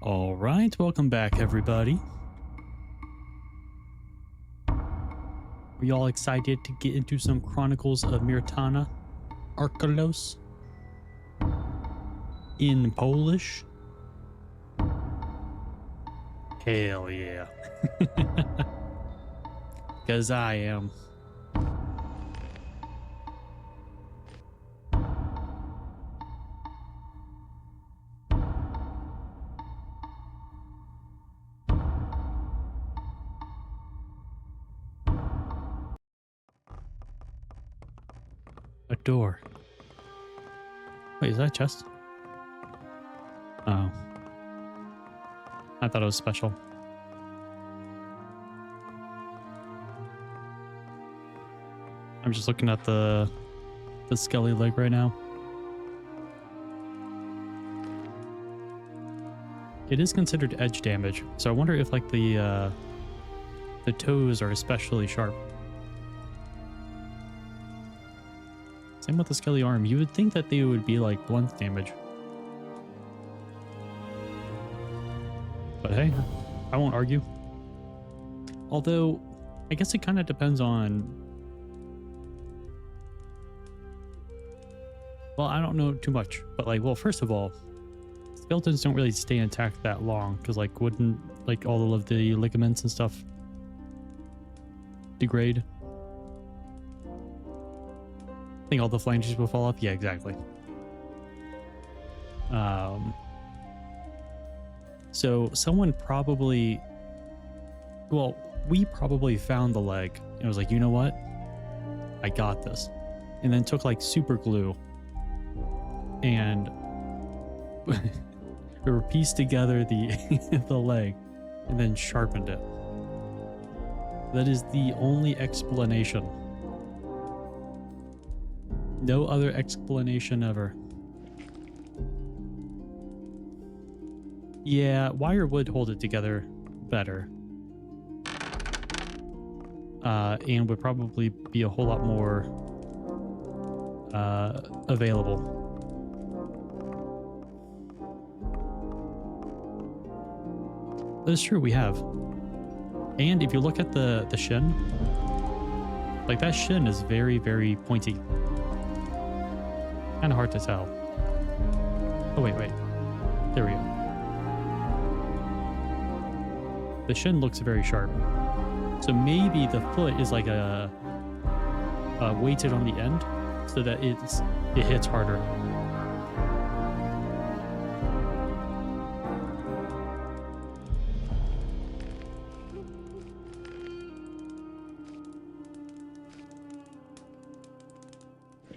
All right, welcome back, everybody. Are you all excited to get into some Chronicles of Myrtana? Archolos? In Polish? Hell yeah. Because I am. A door. Wait, is that a chest? Oh. I thought it was special. I'm just looking at the skelly leg right now. It is considered edge damage, so I wonder if like the toes are especially sharp. Same with the skelly arm. You would think that they would be like blunt damage. But hey, I won't argue. Although, I guess it kind of depends on... Well, I don't know too much. But like, well, first of all, skeletons don't really stay intact that long. Because like, wouldn't like all of the ligaments and stuff degrade? I think all the flanges will fall off. Yeah, exactly. So someone probably, well, we probably found the leg and was like, you know what? I got this. And then took like super glue and we were pieced together the the leg and then sharpened it. That is the only explanation. No other explanation ever. Yeah, wire would hold it together better. And would probably be a whole lot more available. That's true, we have. And if you look at the shin, like that shin is very, very pointy. Kind of hard to tell. Oh, wait. There we go. The shin looks very sharp. So maybe the foot is like a weighted on the end so that it hits harder.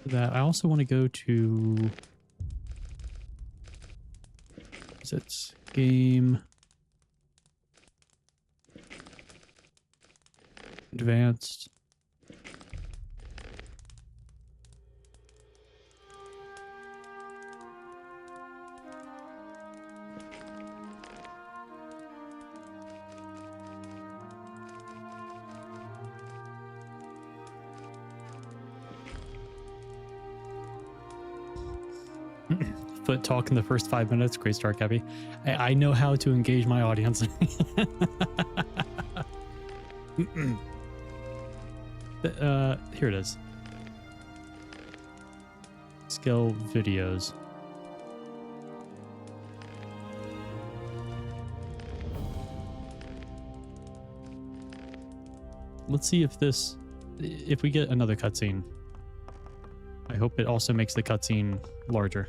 That I also want to go to, is it game advanced? Foot talk in the first 5 minutes. Great start, Gabby. I know how to engage my audience. Here it is. Skill videos. Let's see if we get another cutscene. I hope it also makes the cutscene larger.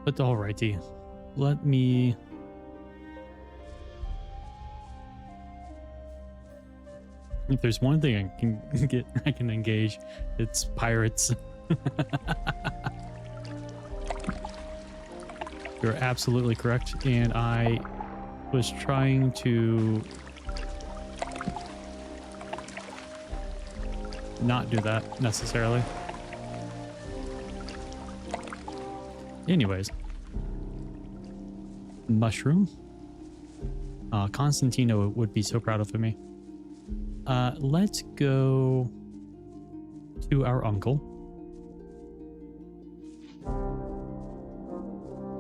But alrighty, let me... If there's one thing I can engage, it's pirates. You're absolutely correct, and I was trying to not do that necessarily. Anyways, mushroom. Constantino would be so proud of me. Let's go to our uncle.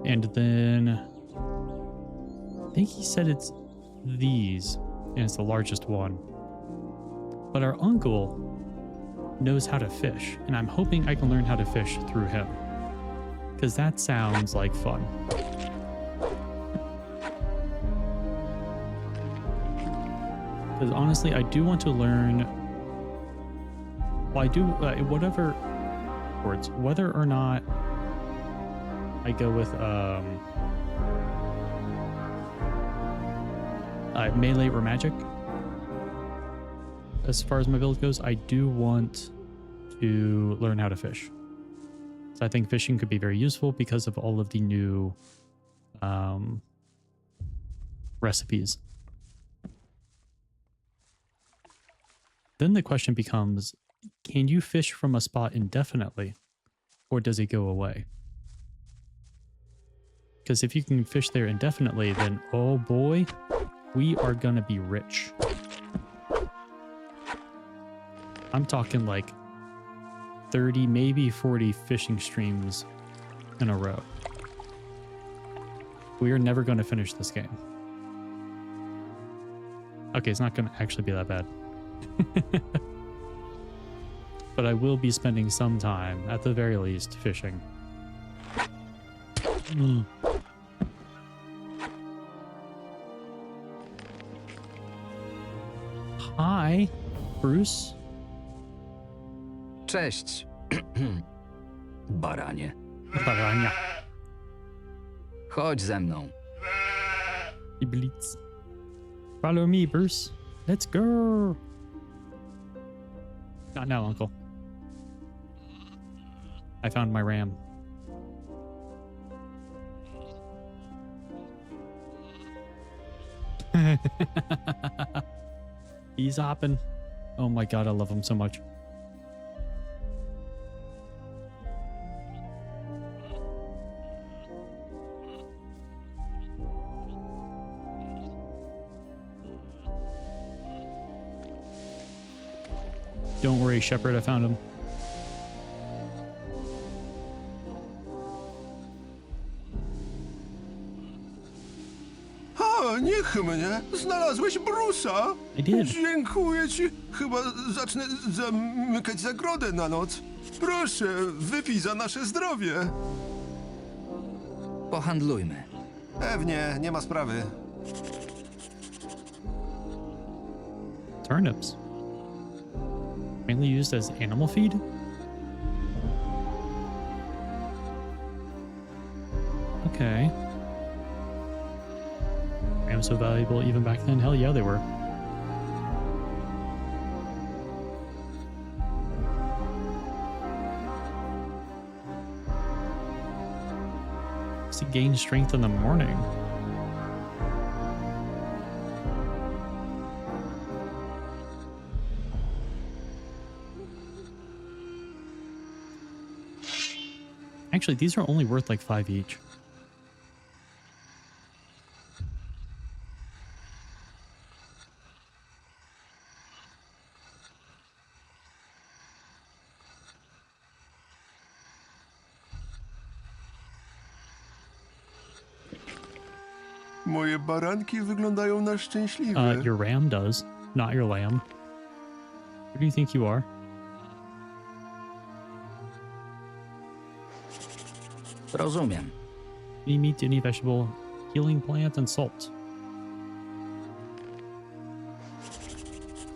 And then I think he said it's these, and it's the largest one. But our uncle knows how to fish, and I'm hoping I can learn how to fish through him, because that sounds like fun. Because honestly, I do want to learn. Well, I do whatever words, whether or not I go with melee or magic. As far as my build goes, I do want to learn how to fish. So I think fishing could be very useful because of all of the new recipes. Then the question becomes, can you fish from a spot indefinitely, or does it go away? Because if you can fish there indefinitely, then oh boy, we are gonna be rich. I'm talking like 30, maybe 40 fishing streams in a row. We are never going to finish this game. Okay, it's not going to actually be that bad. But I will be spending some time, at the very least, fishing. Hi, Bruce. Cześć, baranie. Barania. Chodź ze mną. Blitz. Follow me, Bruce. Let's go. Not now, Uncle. I found my ram. He's hopping. Oh my god, I love him so much. Don't worry, Shepherd, I found him. A, niech mnie! Znalazłeś Bruce'a! I did. Dziękuję ci. Chyba zacznę zamykać zagrodę na noc. Proszę, wypij za nasze zdrowie. Pohandlujmy. Pewnie, nie ma sprawy. Turnips. Mainly used as animal feed? Okay. Rams so valuable even back then? Hell yeah, they were. To gain strength in the morning. Actually, these are only worth like 5 each. Moje baranki wyglądają na szczęśliwe. Your ram does, not your lamb. Who do you think you are? Rozumiem. Any meat, any vegetable, healing plant, and salt.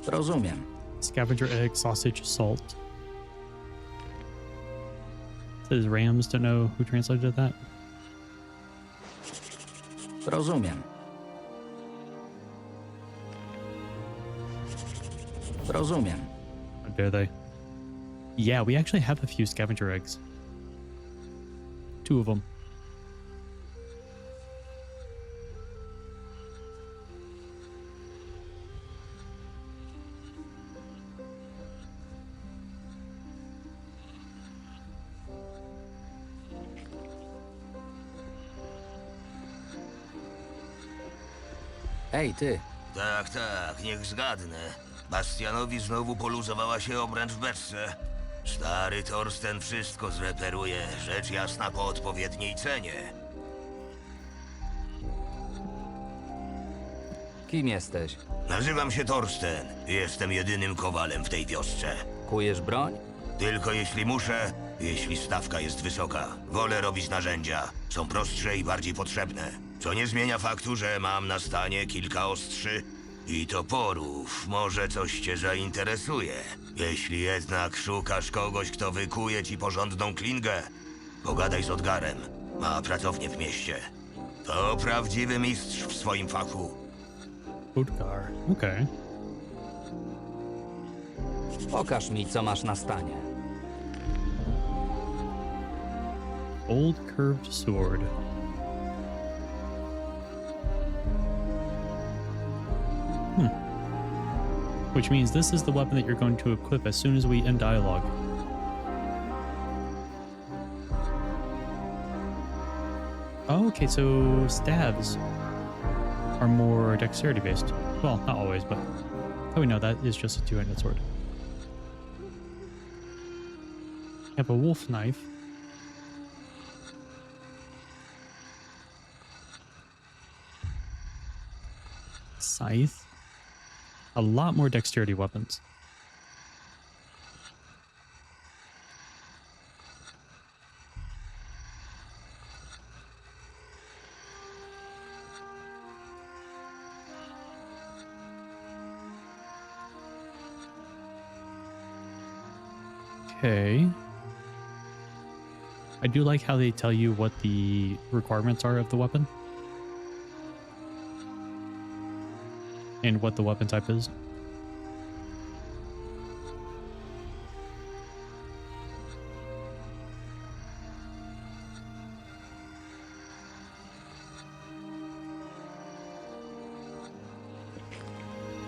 Rozumiem. Scavenger egg, sausage, salt. Says rams, don't know who translated that. Rozumiem. Rozumiem. How dare they? Yeah, we actually have a few scavenger eggs. 2 of them. Ej, ty. Tak, tak, niech zgadnę. Bastianowi znowu poluzowała się obręcz w beczce. Stary Torsten wszystko zreperuje, rzecz jasna po odpowiedniej cenie. Kim jesteś? Nazywam się Torsten. Jestem jedynym kowalem w tej wiosce. Kujesz broń? Tylko jeśli muszę, jeśli stawka jest wysoka. Wolę robić narzędzia. Są prostsze i bardziej potrzebne. Co nie zmienia faktu, że mam na stanie kilka ostrzy i toporów. Może coś cię zainteresuje. Jeśli jednak szukasz kogoś, kto wykuje ci porządną klingę, pogadaj z Odgarem. Ma pracownię w mieście. To prawdziwy mistrz w swoim fachu. Utgar. Okej. Pokaż mi, co masz na stanie. Old curved sword. Which means this is the weapon that you're going to equip as soon as we end dialogue. Oh, okay, so stabs are more dexterity based. Well, not always, but oh, we know that is just a two-handed sword. You have a wolf knife. Scythe. A lot more dexterity weapons. Okay. I do like how they tell you what the requirements are of the weapon. And what the weapon type is.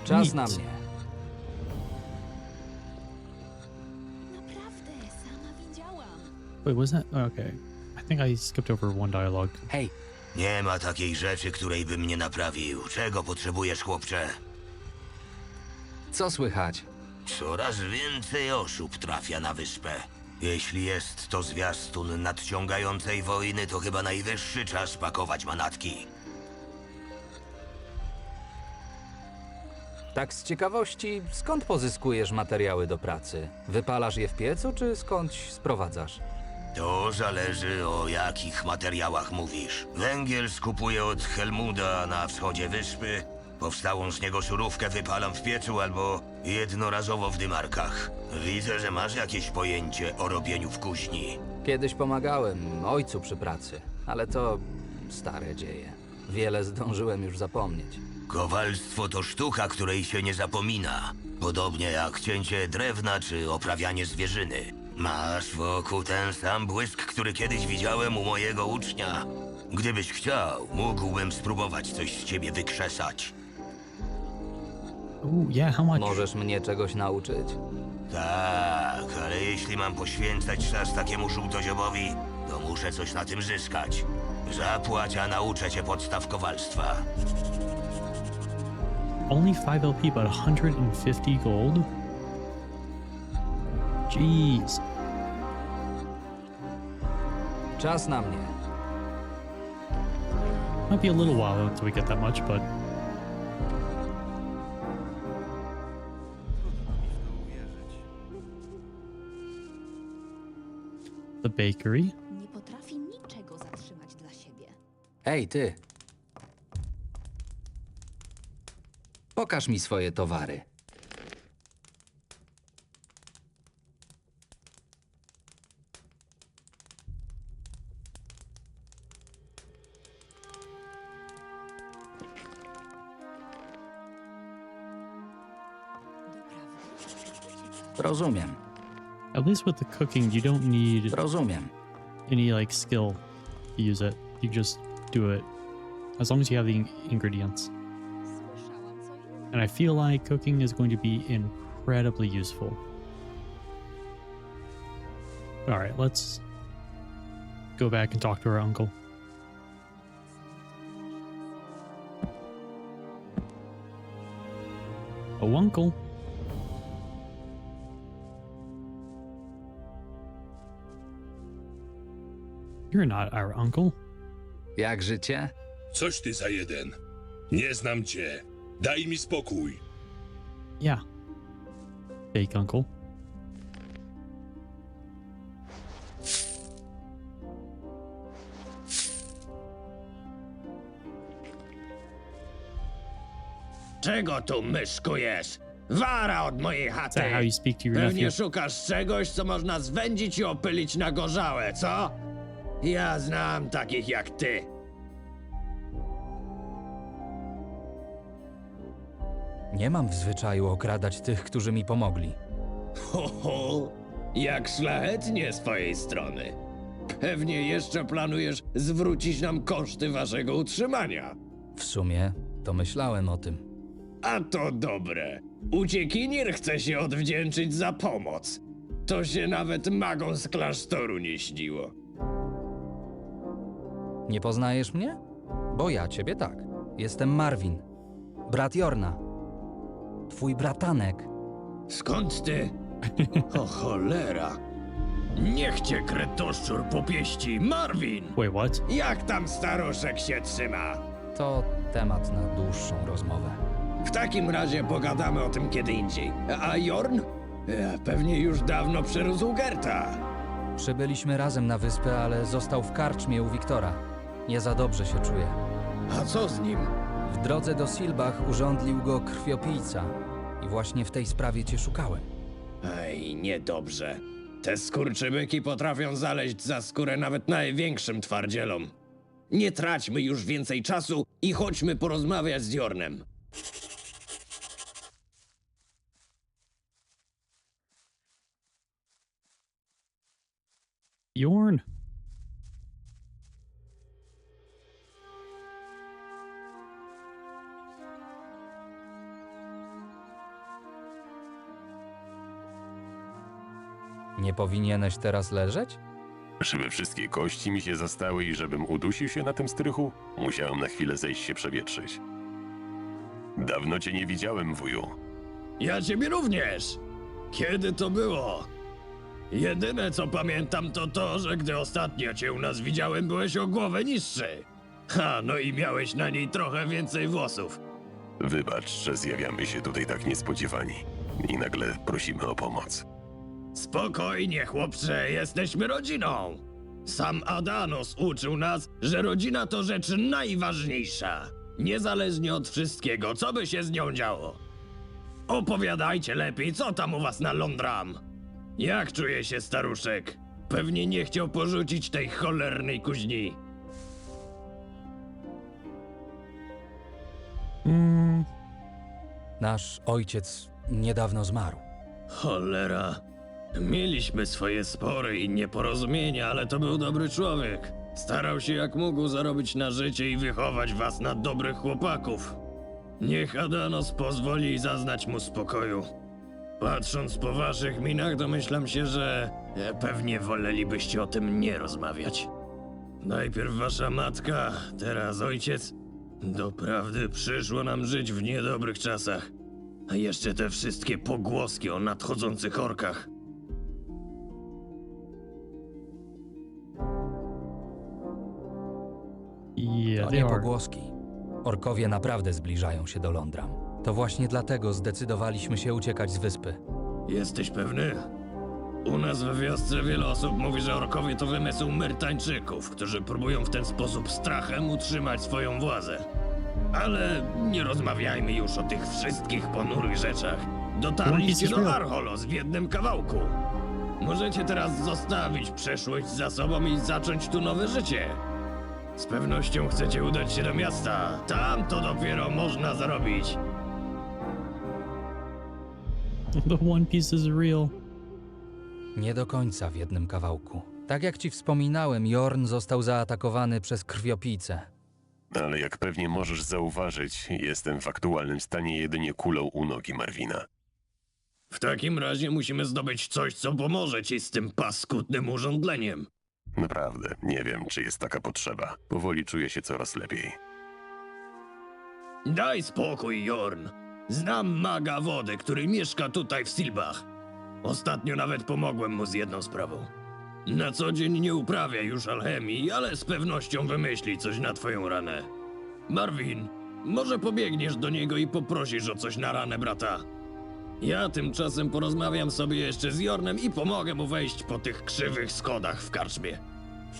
Czas na Nic. mnie. Naprawdę, sama widziałam. Wait, was that? Oh, okay. I think I skipped over one dialogue. Hej, Nie ma takiej rzeczy, której bym nie naprawił. Czego potrzebujesz, chłopcze? co słychać? Coraz więcej osób trafia na wyspę. Jeśli jest to zwiastun nadciągającej wojny, to chyba najwyższy czas pakować manatki. Tak z ciekawości, skąd pozyskujesz materiały do pracy? Wypalasz je w piecu, czy skądś sprowadzasz? To zależy, o jakich materiałach mówisz. Węgiel skupuję od Helmuda na wschodzie wyspy. Powstałą z niego surówkę wypalam w piecu albo jednorazowo w dymarkach. Widzę, że masz jakieś pojęcie o robieniu w kuźni. Kiedyś pomagałem ojcu przy pracy, ale to stare dzieje. Wiele zdążyłem już zapomnieć. Kowalstwo to sztuka, której się nie zapomina. Podobnie jak cięcie drewna czy oprawianie zwierzyny. Masz wokół ten sam błysk, który kiedyś widziałem u mojego ucznia. Gdybyś chciał, mógłbym spróbować coś z ciebie wykrzesać. Oh, yeah, how much? Możesz mnie czegoś nauczyć? Tak, ale jeśli mam poświęcać czas takiemu żółtodziobowi, to muszę coś na tym zyskać. Zapłać, a nauczę cię podstaw kowalstwa. Only 5 LP, but 150 gold? Jeez. Czas na mnie. Might be a little while until we get that much, but the bakery. Nie potrafi niczego zatrzymać dla siebie. Ej, ty! Pokaż mi swoje towary. Rozumiem. At least with the cooking, you don't need Rozumiem. any like skill to use it. You just do it as long as you have the ingredients. Słyszałam co innego. And I feel like cooking is going to be incredibly useful. All right, let's go back and talk to our uncle. Oh, uncle. You're not our uncle. Jak życie? Coś ty za jeden. Nie znam cię. Daj mi spokój. Yeah. Fake uncle. Czego tu myszkujesz? Wara od mojej Is chaty! that how you speak to your Pewnie nephew? szukasz czegoś, co można zwędzić i opylić na gorzałe, co? Ja znam takich jak ty. Nie mam w zwyczaju okradać tych, którzy mi pomogli. Ho, ho, jak szlachetnie z twojej strony. Pewnie jeszcze planujesz zwrócić nam koszty waszego utrzymania. W sumie to myślałem o tym. A to dobre. Uciekinier chce się odwdzięczyć za pomoc. To się nawet magom z klasztoru nie śniło. Nie poznajesz mnie? Bo ja ciebie tak. Jestem Marvin, brat Jorna. Twój bratanek. Skąd ty? O cholera. Niech cię kretoszczur popieści, Marvin! Wait, what? Jak tam staruszek się trzyma? To temat na dłuższą rozmowę. W takim razie pogadamy o tym kiedy indziej. A Jorn? Pewnie już dawno przerósł Gerta. Przybyliśmy razem na wyspę, ale został w karczmie u Wiktora. Nie za dobrze się czuje. A co z nim? W drodze do Silbach urządlił go krwiopijca. I właśnie w tej sprawie cię szukałem. Ej, niedobrze. Te skurczybyki potrafią zaleźć za skórę nawet największym twardzielom. Nie traćmy już więcej czasu i chodźmy porozmawiać z Jornem. Jorn. Nie powinieneś teraz leżeć? Żeby wszystkie kości mi się zastały i żebym udusił się na tym strychu, musiałem na chwilę zejść się przewietrzyć. Dawno cię nie widziałem, wuju. Ja ciebie również. Kiedy to było? Jedyne co pamiętam to to, że gdy ostatnio cię u nas widziałem, byłeś o głowę niższy. Ha, no i miałeś na niej trochę więcej włosów. Wybacz, że zjawiamy się tutaj tak niespodziewani i nagle prosimy o pomoc. Spokojnie, chłopcze, jesteśmy rodziną. Sam Adanos uczył nas, że rodzina to rzecz najważniejsza. Niezależnie od wszystkiego, co by się z nią działo. Opowiadajcie lepiej, co tam u was na Londram? Jak czuje się staruszek? Pewnie nie chciał porzucić tej cholernej kuźni. Nasz ojciec niedawno zmarł. Cholera. Mieliśmy swoje spory i nieporozumienia, ale to był dobry człowiek. Starał się jak mógł zarobić na życie i wychować was na dobrych chłopaków. Niech Adanos pozwoli zaznać mu spokoju. Patrząc po waszych minach, domyślam się, że pewnie wolelibyście o tym nie rozmawiać. Najpierw wasza matka, teraz ojciec. Doprawdy przyszło nam żyć w niedobrych czasach. A jeszcze te wszystkie pogłoski o nadchodzących orkach. Yeah, To they nie are. pogłoski. Orkowie naprawdę zbliżają się do Londram. To właśnie dlatego zdecydowaliśmy się uciekać z wyspy. Jesteś pewny? U nas w wiosce wiele osób mówi, że orkowie to wymysł Myrtańczyków, którzy próbują w ten sposób strachem utrzymać swoją władzę. Ale nie rozmawiajmy już o tych wszystkich ponurych rzeczach. Dotarliście do Archolos w jednym kawałku. Możecie teraz zostawić przeszłość za sobą i zacząć tu nowe życie. Z pewnością chcecie udać się do miasta. Tam to dopiero można zarobić. The One Piece is real. Nie do końca w jednym kawałku. Tak jak ci wspominałem, Jorn został zaatakowany przez krwiopijcę. Ale jak pewnie możesz zauważyć, jestem w aktualnym stanie jedynie kulą u nogi Marvina. W takim razie musimy zdobyć coś, co pomoże ci z tym paskudnym urządleniem. Naprawdę, nie wiem, czy jest taka potrzeba. Powoli czuję się coraz lepiej. Daj spokój, Jorn. Znam maga wody, który mieszka tutaj w Silbach. Ostatnio nawet pomogłem mu z jedną sprawą. Na co dzień nie uprawia już alchemii, ale z pewnością wymyśli coś na twoją ranę. Marvin, może pobiegniesz do niego i poprosisz o coś na ranę brata? Ja tymczasem porozmawiam sobie jeszcze z Jornem i pomogę mu wejść po tych krzywych schodach w karczmie.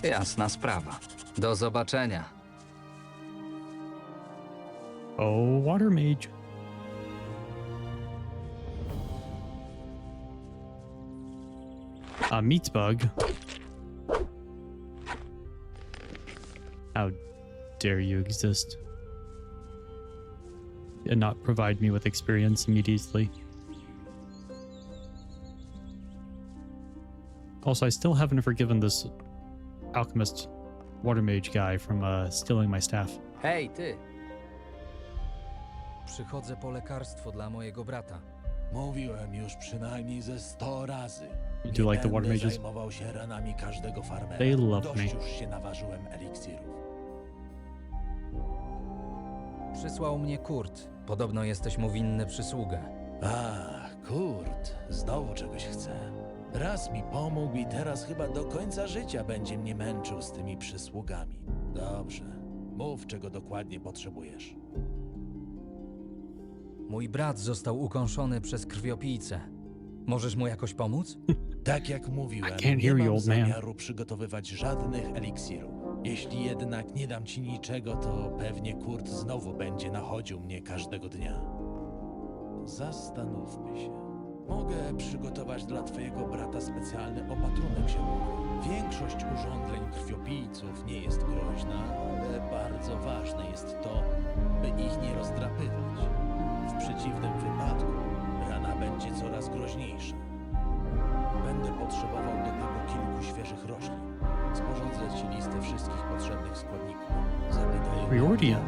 Jasna sprawa. Do zobaczenia. Oh, water mage. A meat bug. How dare you exist and not provide me with experience immediately? Also, I still haven't forgiven this alchemist water mage guy from stealing my staff. Hej, ty! Przychodzę po lekarstwo dla mojego brata. Mówiłem już przynajmniej ze 100 razy. You do like the water Będę mages? zajmował się ranami każdego farmera. They love Dość me. już się naważyłem eliksirów. Przysłał mnie Kurt. Podobno jesteś mu winny przysługę. Ach, Kurt, znowu czegoś chce. Raz mi pomógł i teraz chyba do końca życia będzie mnie męczył z tymi przysługami. Dobrze, mów, czego dokładnie potrzebujesz. Mój brat został ukąszony przez krwiopijcę. Możesz mu jakoś pomóc? Tak jak mówiłem, I can't nie hear you, mam old man. zamiaru przygotowywać żadnych eliksirów. Jeśli jednak nie dam ci niczego, to pewnie Kurt znowu będzie nachodził mnie każdego dnia. Zastanówmy się. Mogę przygotować dla twojego brata specjalny opatrunek ziołowy. Większość urządzeń krwiopijców nie jest groźna, ale bardzo ważne jest to, by ich nie rozdrapywać. W przeciwnym wypadku rana będzie coraz groźniejsza. Będę potrzebował do tego kilku świeżych roślin. Sporządzę ci listę wszystkich potrzebnych składników. Zapytaj Riordian.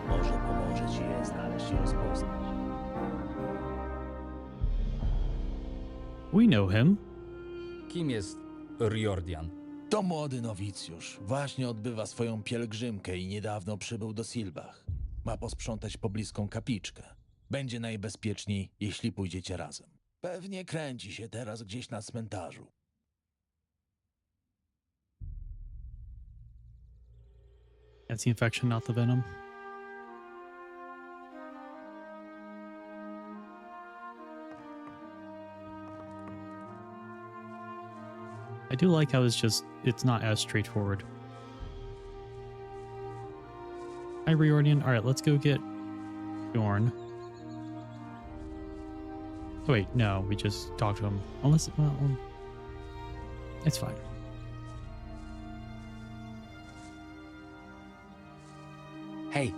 może pomoże ci je znaleźć i rozpoznać. We know him. Kim jest Riordian? To młody nowicjusz. Właśnie odbywa swoją pielgrzymkę i niedawno przybył do Silbach. Ma posprzątać pobliską kapliczkę. Będzie najbezpieczniej, jeśli pójdziecie razem. Pewnie kręci się teraz gdzieś na cmentarzu. That's the infection, not the venom. I do like how it's not as straightforward. Hi, Riordian. All right, let's go get Bjorn. Oh, wait, no, we just talked to him. Unless, well, it's fine. Hej!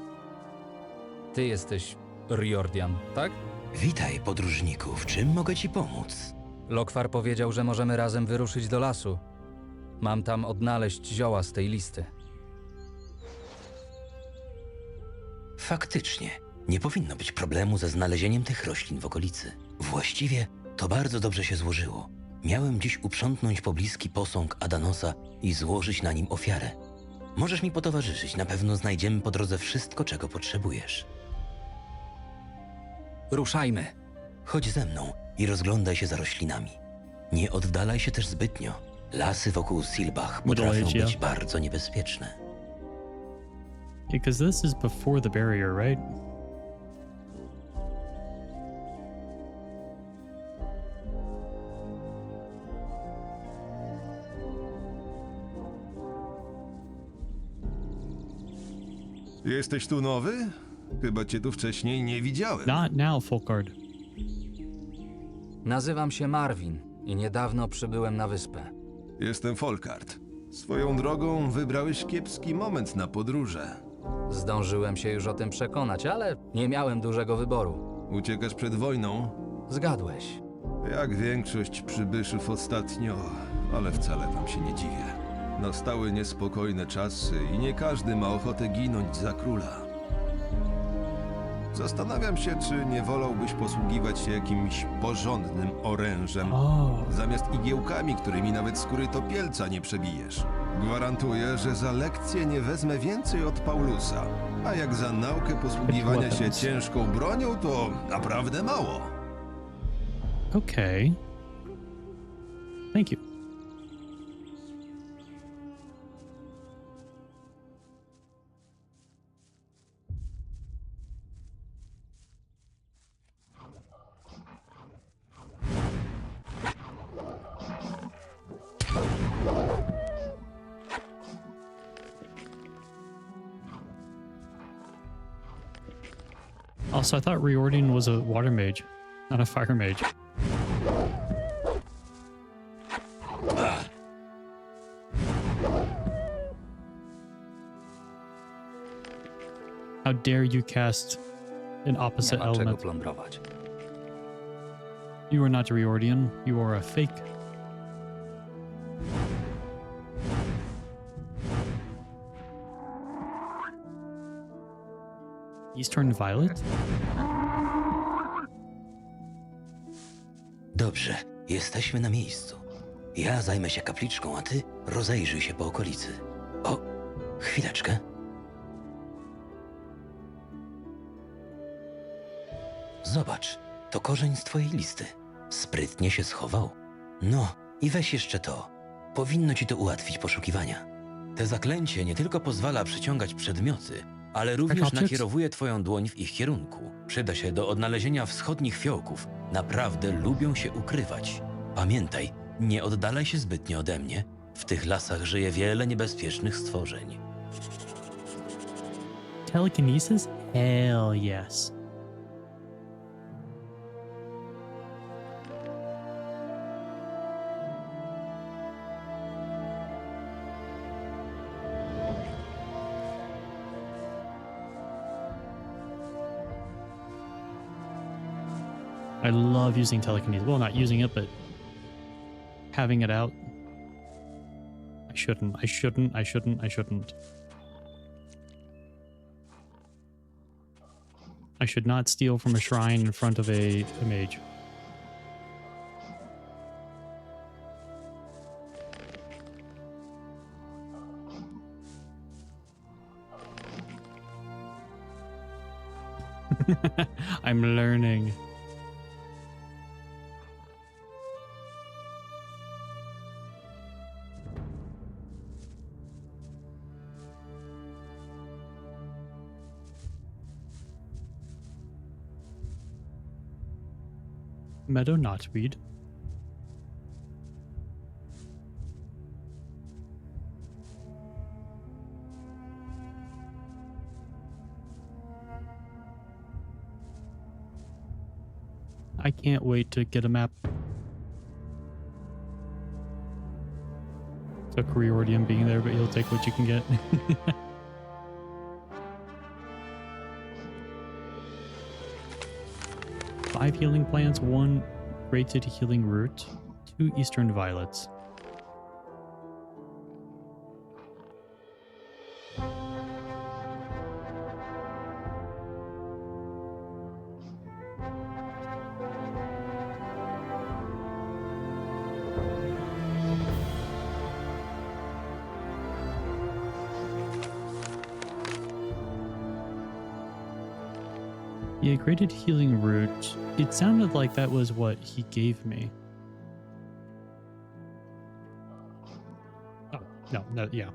Ty jesteś Riordian, tak? Witaj, podróżniku. W czym mogę ci pomóc? Lokwar powiedział, że możemy razem wyruszyć do lasu. Mam tam odnaleźć zioła z tej listy. Faktycznie, nie powinno być problemu ze znalezieniem tych roślin w okolicy. Właściwie to bardzo dobrze się złożyło. Miałem dziś uprzątnąć pobliski posąg Adanosa i złożyć na nim ofiarę. Możesz mi potowarzyszyć, na pewno znajdziemy po drodze wszystko, czego potrzebujesz. Ruszajmy! Chodź ze mną i rozglądaj się za roślinami. Nie oddalaj się też zbytnio. Lasy wokół Silbach potrafią Middle-aged, być bardzo niebezpieczne. Yeah, because this is before the barrier, right? Jesteś tu nowy? Chyba cię tu wcześniej nie widziałem. Not now, Folkard. Nazywam się Marvin i niedawno przybyłem na wyspę. Jestem Folkard. Swoją drogą wybrałeś kiepski moment na podróże. Zdążyłem się już o tym przekonać, ale nie miałem dużego wyboru. Uciekasz przed wojną? Zgadłeś. Jak większość przybyszów ostatnio, ale wcale wam się nie dziwię. Nastały niespokojne czasy i nie każdy ma ochotę ginąć za króla. Zastanawiam się, czy nie wolałbyś posługiwać się jakimś porządnym orężem, Oh. zamiast igiełkami, którymi nawet skóry topielca nie przebijesz. Gwarantuję, że za lekcję nie wezmę więcej od Paulusa, a jak za naukę posługiwania się ciężką bronią, to naprawdę mało. Okay. Thank you. Also, I thought Riordan was a water mage, not a fire mage. How dare you cast an Nie opposite ma czego element? plądrować. You are not a Riordan. You are a fake. Eastern Violet? Dobrze, jesteśmy na miejscu. Ja zajmę się kapliczką, a ty rozejrzyj się po okolicy. O, chwileczkę. Zobacz, to korzeń z twojej listy. Sprytnie się schował. No, i weź jeszcze to. Powinno ci to ułatwić poszukiwania. Te zaklęcie nie tylko pozwala przyciągać przedmioty, ale również objects? nakierowuje twoją dłoń w ich kierunku. Przyda się do odnalezienia wschodnich fiołków. Naprawdę lubią się ukrywać. Pamiętaj, nie oddalaj się zbytnio ode mnie. W tych lasach żyje wiele niebezpiecznych stworzeń. Telekinesis? Hell yes. I love using telekinesis. Well, not using it, but having it out. I shouldn't. I should not steal from a shrine in front of a mage. I'm learning. Meadow knotweed. I can't wait to get a map. Took Riordium being there, but you'll take what you can get. 5 healing plants, 1 rated healing root, 2 eastern violets. Yeah, graded healing root. It sounded like that was what he gave me. Oh, no, yeah.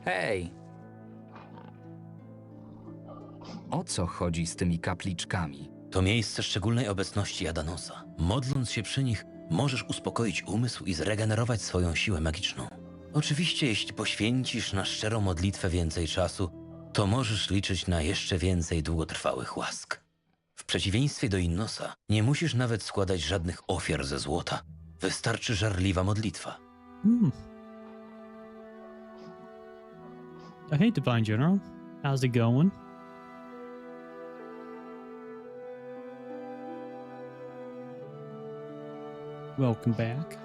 Hej! O co chodzi z tymi kapliczkami? To miejsce szczególnej obecności Adanosa. Modląc się przy nich, możesz uspokoić umysł i zregenerować swoją siłę magiczną. Oczywiście, jeśli poświęcisz na szczerą modlitwę więcej czasu, to możesz liczyć na jeszcze więcej długotrwałych łask. W przeciwieństwie do Innosa, nie musisz nawet składać żadnych ofiar ze złota. Wystarczy żarliwa modlitwa. Hey, Divine General. How's it going? Welcome back.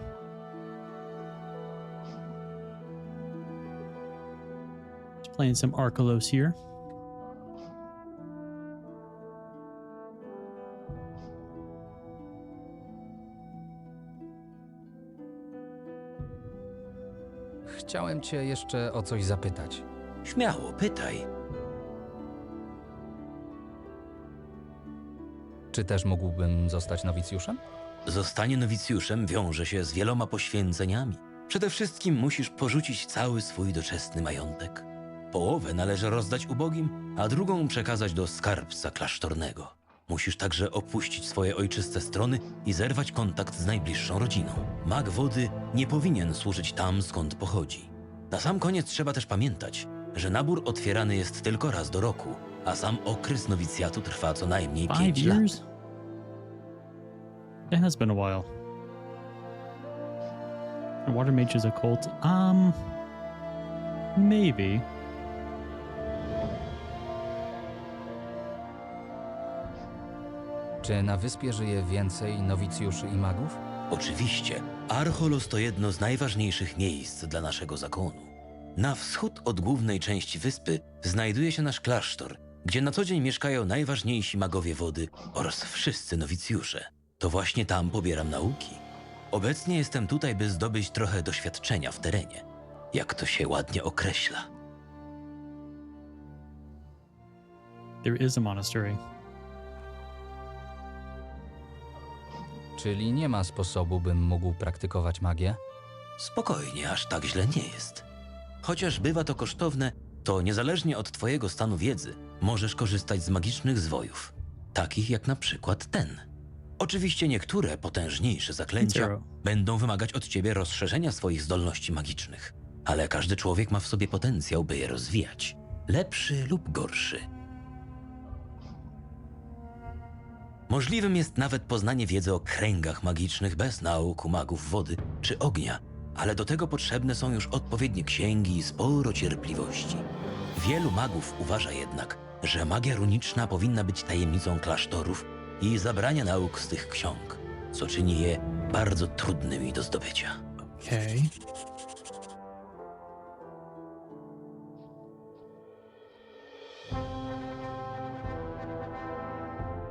Just playing some Archolos here. Chciałem cię jeszcze o coś zapytać. Śmiało, pytaj. Czy też mógłbym zostać nowicjuszem? Zostanie nowicjuszem wiąże się z wieloma poświęceniami. Przede wszystkim musisz porzucić cały swój doczesny majątek. Połowę należy rozdać ubogim, a drugą przekazać do skarbca klasztornego. Musisz także opuścić swoje ojczyste strony i zerwać kontakt z najbliższą rodziną. Mag wody nie powinien służyć tam, skąd pochodzi. Na sam koniec trzeba też pamiętać, że nabór otwierany jest tylko raz do roku, a sam okres nowicjatu trwa co najmniej 5 5 lat. years? It has been a while. A water mage is a cult? Maybe. Czy na wyspie żyje więcej nowicjuszy i magów? Oczywiście, Archolos to jedno z najważniejszych miejsc dla naszego zakonu. Na wschód od głównej części wyspy znajduje się nasz klasztor, gdzie na co dzień mieszkają najważniejsi magowie wody oraz wszyscy nowicjusze. To właśnie tam pobieram nauki. Obecnie jestem tutaj, by zdobyć trochę doświadczenia w terenie, jak to się ładnie określa. There is a monastery. Czyli nie ma sposobu, bym mógł praktykować magię? Spokojnie, aż tak źle nie jest. Chociaż bywa to kosztowne, to niezależnie od twojego stanu wiedzy możesz korzystać z magicznych zwojów, takich jak na przykład ten. Oczywiście niektóre potężniejsze zaklęcia Zero. będą wymagać od ciebie rozszerzenia swoich zdolności magicznych, ale każdy człowiek ma w sobie potencjał, by je rozwijać. Lepszy lub gorszy. Możliwym jest nawet poznanie wiedzy o kręgach magicznych bez nauk u magów wody czy ognia, ale do tego potrzebne są już odpowiednie księgi i sporo cierpliwości. Wielu magów uważa jednak, że magia runiczna powinna być tajemnicą klasztorów i zabrania nauk z tych ksiąg, co czyni je bardzo trudnymi do zdobycia. Okay.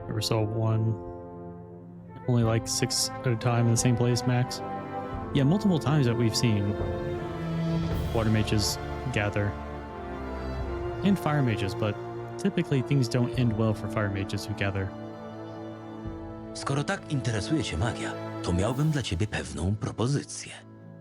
Never saw one. Only like 6 at a time in the same place, max. Yeah, multiple times that we've seen water mages gather. And fire mages, but typically things don't end well for fire mages who gather. Skoro tak interesuje cię magia, to miałbym dla ciebie pewną propozycję.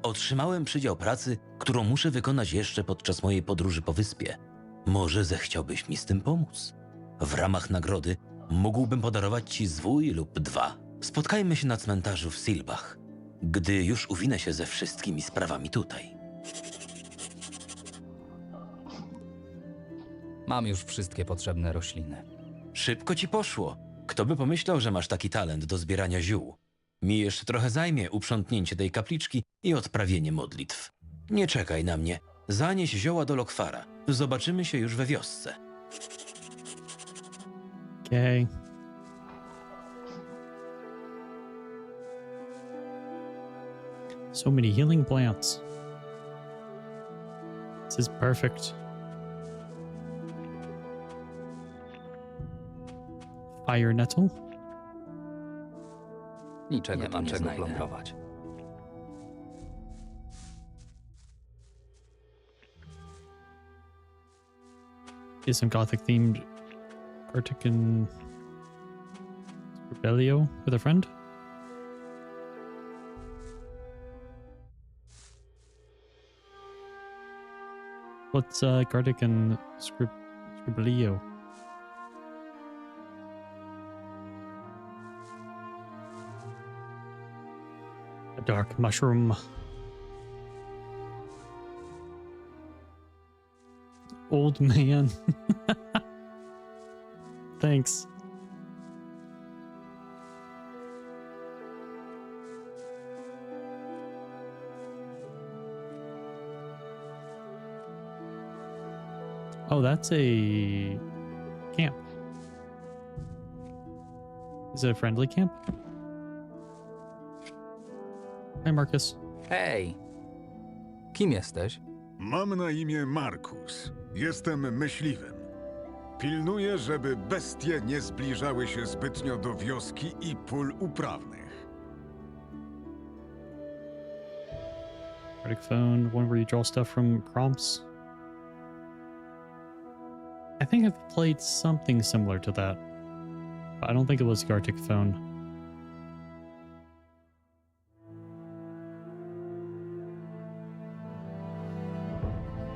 Otrzymałem przydział pracy, którą muszę wykonać jeszcze podczas mojej podróży po wyspie. Może zechciałbyś mi z tym pomóc? W ramach nagrody mógłbym podarować ci zwój lub 2. Spotkajmy się na cmentarzu w Silbach, gdy już uwinę się ze wszystkimi sprawami tutaj. Mam już wszystkie potrzebne rośliny. Szybko ci poszło. Kto by pomyślał, że masz taki talent do zbierania ziół? Mi jeszcze trochę zajmie uprzątnięcie tej kapliczki i odprawienie modlitw. Nie czekaj na mnie. Zanieś zioła do Lokwara. Zobaczymy się już we wiosce. Okay. So many healing plants. This is perfect. Fire nettle. Niczego Nie tu nie czego znajdę. plądrować. Is some gothic themed Arctic Rebellio with a friend. What's Gardic and Scribblio? A dark mushroom. Old man. Thanks. Oh, that's a camp. Is it a friendly camp? Hi, Marcus. Hej! Kim jesteś? Mam na imię Markus. Jestem myśliwym. Pilnuję, żeby bestie nie zbliżały się zbytnio do wioski i pól uprawnych. Arctic phone, one where you draw stuff from prompts. I think I've played something similar to that, but I don't think it was the Arctic phone.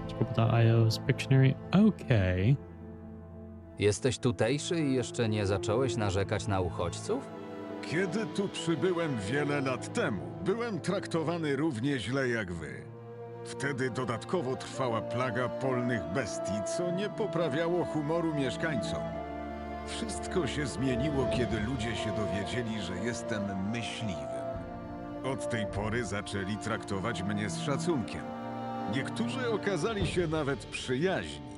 Scribble.io's Pictionary. Okay. Jesteś tutejszy i jeszcze nie zacząłeś narzekać na uchodźców? Kiedy tu przybyłem wiele lat temu, byłem traktowany równie źle jak wy. Wtedy dodatkowo trwała plaga polnych bestii, co nie poprawiało humoru mieszkańcom. Wszystko się zmieniło, kiedy ludzie się dowiedzieli, że jestem myśliwym. Od tej pory zaczęli traktować mnie z szacunkiem. Niektórzy okazali się nawet przyjaźni.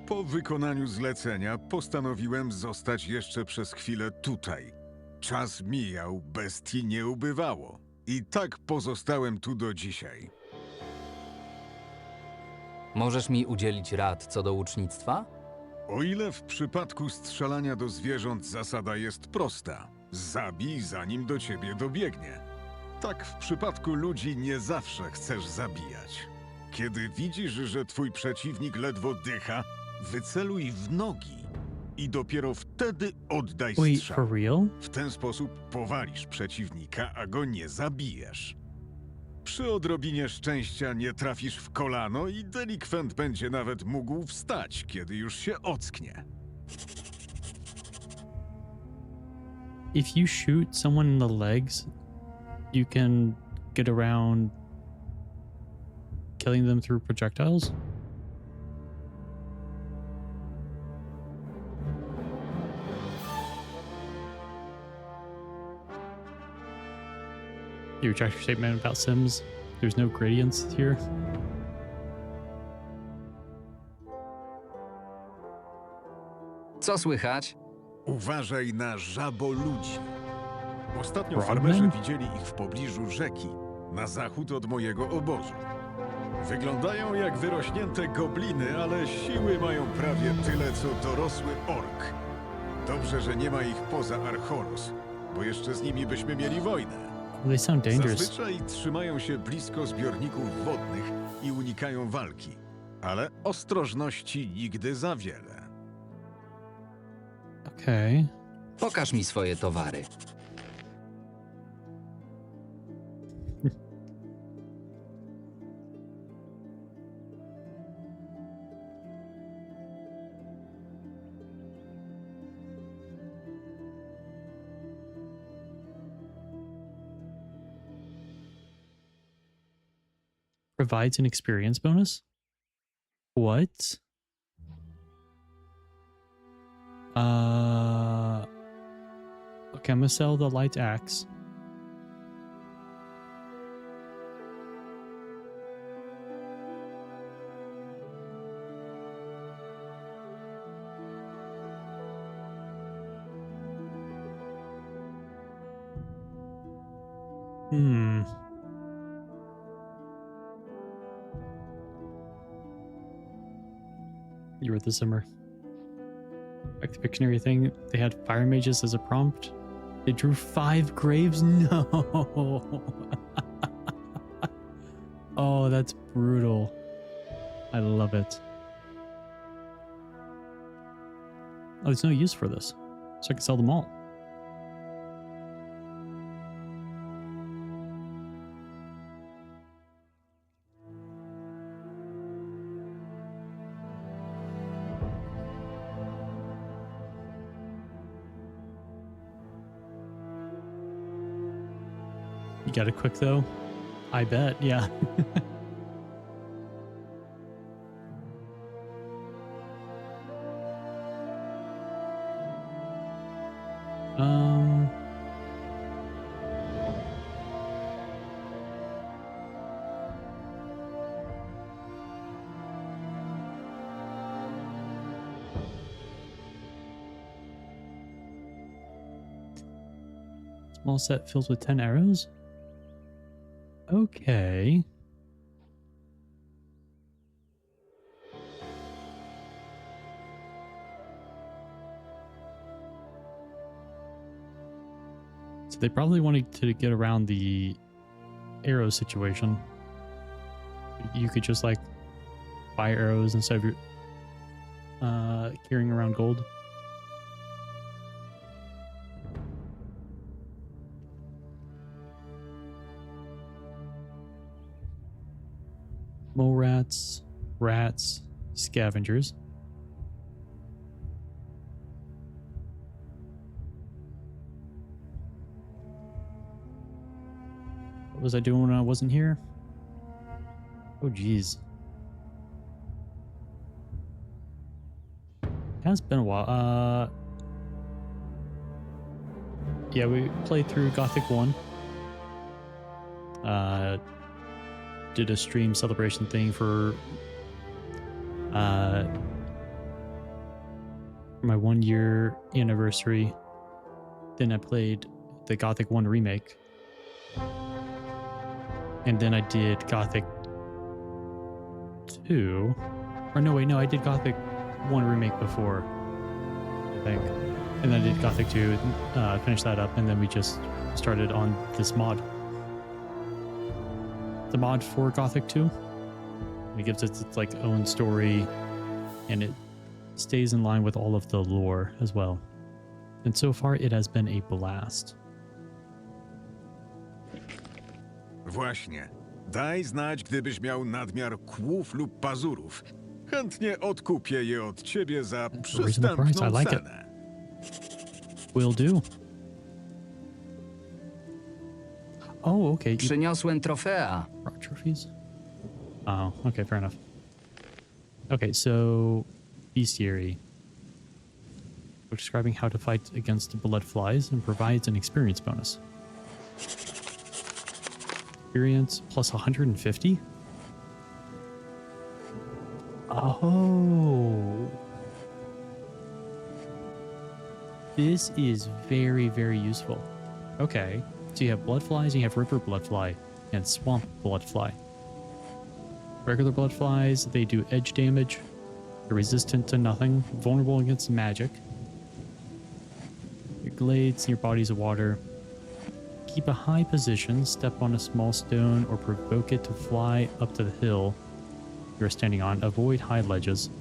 Po wykonaniu zlecenia postanowiłem zostać jeszcze przez chwilę tutaj. Czas mijał, bestii nie ubywało. I tak pozostałem tu do dzisiaj. Możesz mi udzielić rad co do łucznictwa? O ile w przypadku strzelania do zwierząt zasada jest prosta. Zabij, zanim do ciebie dobiegnie. Tak w przypadku ludzi nie zawsze chcesz zabijać. Kiedy widzisz, że twój przeciwnik ledwo dycha, wyceluj w nogi i dopiero wtedy oddaj Wait, strzał. for real? W ten sposób powalisz przeciwnika, a go nie zabijesz. Przy odrobinie szczęścia nie trafisz w kolano i delikwent będzie nawet mógł wstać, kiedy już się ocknie. If you shoot someone in the legs, you can get around killing them through projectiles? You reject your statement about Sims? There's no gradients here? Co słychać? Uważaj na żaboludzi. Ostatnio Frogmen? farmerzy widzieli ich w pobliżu rzeki, na zachód od mojego obozu. Wyglądają jak wyrośnięte gobliny, ale siły mają prawie tyle, co dorosły ork. Dobrze, że nie ma ich poza Archolos, bo jeszcze z nimi byśmy mieli wojnę. They sound dangerous. Zazwyczaj trzymają się blisko zbiorników wodnych i unikają walki, ale ostrożności nigdy za wiele. Okay. Pokaż mi swoje towary. Provides an experience bonus? What? Okay, I'm gonna sell the light axe. Hmm. You were the Zimmer. Like the Pictionary thing, they had fire mages as a prompt. They drew 5 graves? No. Oh, that's brutal. I love it. Oh, there's no use for this. So I can sell them all. You got it quick though? I bet, yeah. um Small set filled with 10 arrows? Okay. So they probably wanted to get around the arrow situation. You could just like buy arrows instead of your carrying around gold. Mole rats, rats, scavengers. What was I doing when I wasn't here? Oh, geez. Has been a while. Yeah, we played through Gothic 1. Did a stream celebration thing for my 1 year anniversary. Then I played the Gothic 1 remake. And then I did Gothic 2. Or no, wait, no, I did Gothic 1 remake before, I think. And then I did Gothic 2, finished that up, and then we just started on this mod. The mod for Gothic 2. And it gives it its like own story, and it stays in line with all of the lore as well. And so far it has been a blast. Właśnie. Daj znać, gdybyś miał nadmiar kłów lub pazurów. Chętnie odkupię je od ciebie za przystępną price. I like it. cenę. Will do. Oh, okay. Przyniosłem trofea. Brought trophies? Oh, okay, fair enough. Okay, so bestiary. Describing how to fight against blood flies and provides an experience bonus. Experience plus 150? Oh. This is very, very useful. Okay, so you have blood flies, you have river blood fly, and swamp blood fly. Regular blood flies, they do edge damage. They're resistant to nothing, vulnerable against magic. Your glades near bodies of water. Keep a high position, step on a small stone, or provoke it to fly up to the hill you're standing on. Avoid high ledges.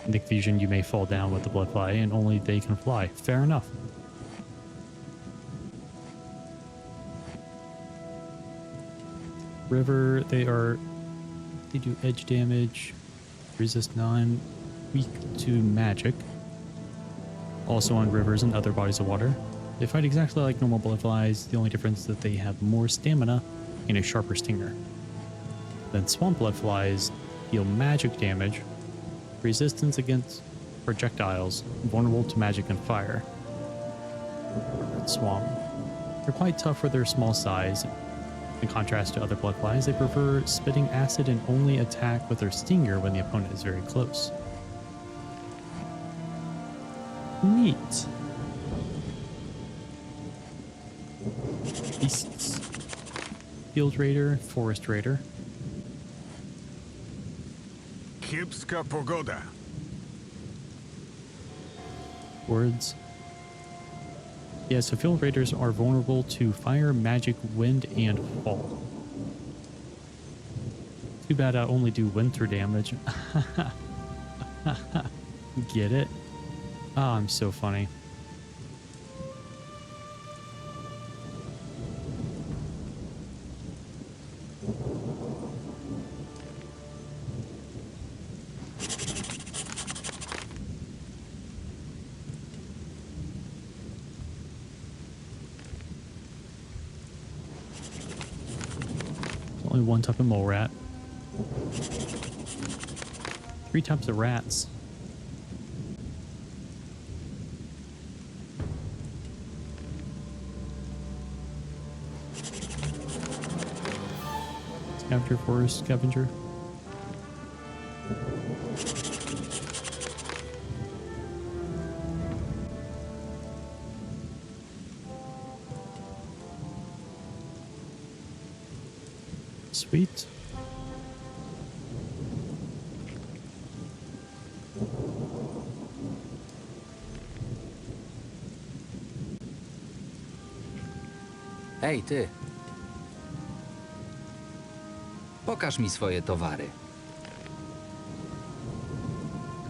In the confusion, you may fall down with the blood fly, and only they can fly. Fair enough. River, they do edge damage, resist none, weak to magic. Also on rivers and other bodies of water. They fight exactly like normal blood flies, the only difference is that they have more stamina and a sharper stinger. Then swamp blood flies deal magic damage, resistance against projectiles, vulnerable to magic and fire. Swamp. They're quite tough for their small size. In contrast to other blood flies, they prefer spitting acid and only attack with their stinger when the opponent is very close. Neat. Beasts. Field Raider, Forest Raider. Kiepska pogoda. Words. Yeah, so Field Raiders are vulnerable to fire, magic, wind, and fall. Too bad I only do winter damage. Get it? Ah, I'm so funny. Only one type of mole rat. 3 types of rats. Scavenger, forest scavenger. Sweet. Ej, ty. Pokaż mi swoje towary.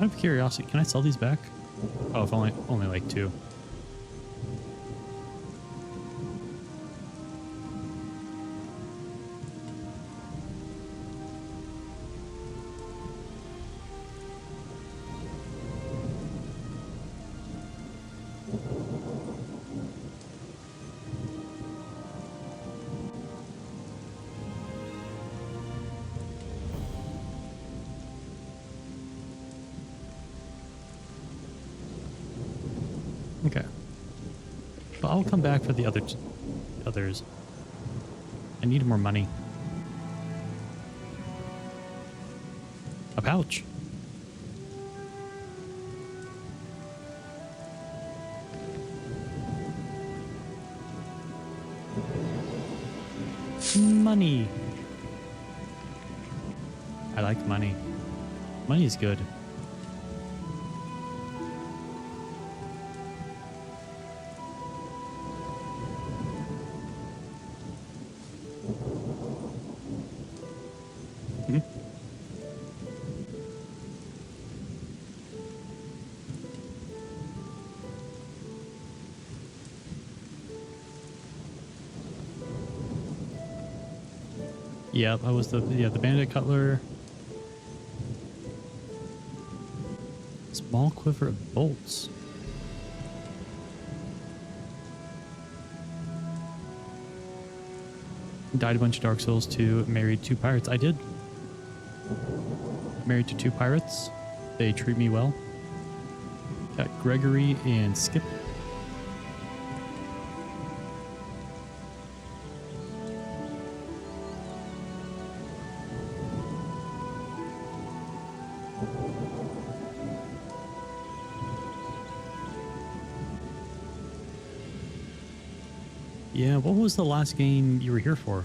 Out of curiosity, can I sell these back? Oh, if only like 2. Okay. But I'll come back for the others. I need more money. A pouch. Money. I like money. Money is good. Mhm. Yep, I was the bandit cutler. Small quiver of bolts. Died a bunch of Dark Souls 2, married 2 pirates. I did. Married to 2 pirates. They treat me well. Got Gregory and Skip. Yeah, what was the last game you were here for?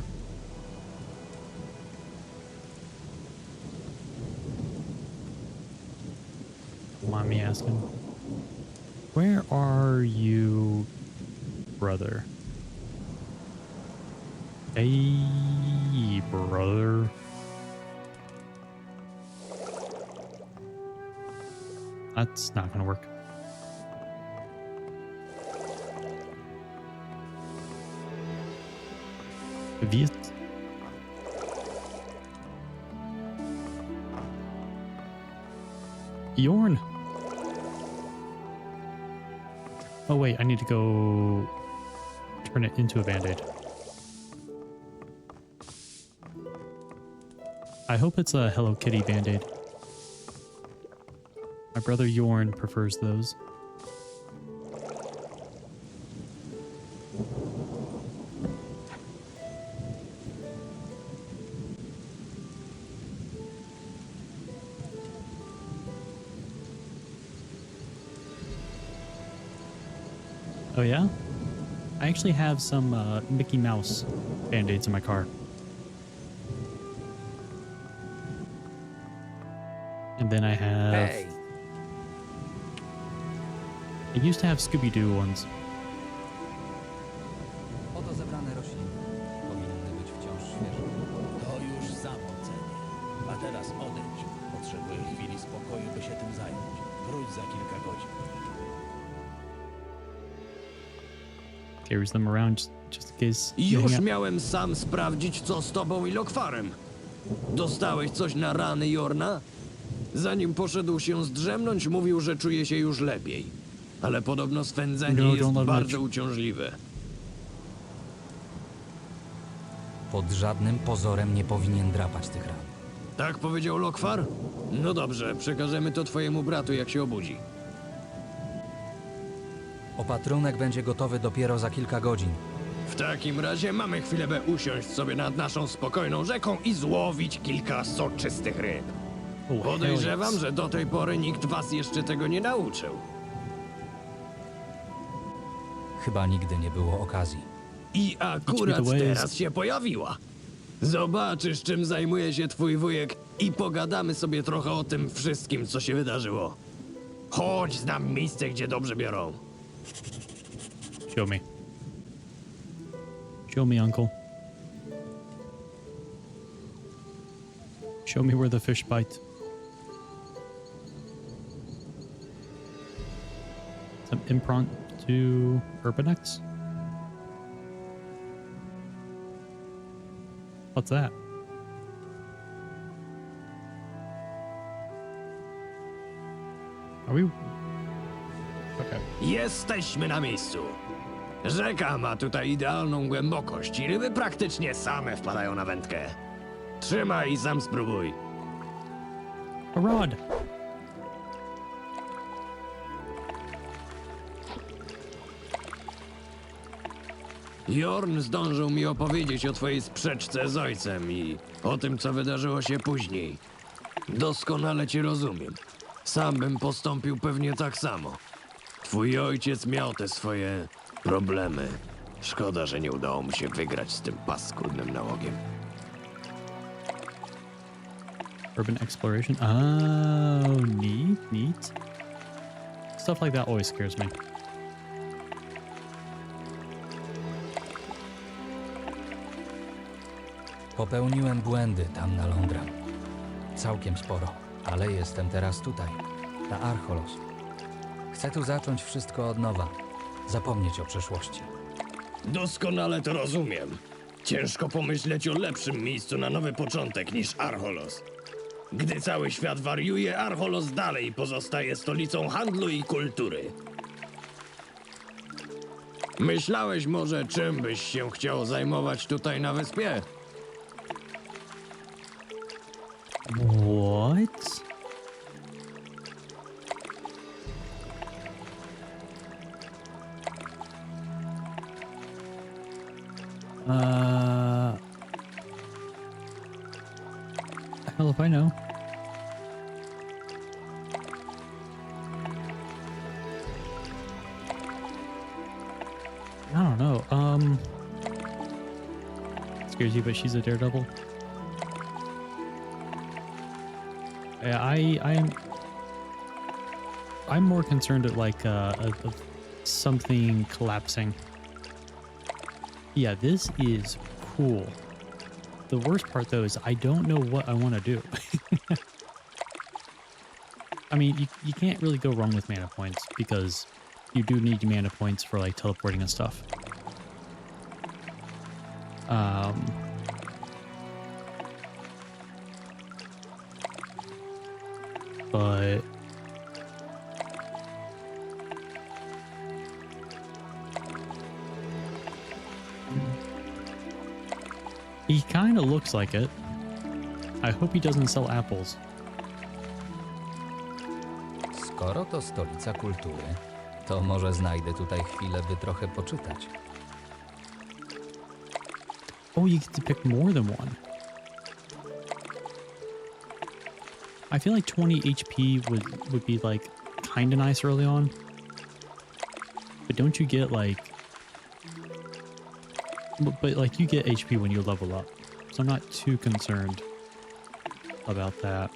Don't mind me asking. Where are you, brother? Hey, brother. That's not gonna work. Viet. Yorn. Oh wait, I need to go turn it into a band-aid. I hope it's a Hello Kitty band-aid. My brother Yorn prefers those. Oh yeah? I actually have some Mickey Mouse band-aids in my car. And then I have... Hej! I used to have Scooby-Doo ones. Oto zebrane rośliny. Powinny być wciąż świeże. To już zamodzenie. A teraz odejdź. Potrzebuję chwili spokoju, by się tym zająć. Wróć za kilka godzin. Carries them around just in case. they Już hang out. miałem sam sprawdzić, co z tobą i Lokwarem. Dostałeś coś na rany Jorna? Zanim poszedł się zdrzemnąć, mówił, że czuje się już lepiej. Ale podobno swędzenie No, jest don't let bardzo much. uciążliwe. Pod żadnym pozorem nie powinien drapać tych ran. Tak powiedział Lokwar? No dobrze, przekażemy to twojemu bratu, jak się obudzi. Opatrunek będzie gotowy dopiero za kilka godzin. W takim razie mamy chwilę, by usiąść sobie nad naszą spokojną rzeką i złowić kilka soczystych ryb. Oh, hell Podejrzewam, yes. że do tej pory nikt was jeszcze tego nie nauczył. Chyba nigdy nie było okazji. I akurat the ways. teraz się pojawiła. Zobaczysz, czym zajmuje się twój wujek i pogadamy sobie trochę o tym wszystkim, co się wydarzyło. Chodź, znam miejsce, gdzie dobrze biorą. Show me. Show me, uncle. Show me where the fish bite. Some impromptu urbanex? What's that? Are we... Okay. Jesteśmy na miejscu. Rzeka ma tutaj idealną głębokość i ryby praktycznie same wpadają na wędkę. Trzymaj i sam spróbuj. A rod! Jorn zdążył mi opowiedzieć o twojej sprzeczce z ojcem i o tym, co wydarzyło się później. Doskonale cię rozumiem. Sam bym postąpił pewnie tak samo. Twój ojciec miał te swoje problemy. Szkoda, że nie udało mu się wygrać z tym paskudnym nałogiem. Urban exploration. Oh, neat. Stuff like that always scares me. Popełniłem błędy tam na Londra. Całkiem sporo, ale jestem teraz tutaj, na Archolos. Chcę tu zacząć wszystko od nowa, zapomnieć o przeszłości. Doskonale to rozumiem. Ciężko pomyśleć o lepszym miejscu na nowy początek niż Archolos. Gdy cały świat wariuje, Archolos dalej pozostaje stolicą handlu i kultury. Myślałeś może, czym byś się chciał zajmować tutaj na wyspie? What? Hell if I know. I don't know. Scares you, but she's a daredevil. Yeah, I'm more concerned at like of something collapsing. Yeah, this is cool. The worst part though is I don't know what I want to do. I mean, you can't really go wrong with mana points because you do need mana points for like teleporting and stuff. But he kind of looks like it. I hope he doesn't sell apples. Skoro to stolica kultury, to może znajdę tutaj chwilę, by trochę poczytać. Oh, you get to pick more than one. I feel like 20 HP would be like kind of nice early on. But don't you get like... But like you get HP when you level up. So I'm not too concerned about that.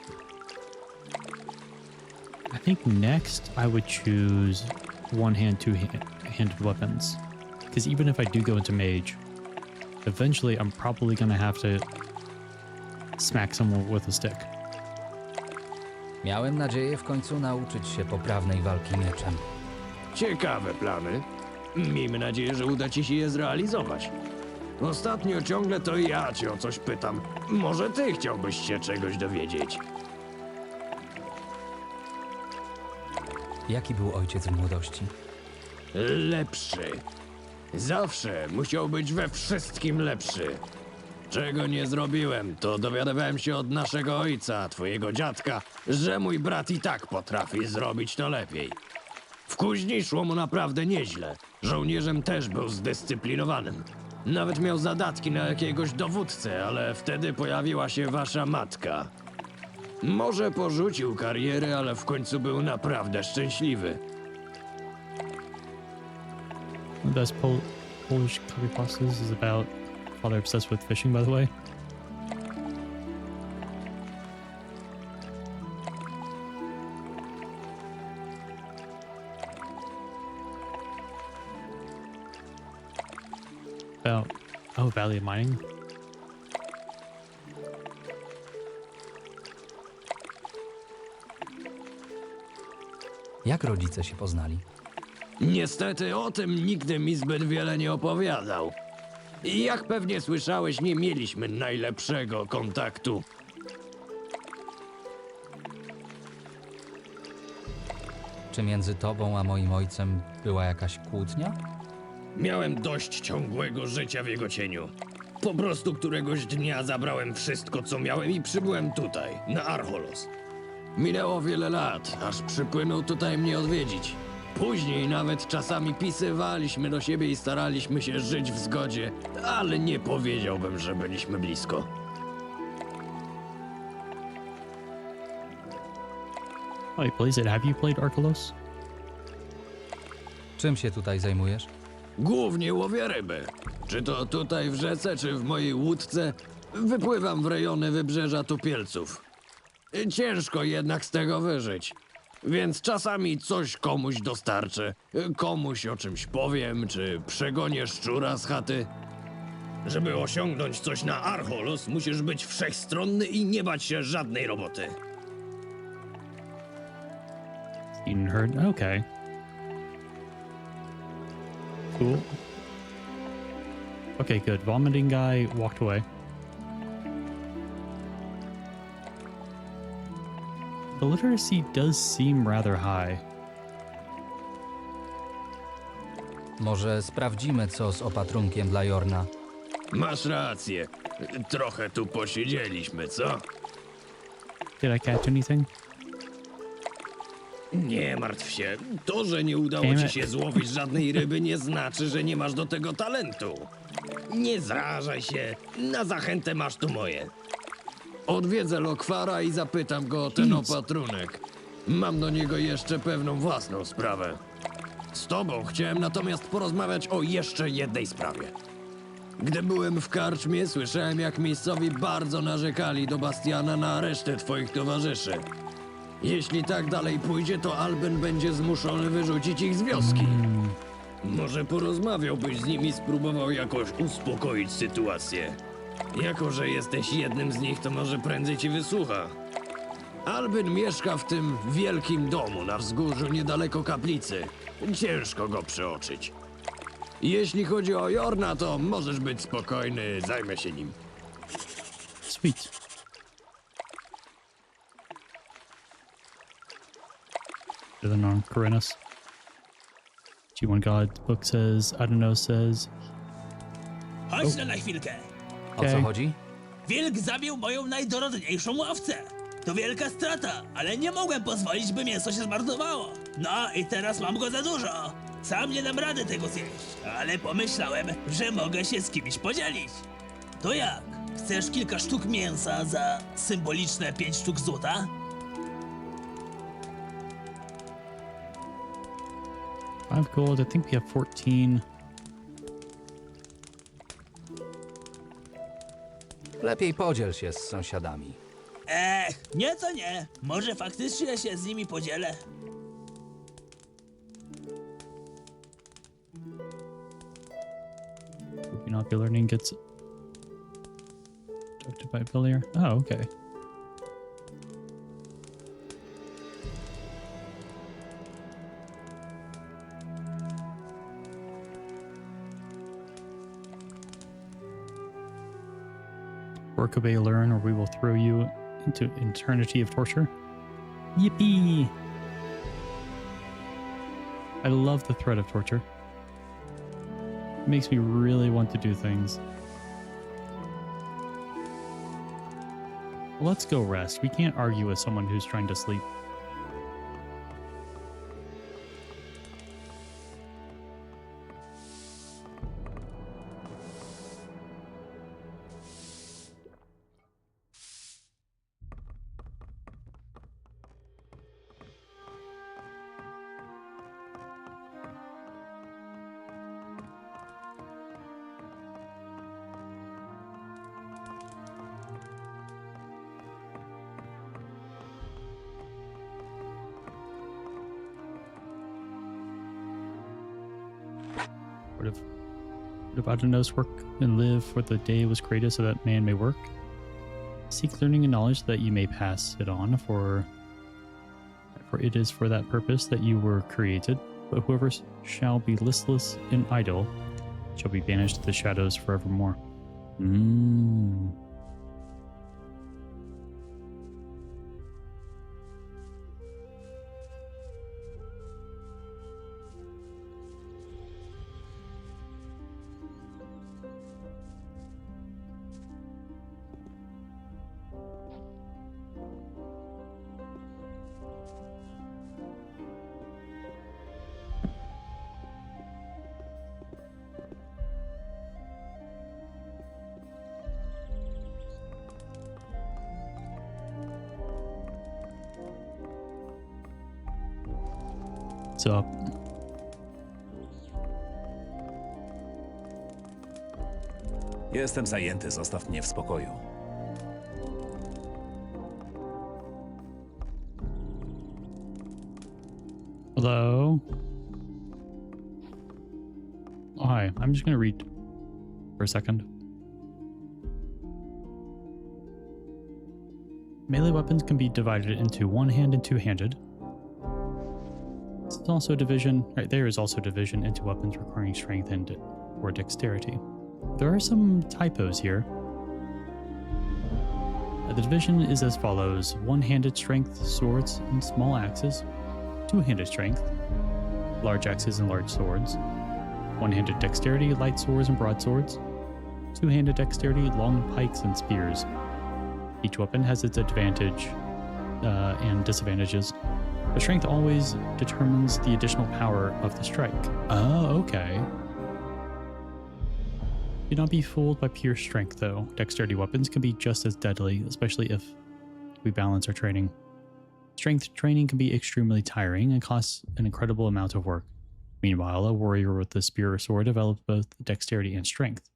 I think next I would choose one-hand, two-handed weapons. Because even if I do go into mage, eventually I'm probably going to have to smack someone with a stick. Miałem nadzieję w końcu nauczyć się poprawnej walki mieczem. Ciekawe plany. Miejmy nadzieję, że uda ci się je zrealizować. Ostatnio ciągle to ja cię o coś pytam. Może ty chciałbyś się czegoś dowiedzieć? Jaki był ojciec w młodości? Lepszy. Zawsze musiał być we wszystkim lepszy. Czego nie zrobiłem, to dowiadywałem się od naszego ojca, twojego dziadka, że mój brat i tak potrafi zrobić to lepiej. W kuźni szło mu naprawdę nieźle. Żołnierzem też był zdyscyplinowanym. Nawet miał zadatki na jakiegoś dowódcę, ale wtedy pojawiła się wasza matka. Może porzucił karierę, ale w końcu był naprawdę szczęśliwy. The best Polish creepypastas is about father obsessed with fishing, by the way. About Valley of Mining. Jak rodzice się poznali? Niestety o tym nigdy mi zbyt wiele nie opowiadał. I jak pewnie słyszałeś, nie mieliśmy najlepszego kontaktu. Czy między tobą a moim ojcem była jakaś kłótnia? Miałem dość ciągłego życia w jego cieniu. Po prostu któregoś dnia zabrałem wszystko, co miałem i przybyłem tutaj, na Archolos. Minęło wiele lat, aż przypłynął tutaj mnie odwiedzić. Później nawet czasami pisywaliśmy do siebie i staraliśmy się żyć w zgodzie, ale nie powiedziałbym, że byliśmy blisko. Wait, Blaze, have you played Archolos? Czym się tutaj zajmujesz? Głównie łowię ryby. Czy to tutaj w rzece, czy w mojej łódce, wypływam w rejony wybrzeża Tupielców. Ciężko jednak z tego wyżyć. Więc czasami coś komuś dostarczę, komuś o czymś powiem, czy przegonię szczura z chaty. Żeby osiągnąć coś na Archolos, musisz być wszechstronny i nie bać się żadnej roboty. Seen and heard. Okay. Cool. Okay, good. Vomiting guy walked away. The literacy does seem rather high. Może sprawdzimy, co z opatrunkiem dla Jorna. Masz rację. Trochę tu posiedzieliśmy, co? Did I catch anything? Nie martw się. To, że nie udało Damn ci it. się złowić żadnej ryby, nie znaczy, że nie masz do tego talentu. Nie zrażaj się. Na zachętę masz tu moje. Odwiedzę Lokwara i zapytam go o ten Jeez. opatrunek. Mam do niego jeszcze pewną własną sprawę. Z tobą chciałem natomiast porozmawiać o jeszcze jednej sprawie. Gdy byłem w karczmie, słyszałem, jak miejscowi bardzo narzekali do Bastiana na resztę twoich towarzyszy. Jeśli tak dalej pójdzie, to Alben będzie zmuszony wyrzucić ich z wioski. Może porozmawiałbyś z nimi, spróbował jakoś uspokoić sytuację. Jako że jesteś jednym z nich, to może prędzej ci wysłucha. Albin mieszka w tym wielkim domu na wzgórzu niedaleko kaplicy. Ciężko go przeoczyć. Jeśli chodzi o Jorna, to możesz być spokojny, zajmę się nim. Sweet. Better than on Corinus. G1 God book says, I don't know, says. Chodź no na chwilkę. O co Okej. chodzi? Wilk zabił moją najdorodniejszą owcę. To wielka strata, ale nie mogłem pozwolić, by mięso się zmarnowało. No i teraz mam go za dużo. Sam nie dam rady tego zjeść, ale pomyślałem, że mogę się z kimś podzielić. To jak? Chcesz kilka sztuk mięsa za symboliczne 5 sztuk złota? 5 gold. I think we have 14. Lepiej podziel się z sąsiadami. Nie to nie. Może faktycznie się z nimi podzielę. Would not be learning gets abducted by Villier. Oh, okay. Work, obey, learn, or we will throw you into eternity of torture. Yippee! I love the threat of torture. It makes me really want to do things. Let's go rest. We can't argue with someone who's trying to sleep. Would have Adonos work and live for the day was created so that man may work? Seek learning and knowledge that you may pass it on, for it is for that purpose that you were created. But whoever shall be listless and idle shall be banished to the shadows forevermore. So, Jestem zajęty, zostaw mnie w spokoju. hello. Oh, hi. I'm just gonna read for a second. Melee weapons can be divided into one-hand and two-handed. It's also division. Right there is also division into weapons requiring strength and or dexterity. There are some typos here. The division is as follows: one-handed strength, swords and small axes; two-handed strength, large axes and large swords; one-handed dexterity, light swords and broadswords; two-handed dexterity, long pikes and spears. Each weapon has its advantage and disadvantages. The strength always determines the additional power of the strike. Oh, okay. Do not be fooled by pure strength, though. Dexterity weapons can be just as deadly, especially if we balance our training. Strength training can be extremely tiring and costs an incredible amount of work. Meanwhile, a warrior with a spear or sword develops both dexterity and strength.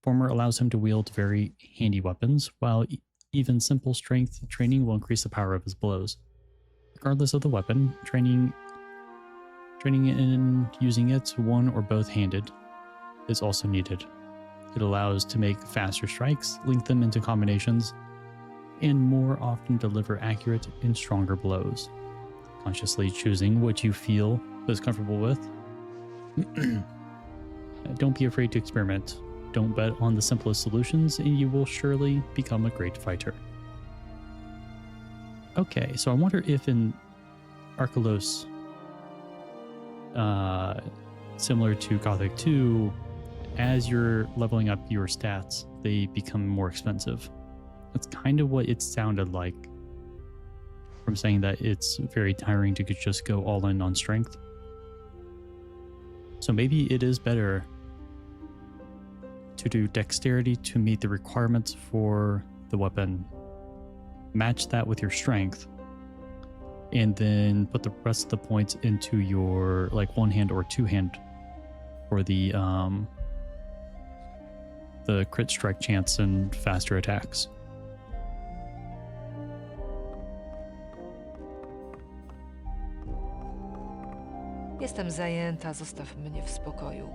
Former allows him to wield very handy weapons, while even simple strength training will increase the power of his blows. Regardless of the weapon, training in using it one or both handed is also needed. It allows to make faster strikes, link them into combinations, and more often deliver accurate and stronger blows. Consciously choosing what you feel most comfortable with. Don't be afraid to experiment. Don't bet on the simplest solutions, and you will surely become a great fighter. Okay, so I wonder if in Archolos, similar to Gothic 2, as you're leveling up your stats, they become more expensive. That's kind of what it sounded like from saying that it's very tiring to just go all in on strength. So maybe it is better to do dexterity to meet the requirements for the weapon, match that with your strength, and then put the rest of the points into your like one hand or two hand for the crit strike chance and faster attacks. Jestem zajęta, zostaw mnie w spokoju.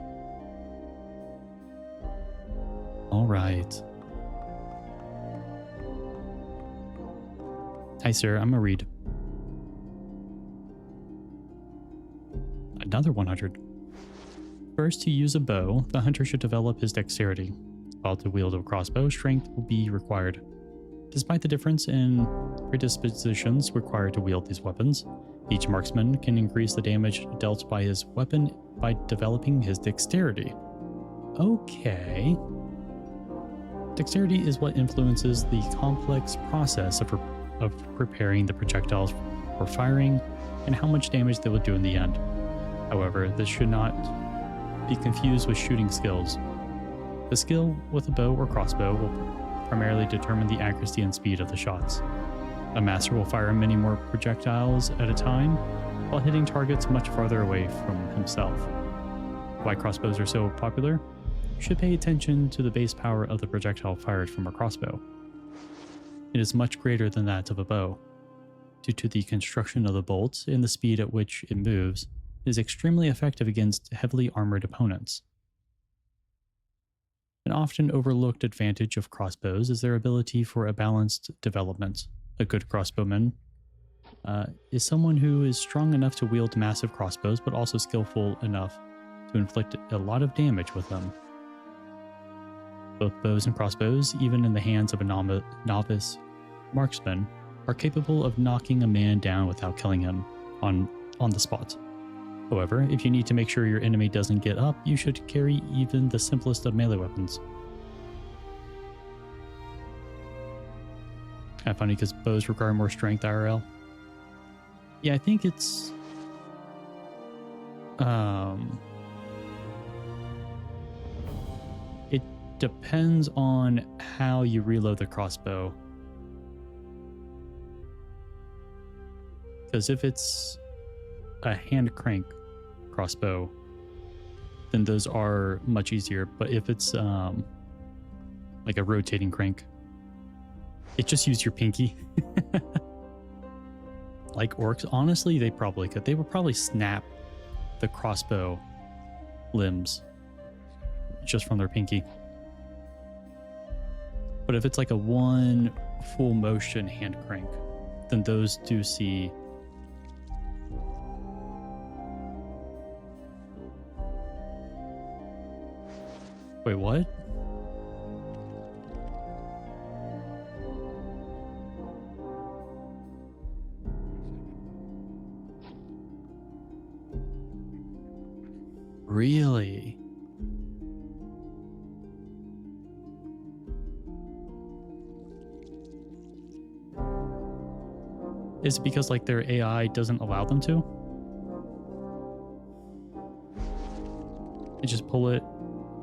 All right. Hi, sir. I'm gonna read. Another 100. First, to use a bow, the hunter should develop his dexterity. While to wield a crossbow, strength will be required. Despite the difference in predispositions required to wield these weapons, each marksman can increase the damage dealt by his weapon by developing his dexterity. Okay. Dexterity is what influences the complex process of preparing the projectiles for firing and how much damage they will do in the end. However, this should not be confused with shooting skills. The skill with a bow or crossbow will primarily determine the accuracy and speed of the shots. A master will fire many more projectiles at a time while hitting targets much farther away from himself. Why crossbows are so popular? You should pay attention to the base power of the projectile fired from a crossbow. It is much greater than that of a bow. Due to the construction of the bolts and the speed at which it moves, it is extremely effective against heavily armored opponents. An often overlooked advantage of crossbows is their ability for a balanced development. A good crossbowman is someone who is strong enough to wield massive crossbows, but also skillful enough to inflict a lot of damage with them. Both bows and crossbows, even in the hands of a novice marksman, are capable of knocking a man down without killing him on the spot. However, if you need to make sure your enemy doesn't get up, you should carry even the simplest of melee weapons. Kind of funny because bows require more strength IRL. Yeah, I think it's it depends on how you reload the crossbow. Because if it's a hand crank crossbow, then those are much easier. But if it's like a rotating crank, it just use your pinky. Like orcs, honestly, they probably could. They would probably snap the crossbow limbs just from their pinky. But if it's like a one full motion hand crank, then those do see. Wait, what? Really? Is it because like their AI doesn't allow them to? They just pull it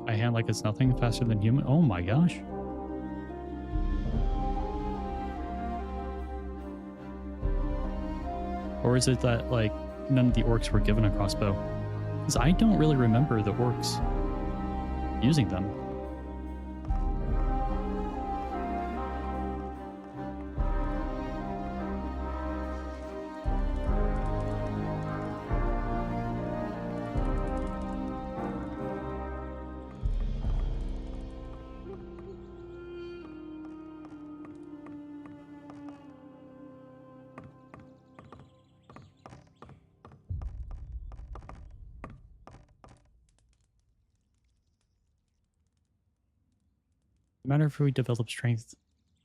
by hand like it's nothing, faster than human? Oh my gosh. Or is it that like none of the orcs were given a crossbow? Because I don't really remember the orcs using them. No matter if we develop strength,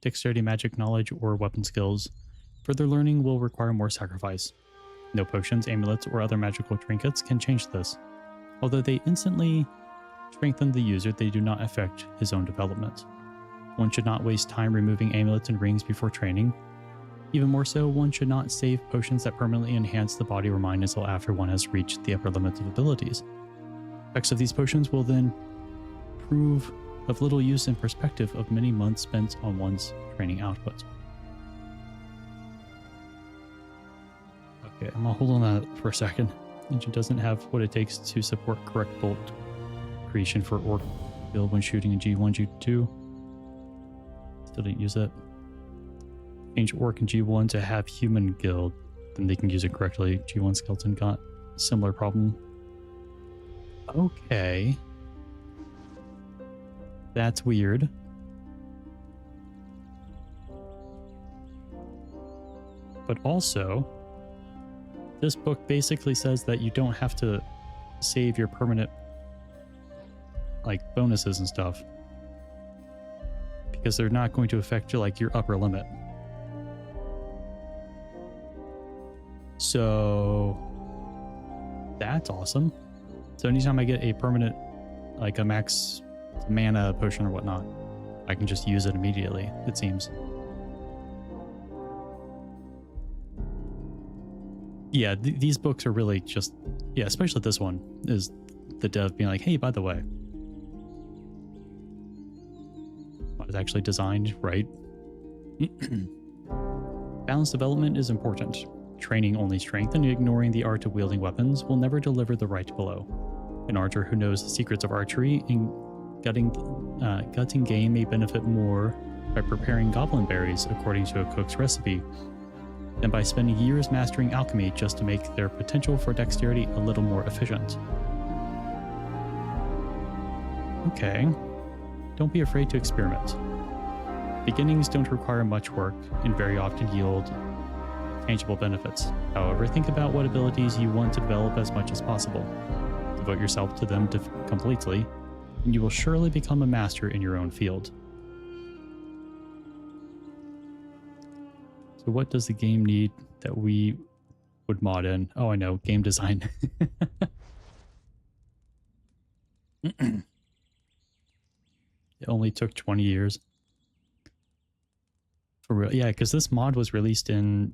dexterity, magic, knowledge, or weapon skills, further learning will require more sacrifice. No potions, amulets, or other magical trinkets can change this. Although they instantly strengthen the user, they do not affect his own development. One should not waste time removing amulets and rings before training. Even more so, one should not save potions that permanently enhance the body or mind until after one has reached the upper limits of abilities. Effects of these potions will then prove of little use in perspective of many months spent on one's training output. Okay, I'm gonna hold on that for a second. Engine doesn't have what it takes to support correct bolt creation for orc build when shooting in G1, G2. Still didn't use it. Change orc in G1 to have human guild, then they can use it correctly. G1 skeleton got a similar problem. Okay. That's weird. But also, this book basically says that you don't have to save your permanent like bonuses and stuff because they're not going to affect your like your upper limit. So that's awesome. So anytime I get a permanent like a max mana potion or whatnot, I can just use it immediately, it seems. Yeah, these books are really just, yeah, especially this one is the dev being like, hey, by the way, it was actually designed right. Balanced development is important. Training only strength and ignoring the art of wielding weapons will never deliver the right blow. An archer who knows the secrets of archery and gutting game may benefit more by preparing goblin berries according to a cook's recipe than by spending years mastering alchemy just to make their potential for dexterity a little more efficient. Okay, don't be afraid to experiment. Beginnings don't require much work and very often yield tangible benefits. However, think about what abilities you want to develop as much as possible. Devote yourself to them completely, and you will surely become a master in your own field. So what does the game need that we would mod in? Oh, I know, game design. It only took 20 years. For real, yeah, because this mod was released in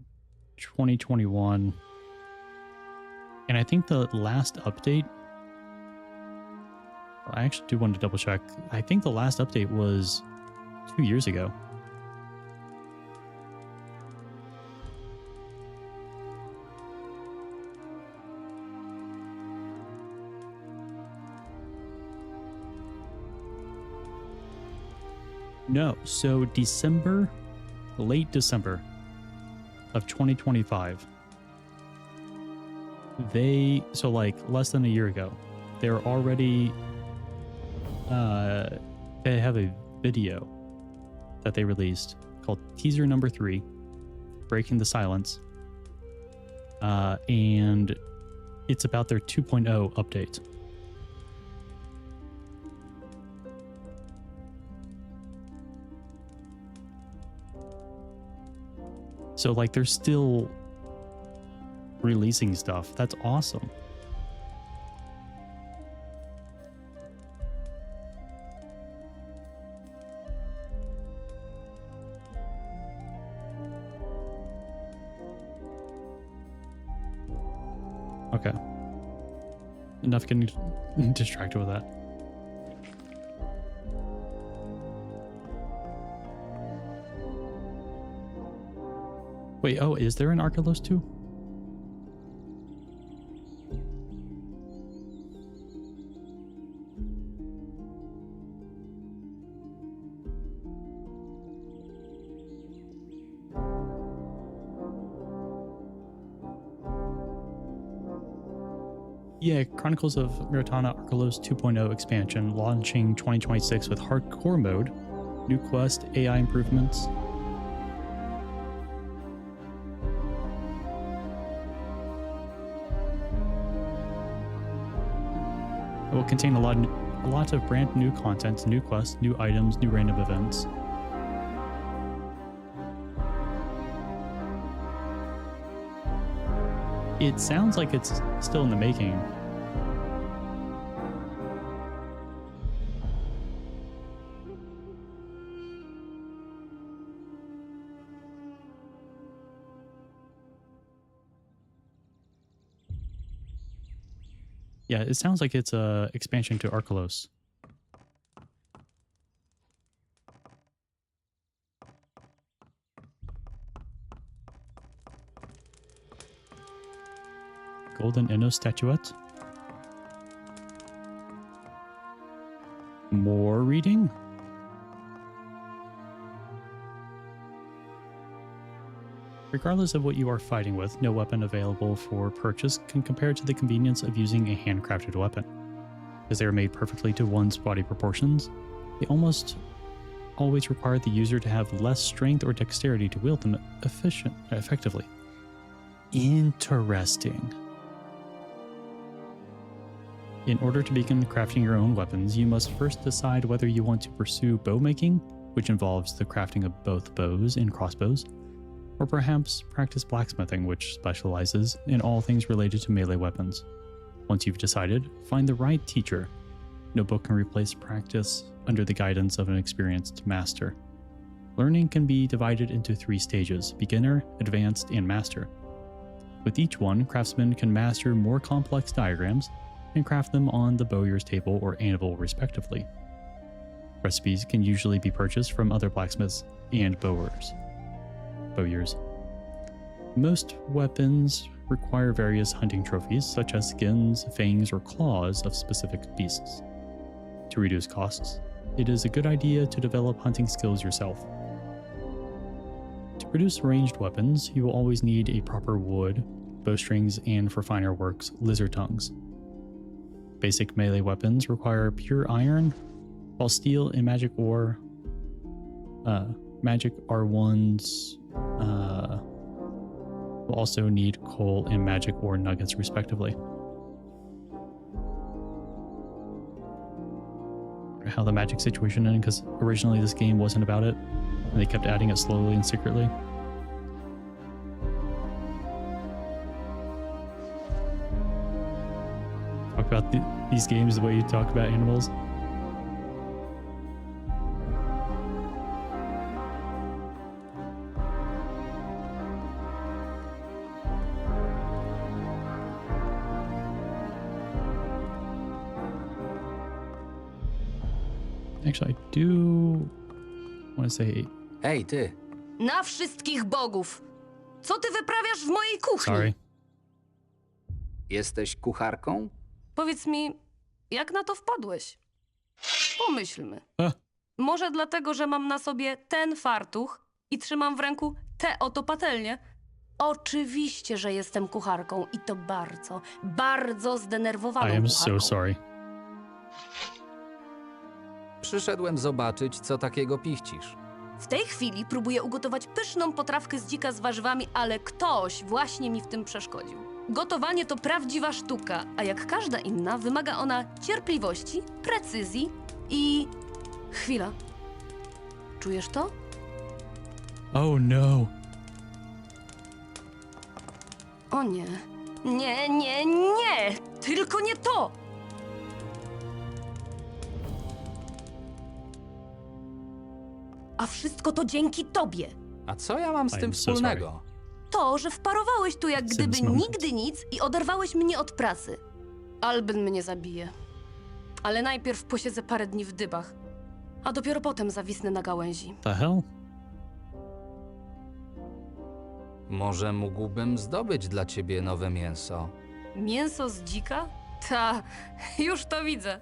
2021. And I think the last update, I actually do want to double check. I think the last update was 2 years ago. No, so late December of 2025, so like less than a year ago, they're already, they have a video that they released called teaser number 3, Breaking the Silence. And it's about their 2.0 update. So like they're still releasing stuff. That's awesome. Okay. Enough getting distracted with that. Wait, oh, is there an Archolos too? Yeah, Chronicles of Myrtana Archolos 2.0 expansion launching 2026 with hardcore mode, new quest, AI improvements. It will contain a lot of brand new content, new quests, new items, new random events. It sounds like it's still in the making. Yeah, it sounds like it's a expansion to Archolos. Golden Inno statuette. More reading? Regardless of what you are fighting with, no weapon available for purchase can compare to the convenience of using a handcrafted weapon. As they are made perfectly to one's body proportions, they almost always require the user to have less strength or dexterity to wield them effectively. Interesting. In order to begin crafting your own weapons, you must first decide whether you want to pursue bow making, which involves the crafting of both bows and crossbows, or perhaps practice blacksmithing, which specializes in all things related to melee weapons. Once you've decided, find the right teacher. No book can replace practice under the guidance of an experienced master. Learning can be divided into 3 stages: beginner, advanced, and master. With each one, craftsmen can master more complex diagrams and craft them on the bowyer's table or anvil respectively. Recipes can usually be purchased from other blacksmiths and bowyers. Most weapons require various hunting trophies, such as skins, fangs, or claws of specific beasts. To reduce costs, it is a good idea to develop hunting skills yourself. To produce ranged weapons, you will always need a proper wood, bowstrings, and for finer works, lizard tongues. Basic melee weapons require pure iron, while steel and magic ore, magic R1s, will also need coal and magic ore nuggets respectively. How the magic situation ended, because originally this game wasn't about it, and they kept adding it slowly and secretly. Talk about these games the way you talk about animals. Actually, I do want to say... Hej, ty! Na wszystkich bogów! Co ty wyprawiasz w mojej kuchni? Sorry. Jesteś kucharką? Powiedz mi, jak na to wpadłeś? Pomyślmy. Może dlatego, że mam na sobie ten fartuch i trzymam w ręku tę oto patelnię? Oczywiście, że jestem kucharką i to bardzo, bardzo zdenerwowaną I am kucharką. so sorry. Przyszedłem zobaczyć, co takiego pichcisz. W tej chwili próbuję ugotować pyszną potrawkę z dzika z warzywami, ale ktoś właśnie mi w tym przeszkodził. Gotowanie to prawdziwa sztuka, a jak każda inna, wymaga ona cierpliwości, precyzji i... Chwila. Czujesz to? Oh no. O nie. Nie, nie, nie! Tylko nie to! A wszystko to dzięki tobie. A co ja mam z tym I'm so wspólnego? To, że wparowałeś tu jak Since gdyby moment. nigdy nic i oderwałeś mnie od pracy. Albin mnie zabije. Ale najpierw posiedzę parę dni w dybach, a dopiero potem zawisnę na gałęzi. The hell? Może mógłbym zdobyć dla ciebie nowe mięso? Mięso z dzika? Ta, już to widzę.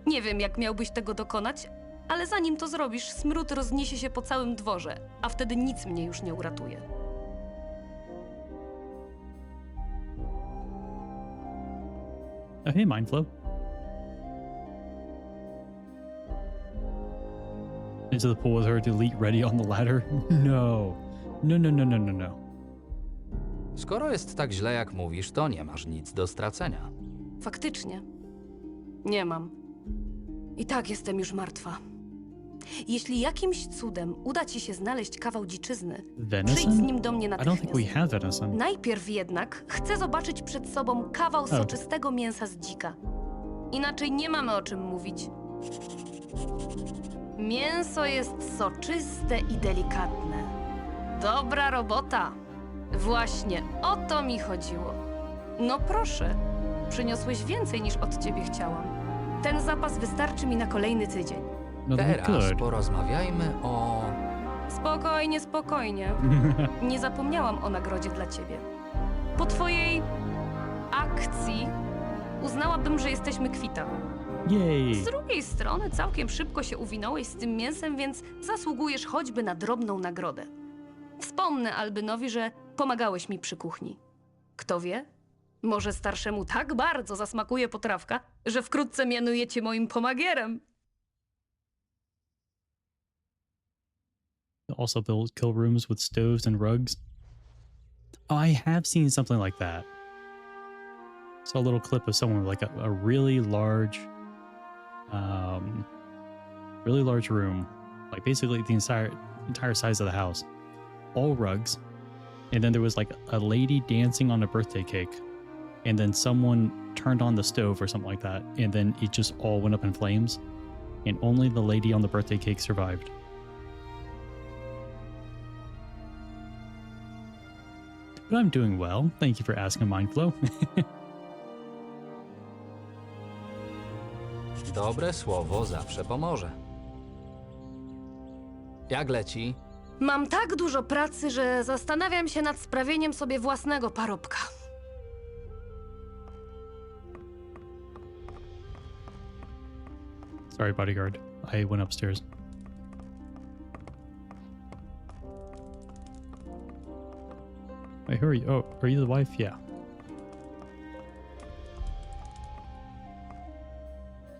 Nie wiem, jak miałbyś tego dokonać, ale zanim to zrobisz, smród rozniesie się po całym dworze, a wtedy nic mnie już nie uratuje. Oh, hey, Mindflow. Into the pool with her, delete ready on the ladder? No. No, no, no, no, no, no. Skoro jest tak źle, jak mówisz, to nie masz nic do stracenia. Faktycznie. Nie mam. I tak jestem już martwa. Jeśli jakimś cudem uda ci się znaleźć kawał dziczyzny, przyjdź z Venison? nim do mnie I don't think we natychmiast. have venison. Najpierw jednak chcę zobaczyć przed sobą kawał soczystego mięsa z dzika. Inaczej nie mamy o czym mówić. Mięso jest soczyste i delikatne. Dobra robota. Właśnie o to mi chodziło. No proszę, przyniosłeś więcej niż od ciebie chciałam. Ten zapas wystarczy mi na kolejny tydzień. No, Teraz good. porozmawiajmy o... Spokojnie, spokojnie. Nie zapomniałam o nagrodzie dla ciebie. Po twojej akcji uznałabym, że jesteśmy kwita. Yay. Z drugiej strony całkiem szybko się uwinąłeś z tym mięsem, więc zasługujesz choćby na drobną nagrodę. Wspomnę Albinowi, że pomagałeś mi przy kuchni. Kto wie? Może starszemu tak bardzo zasmakuje potrawka, że wkrótce mianuje cię moim pomagierem. Also build kill rooms with stoves and rugs. Oh, I have seen something like that. Saw a little clip of someone with like a really large room, like basically the entire size of the house, all rugs, and then there was like a lady dancing on a birthday cake, and then someone turned on the stove or something like that, and then it just all went up in flames, and only the lady on the birthday cake survived. But I'm doing well. Thank you for asking, Mindflow. Dobre słowo zawsze pomoże. Jak leci? Mam tak dużo pracy, że zastanawiam się nad sprawieniem sobie własnego parobka. Sorry, bodyguard. I went upstairs. Wait, who are you? Oh, are you the wife? Yeah.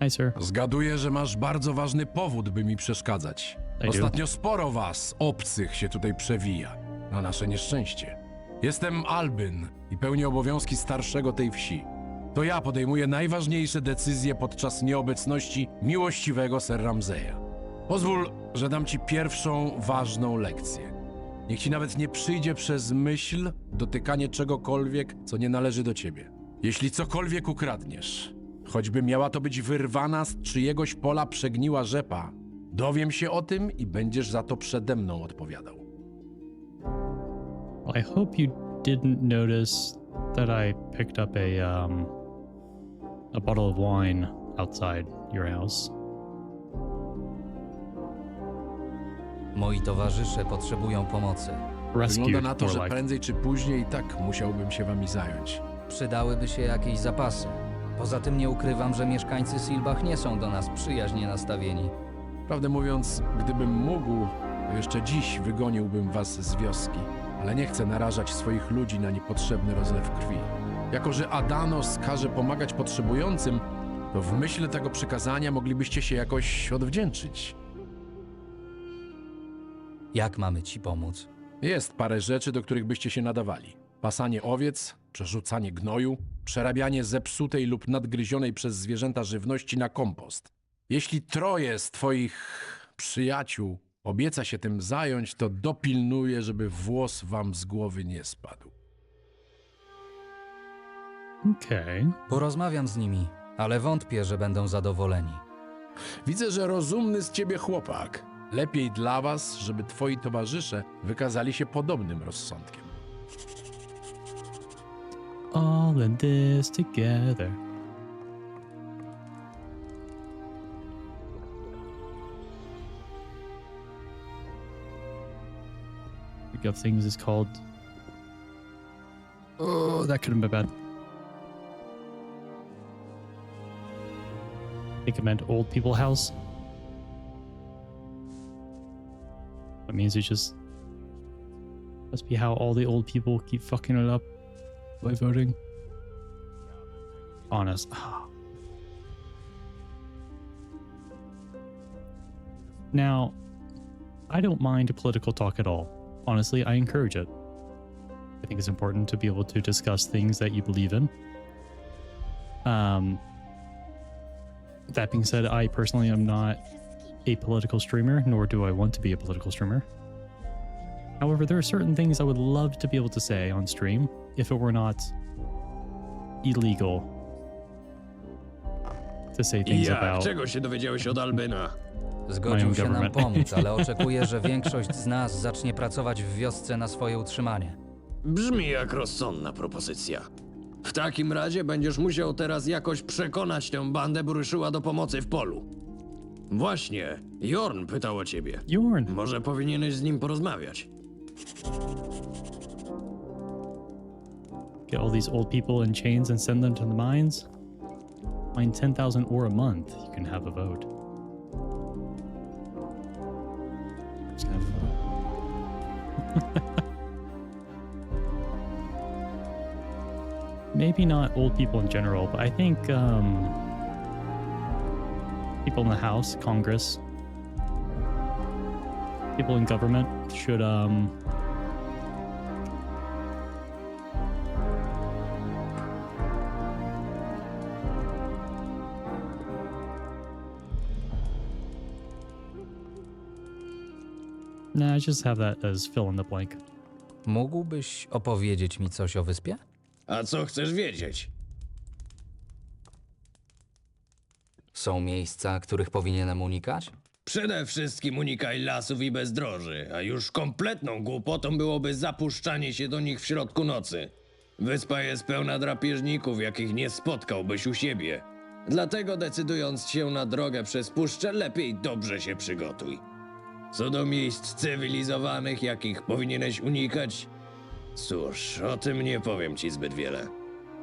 Hi, sir. Zgaduję, że masz bardzo ważny powód, by mi przeszkadzać. I do. Ostatnio sporo was, obcych, się tutaj przewija. Na nasze nieszczęście. Jestem Albin i pełnię obowiązki starszego tej wsi. To ja podejmuję najważniejsze decyzje podczas nieobecności miłościwego Ser Ramseya. Pozwól, że dam ci pierwszą ważną lekcję. Niech ci nawet nie przyjdzie przez myśl dotykanie czegokolwiek, co nie należy do ciebie. Jeśli cokolwiek ukradniesz, choćby miała to być wyrwana z czyjegoś pola przegniła rzepa, dowiem się o tym i będziesz za to przede mną odpowiadał. Well, I hope you didn't notice that I picked up a bottle of wine outside your house. Moi towarzysze potrzebują pomocy. Rescued, Wygląda na to, more że like. prędzej czy później i tak musiałbym się wami zająć. Przydałyby się jakieś zapasy. Poza tym nie ukrywam, że mieszkańcy Silbach nie są do nas przyjaźnie nastawieni. Prawdę mówiąc, gdybym mógł, to jeszcze dziś wygoniłbym was z wioski, ale nie chcę narażać swoich ludzi na niepotrzebny rozlew krwi. Jako że Adanos każe pomagać potrzebującym, to w myśl tego przykazania moglibyście się jakoś odwdzięczyć. Jak mamy ci pomóc? Jest parę rzeczy, do których byście się nadawali. Pasanie owiec, przerzucanie gnoju, przerabianie zepsutej lub nadgryzionej przez zwierzęta żywności na kompost. Jeśli 3 z twoich przyjaciół obieca się tym zająć, to dopilnuję, żeby włos wam z głowy nie spadł. Okej. Porozmawiam z nimi, ale wątpię, że będą zadowoleni. Widzę, że rozumny z ciebie chłopak. Lepiej dla was, żeby twoi towarzysze wykazali się podobnym rozsądkiem. All in this together. Speak of things is called. Oh, that could have been bad. I think it meant old people house. That means it just must be how all the old people keep fucking it up by voting. Honest. Now, I don't mind political talk at all. Honestly, I encourage it. I think it's important to be able to discuss things that you believe in. That being said, I personally am not a political streamer, nor do I want to be a political streamer. However, there are certain things I would love to be able to say on stream if it were not illegal to say things about Czego się dowiedziałeś od Albyna? Zgodził się nam government. pomóc, ale oczekuję, że większość z nas zacznie pracować w wiosce na swoje utrzymanie. Brzmi jak rozsądna propozycja. W takim razie będziesz musiał teraz jakoś przekonać tę bandę, by ruszyła do pomocy w polu. Właśnie, Jorn pytał o ciebie. Jorn. Może powinieneś z nim porozmawiać. Get all these old people in chains and send them to the mines. Mine 10,000 ore a month. You can have a vote. Just gonna have a vote. Maybe not old people in general, but I think people in the House, Congress, people in government should Nah, just have that as fill in the blank. Mógłbyś opowiedzieć mi coś o wyspie? A co chcesz wiedzieć? Są miejsca, których powinienem unikać? Przede wszystkim unikaj lasów i bezdroży, a już kompletną głupotą byłoby zapuszczanie się do nich w środku nocy. Wyspa jest pełna drapieżników, jakich nie spotkałbyś u siebie. Dlatego decydując się na drogę przez puszczę, lepiej dobrze się przygotuj. Co do miejsc cywilizowanych, jakich powinieneś unikać, cóż, o tym nie powiem ci zbyt wiele.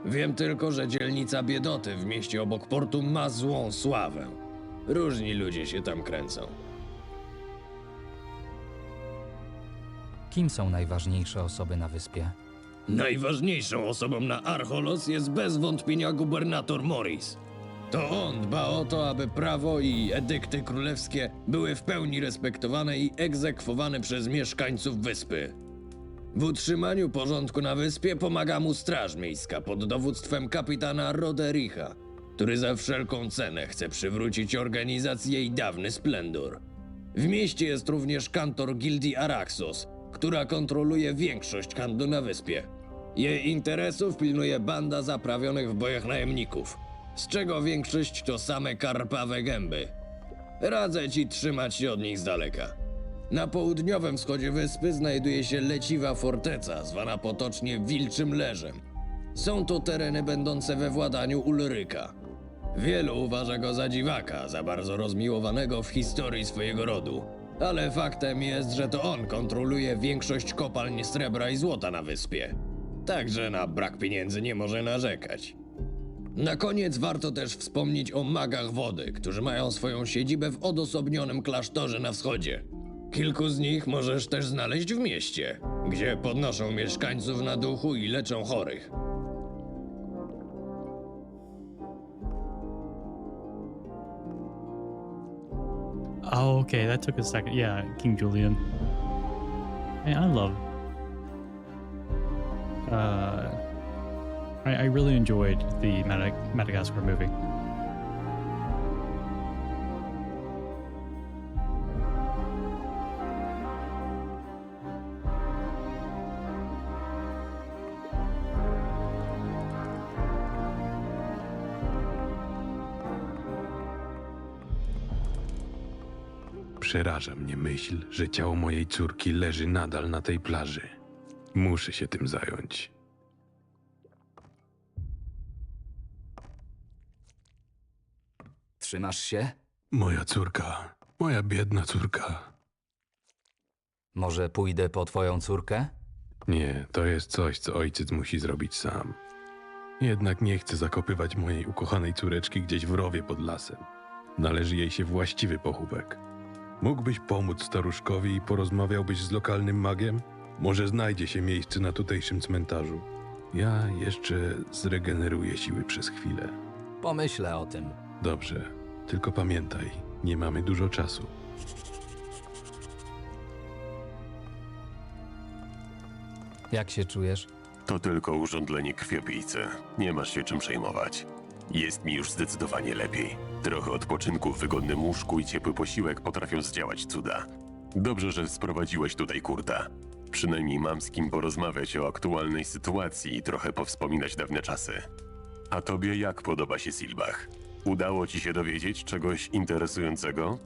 Wiem tylko, że dzielnica Biedoty w mieście obok portu ma złą sławę. Różni ludzie się tam kręcą. Kim są najważniejsze osoby na wyspie? Najważniejszą osobą na Archolos jest bez wątpienia gubernator Morris. To on dba o to, aby prawo i edykty królewskie były w pełni respektowane i egzekwowane przez mieszkańców wyspy. W utrzymaniu porządku na wyspie pomaga mu Straż Miejska pod dowództwem kapitana Rodericha, który za wszelką cenę chce przywrócić organizacji jej dawny splendor. W mieście jest również kantor gildii Araxos, która kontroluje większość handlu na wyspie. Jej interesów pilnuje banda zaprawionych w bojach najemników, z czego większość to same karpawe gęby. Radzę ci trzymać się od nich z daleka. Na południowym wschodzie wyspy znajduje się leciwa forteca, zwana potocznie Wilczym Leżem. Są to tereny będące we władaniu Ulryka. Wielu uważa go za dziwaka, za bardzo rozmiłowanego w historii swojego rodu. Ale faktem jest, że to on kontroluje większość kopalń srebra i złota na wyspie. Także na brak pieniędzy nie może narzekać. Na koniec warto też wspomnieć o magach wody, którzy mają swoją siedzibę w odosobnionym klasztorze na wschodzie. Kilku z nich możesz też znaleźć w mieście, gdzie podnoszą mieszkańców na duchu i leczą chorych. Oh, okay, that took a second. Yeah, King Julian. Man, I love. I really enjoyed the Madagascar movie. Przeraża mnie myśl, że ciało mojej córki leży nadal na tej plaży. Muszę się tym zająć. Trzymasz się? Moja córka, moja biedna córka. Może pójdę po twoją córkę? Nie, to jest coś, co ojciec musi zrobić sam. Jednak nie chcę zakopywać mojej ukochanej córeczki gdzieś w rowie pod lasem. Należy jej się właściwy pochówek. Mógłbyś pomóc staruszkowi i porozmawiałbyś z lokalnym magiem? Może znajdzie się miejsce na tutejszym cmentarzu. Ja jeszcze zregeneruję siły przez chwilę. Pomyślę o tym. Dobrze, tylko pamiętaj, nie mamy dużo czasu. Jak się czujesz? To tylko urządlenie krwiopijcy. Nie masz się czym przejmować. Jest mi już zdecydowanie lepiej. Trochę odpoczynku w wygodnym łóżku i ciepły posiłek potrafią zdziałać cuda. Dobrze, że sprowadziłeś tutaj Kurta. Przynajmniej mam z kim porozmawiać o aktualnej sytuacji i trochę powspominać dawne czasy. A tobie jak podoba się Silbach? Udało ci się dowiedzieć czegoś interesującego?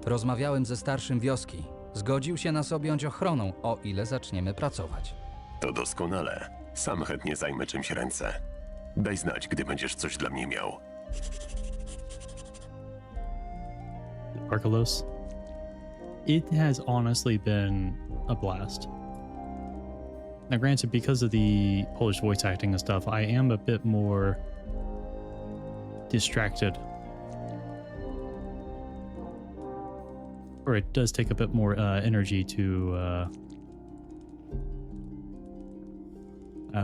Rozmawiałem ze starszym wioski. Zgodził się nas objąć ochroną, o ile zaczniemy pracować. To doskonale. Sam chętnie zajmę czymś ręce. Daj znać, gdy będziesz coś dla mnie miał. Archolos. It has honestly been a blast. Now, granted, because of the Polish voice acting and stuff, I am a bit more distracted. Or it does take a bit more energy to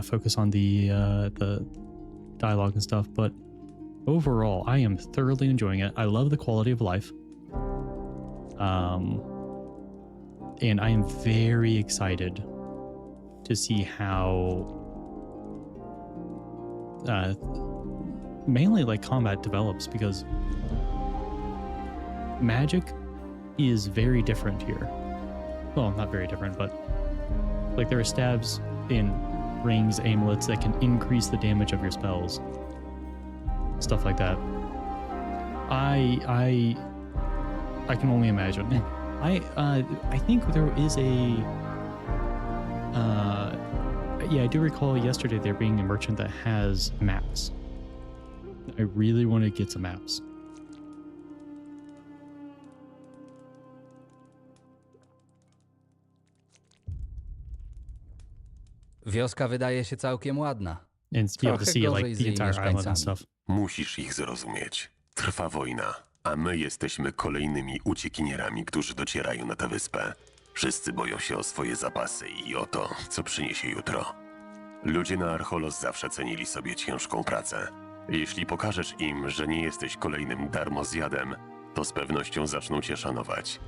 focus on the dialogue and stuff. But overall, I am thoroughly enjoying it. I love the quality of life. And I am very excited to see how mainly like combat develops, because magic is very different here. Well, not very different, but like there are stabs in rings, amulets that can increase the damage of your spells, stuff like that. I can only imagine. I think there is a yeah, I do recall yesterday there being a merchant that has maps. I really want to get some maps. Wioska wydaje się całkiem ładna. And be able to Trochę see gorzej like z the jej entire island mieszkańcami. and stuff. Musisz ich zrozumieć. Trwa wojna, a my jesteśmy kolejnymi uciekinierami, którzy docierają na tę wyspę. Wszyscy boją się o swoje zapasy i o to, co przyniesie jutro. Ludzie na Archolos zawsze cenili sobie ciężką pracę. Jeśli pokażesz im, że nie jesteś kolejnym darmozjadem, to z pewnością zaczną cię szanować.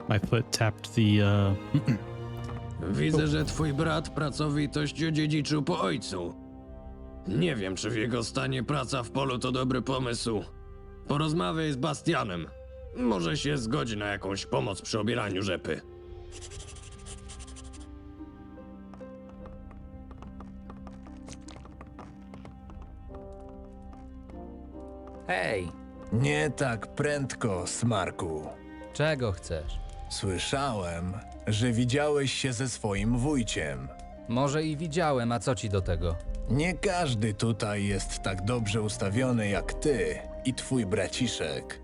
My foot tapped the Widzę, że twój brat pracowitość odziedziczył po ojcu. Nie wiem, czy w jego stanie praca w polu to dobry pomysł. Porozmawiaj z Bastianem. Może się zgodzi na jakąś pomoc przy obieraniu rzepy. Hej, Nie tak prędko, smarku. czego chcesz? Słyszałem, że widziałeś się ze swoim wujciem. Może i widziałem, a co ci do tego? Nie każdy tutaj jest tak dobrze ustawiony jak ty i twój braciszek.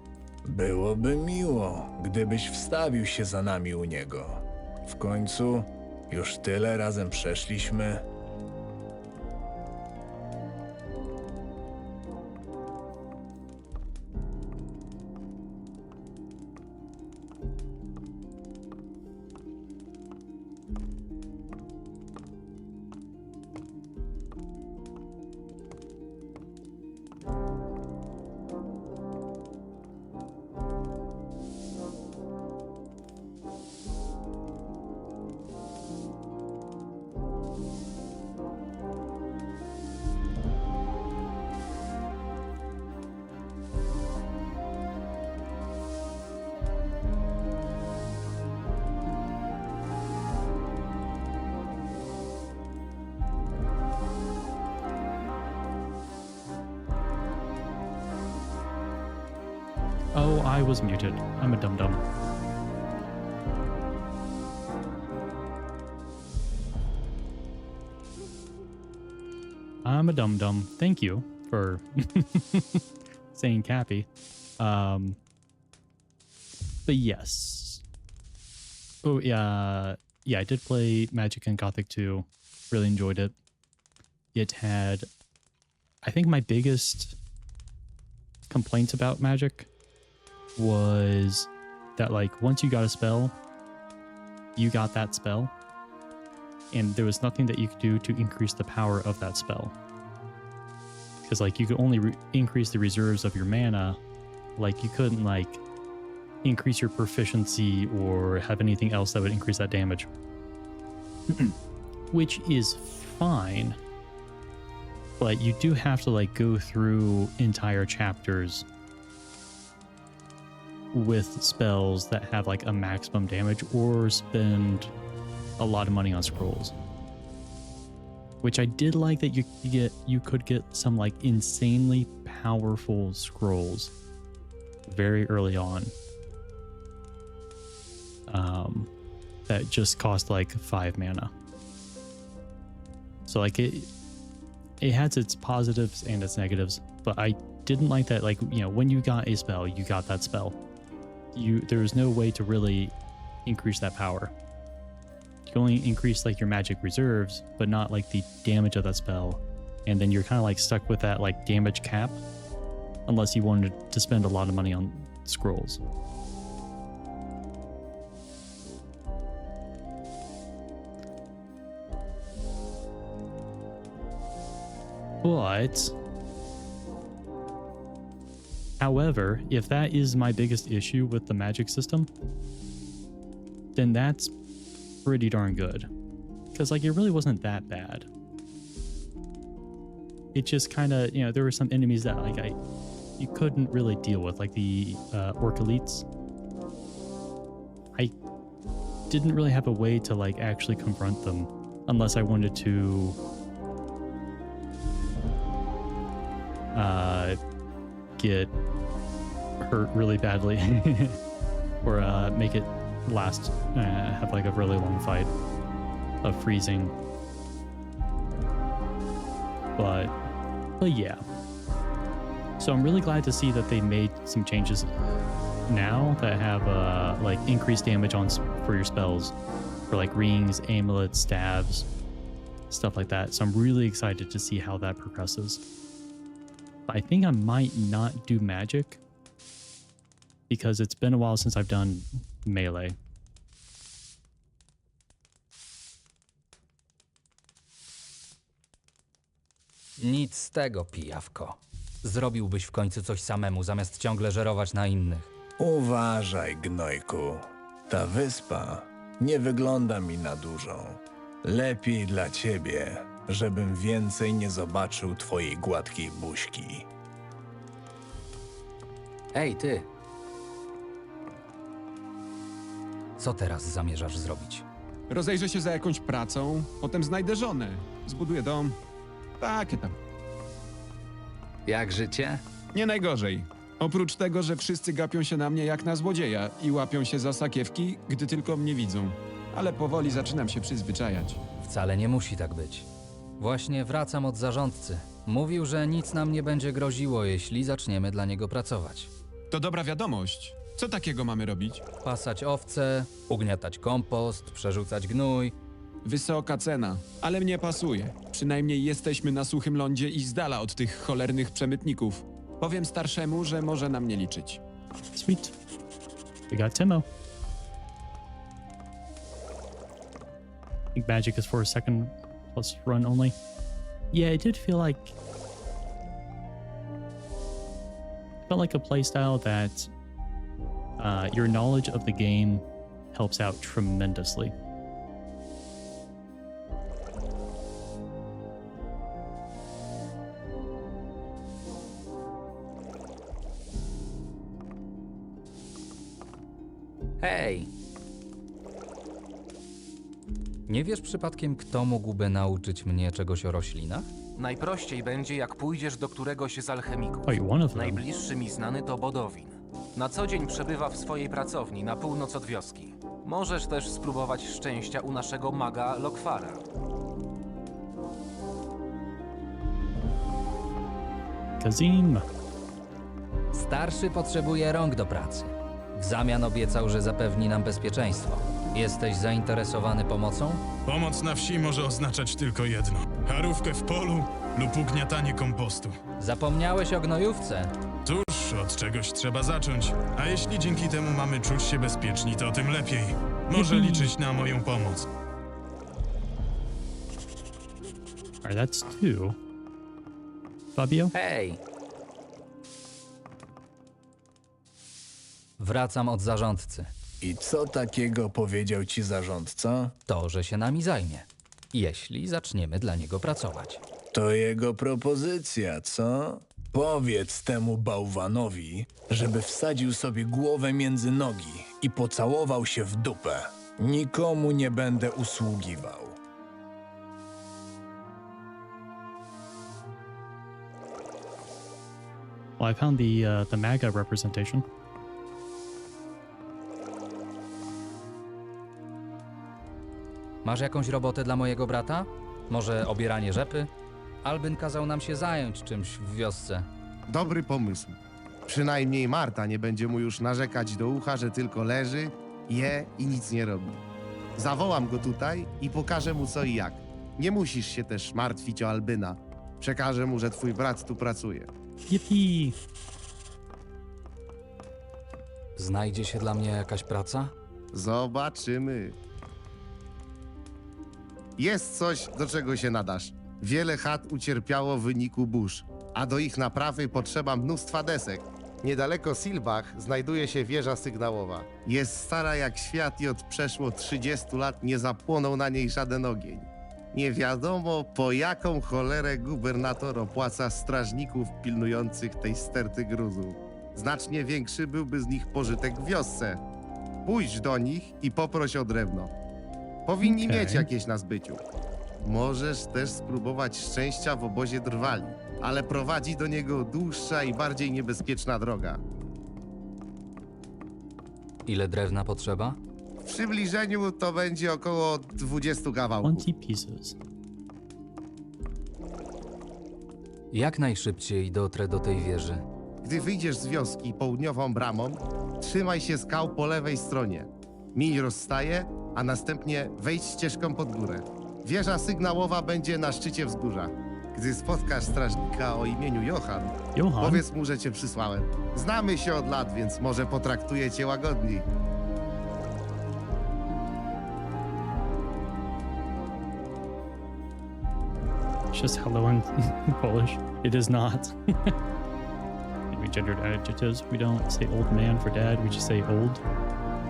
Byłoby miło, gdybyś wstawił się za nami u niego. W końcu już tyle razem przeszliśmy. Oh, I was muted. I'm a dum-dum. I'm a dum-dum. Thank you for saying Cappy. But yes. Oh, yeah. Yeah, I did play Magic and Gothic 2. Really enjoyed it. It had... I think my biggest complaints about Magic was that, like, once you got a spell, you got that spell, and there was nothing that you could do to increase the power of that spell. Because, like, you could only increase the reserves of your mana, like, you couldn't, like, increase your proficiency or have anything else that would increase that damage. Which is fine, but you do have to, like, go through entire chapters with spells that have like a maximum damage or spend a lot of money on scrolls. Which I did like that you could get some like insanely powerful scrolls very early on. That just cost like 5 mana. So like it has its positives and its negatives, but I didn't like that, like, you know, when you got a spell, you got that spell. There was no way to really increase that power. You can only increase like your magic reserves, but not like the damage of that spell. And then you're kind of like stuck with that like damage cap, unless you wanted to spend a lot of money on scrolls. But however, if that is my biggest issue with the magic system, then that's pretty darn good. Because, like, it really wasn't that bad. It just kind of, you know, there were some enemies that, like, you couldn't really deal with, like the orc elites. I didn't really have a way to, like, actually confront them unless I wanted to get hurt really badly or make it last, have like a really long fight of freezing. But yeah, so I'm really glad to see that they made some changes now that have like increased damage on for your spells, for like rings, amulets, staves, stuff like that. So I'm really excited to see how that progresses. But I think I might not do magic because it's been a while since I've done melee. Nic z tego, pijawko. Zrobiłbyś w końcu coś samemu, zamiast ciągle żerować na innych. Uważaj, gnojku. Ta wyspa nie wygląda mi na dużą. Lepiej dla ciebie, żebym więcej nie zobaczył twojej gładkiej buźki. Ej, ty! Co teraz zamierzasz zrobić? Rozejrzę się za jakąś pracą, potem znajdę żonę. Zbuduję dom. Takie tam. Jak życie? Nie najgorzej. Oprócz tego, że wszyscy gapią się na mnie jak na złodzieja i łapią się za sakiewki, gdy tylko mnie widzą. Ale powoli zaczynam się przyzwyczajać. Wcale nie musi tak być. Właśnie wracam od zarządcy. Mówił, że nic nam nie będzie groziło, jeśli zaczniemy dla niego pracować. To dobra wiadomość. Co takiego mamy robić? Pasać owce, ugniatać kompost, przerzucać gnój. Wysoka cena, ale mnie pasuje. Przynajmniej jesteśmy na suchym lądzie i z dala od tych cholernych przemytników. Powiem starszemu, że może na mnie liczyć. Sweet. We got Timo. I think magic is for a second plus run only. Yeah, it did feel like a playstyle that your knowledge of the game helps out tremendously. Hej! Nie wiesz przypadkiem, kto mógłby nauczyć mnie czegoś o roślinach? Najprościej będzie, jak pójdziesz do któregoś z alchemików. Wait, one of them. Najbliższy mi znany to Bodowin. Na co dzień przebywa w swojej pracowni na północ od wioski. Możesz też spróbować szczęścia u naszego maga Lokwara. Kazim. Starszy potrzebuje rąk do pracy. W zamian obiecał, że zapewni nam bezpieczeństwo. Jesteś zainteresowany pomocą? Pomoc na wsi może oznaczać tylko jedno. Harówkę w polu lub ugniatanie kompostu. Zapomniałeś o gnojówce. Cóż, od czegoś trzeba zacząć. A jeśli dzięki temu mamy czuć się bezpieczni, to tym lepiej. Może liczyć na moją pomoc. Alright, that's two. Fabio? Hej! Wracam od zarządcy. I co takiego powiedział ci zarządca? To, że się nami zajmie. Jeśli zaczniemy dla niego pracować. To jego propozycja, co? Powiedz temu bałwanowi, żeby wsadził sobie głowę między nogi i pocałował się w dupę. Nikomu nie będę usługiwał. Well, I found the MAGA representation. Masz jakąś robotę dla mojego brata? Może obieranie rzepy? Albin kazał nam się zająć czymś w wiosce. Dobry pomysł. Przynajmniej Marta nie będzie mu już narzekać do ucha, że tylko leży, je i nic nie robi. Zawołam go tutaj i pokażę mu co i jak. Nie musisz się też martwić o Albyna. Przekażę mu, że twój brat tu pracuje. Yippee! Znajdzie się dla mnie jakaś praca? Zobaczymy. Jest coś, do czego się nadasz. Wiele chat ucierpiało w wyniku burz, a do ich naprawy potrzeba mnóstwa desek. Niedaleko Silbach znajduje się wieża sygnałowa. Jest stara jak świat i od przeszło 30 lat nie zapłonął na niej żaden ogień. Nie wiadomo, po jaką cholerę gubernator opłaca strażników pilnujących tej sterty gruzu. Znacznie większy byłby z nich pożytek w wiosce. Pójdź do nich i poproś o drewno. Powinni mieć jakieś na zbyciu. Możesz też spróbować szczęścia w obozie drwali, ale prowadzi do niego dłuższa i bardziej niebezpieczna droga. Ile drewna potrzeba? W przybliżeniu to będzie około 20 kawałków. 20 pieces. Jak najszybciej dotrę do tej wieży? Gdy wyjdziesz z wioski południową bramą, trzymaj się skał po lewej stronie. Miń rozstaje, a następnie wejdź ścieżką pod górę. Wieża sygnałowa będzie na szczycie wzgórza. Gdy spotkasz strażnika o imieniu Johan, powiedz mu, że cię przysłałem. Znamy się od lat, więc może potraktuję cię łagodniej. It's just hello in Polish. It is not. And we gendered adjectives. We don't say old man for dad. We just say old.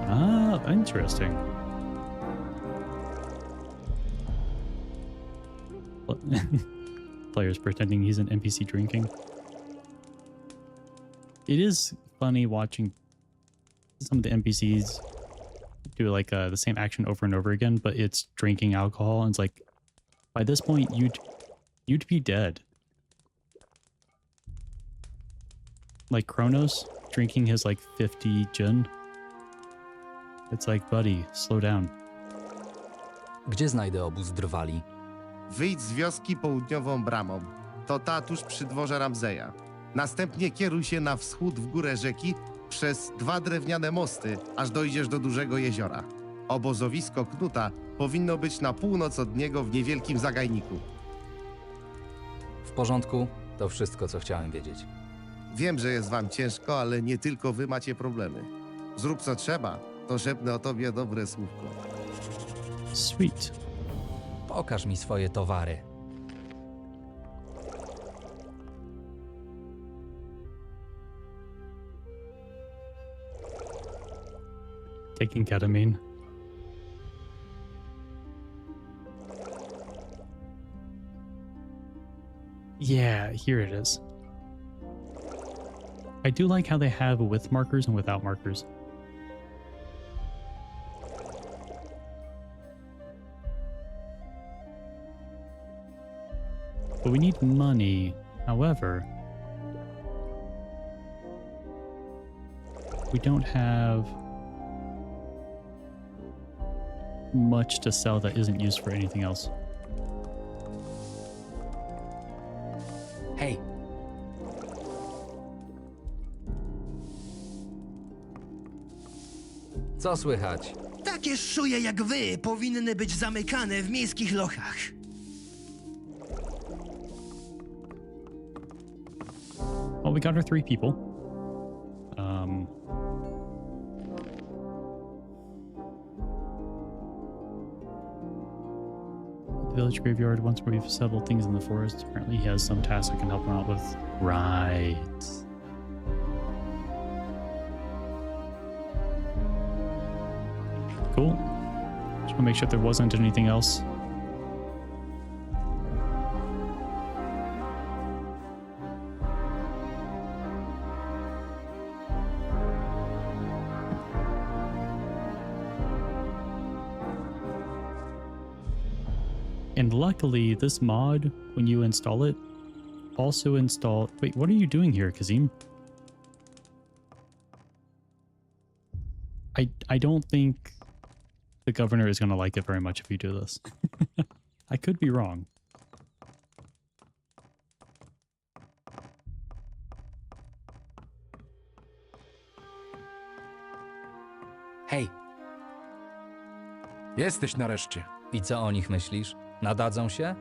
Ah, interesting. Players pretending he's an NPC drinking. It is funny watching some of the NPCs do like the same action over and over again, but it's drinking alcohol, and it's like by this point you'd be dead. like Kronos drinking his like 50 gin. It's like, buddy, slow down. Gdzie znajdę obóz drwali? Wyjdź z wioski południową bramą. To ta tuż przy dworze Ramzeja. Następnie kieruj się na wschód w górę rzeki przez 2 drewniane mosty, aż dojdziesz do dużego jeziora. Obozowisko Knuta powinno być na północ od niego w niewielkim zagajniku. W porządku, to wszystko, co chciałem wiedzieć. Wiem, że jest wam ciężko, ale nie tylko wy macie problemy. Zrób co trzeba, to szepnę o tobie dobre słówko. Sweet. Pokaż mi swoje towary. Taking ketamine. Yeah, here it is. I do like how they have with markers and without markers. But we need money. However, we don't have much to sell that isn't used for anything else. Hej! Co słychać? Takie szuje jak wy powinny być zamykane w miejskich lochach. Well, we got our 3 people. The village graveyard, once we've settled things in the forest, apparently he has some tasks I can help him out with. Right. Cool. Just want to make sure there wasn't anything else. And luckily, this mod, when you install it, also install... Wait, what are you doing here, Kazim? I don't think the governor is going to like it very much if you do this. I could be wrong. Hej! Jesteś nareszcie. I co o nich myślisz? Nadadzą się?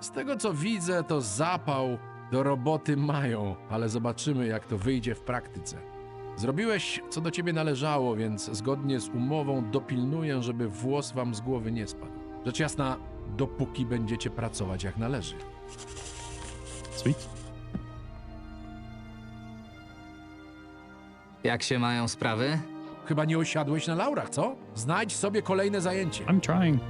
Z tego co widzę, to zapał do roboty mają, ale zobaczymy, jak to wyjdzie w praktyce. Zrobiłeś, co do ciebie należało, więc zgodnie z umową dopilnuję, żeby włos wam z głowy nie spadł. Rzecz jasna, dopóki będziecie pracować jak należy. Sweet. Jak się mają sprawy? Chyba nie osiadłeś na laurach, co? Znajdź sobie kolejne zajęcie. I'm trying.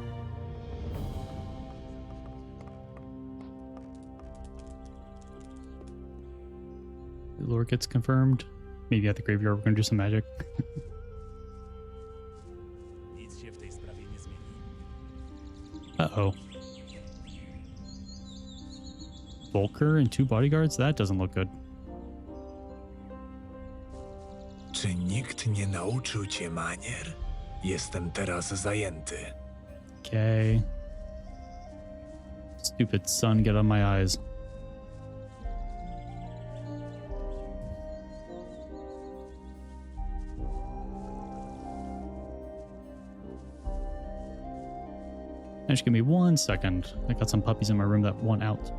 The lore gets confirmed. Maybe at the graveyard we're gonna do some magic. Nic się w tej sprawie nie zmieni. Uh-oh. Volker and 2 bodyguards? That doesn't look good. Czy nikt nie nauczył cię manier? Jestem teraz zajęty. Okay. Stupid sun, get on my eyes. And just give me 1 second. I got some puppies in my room that want out.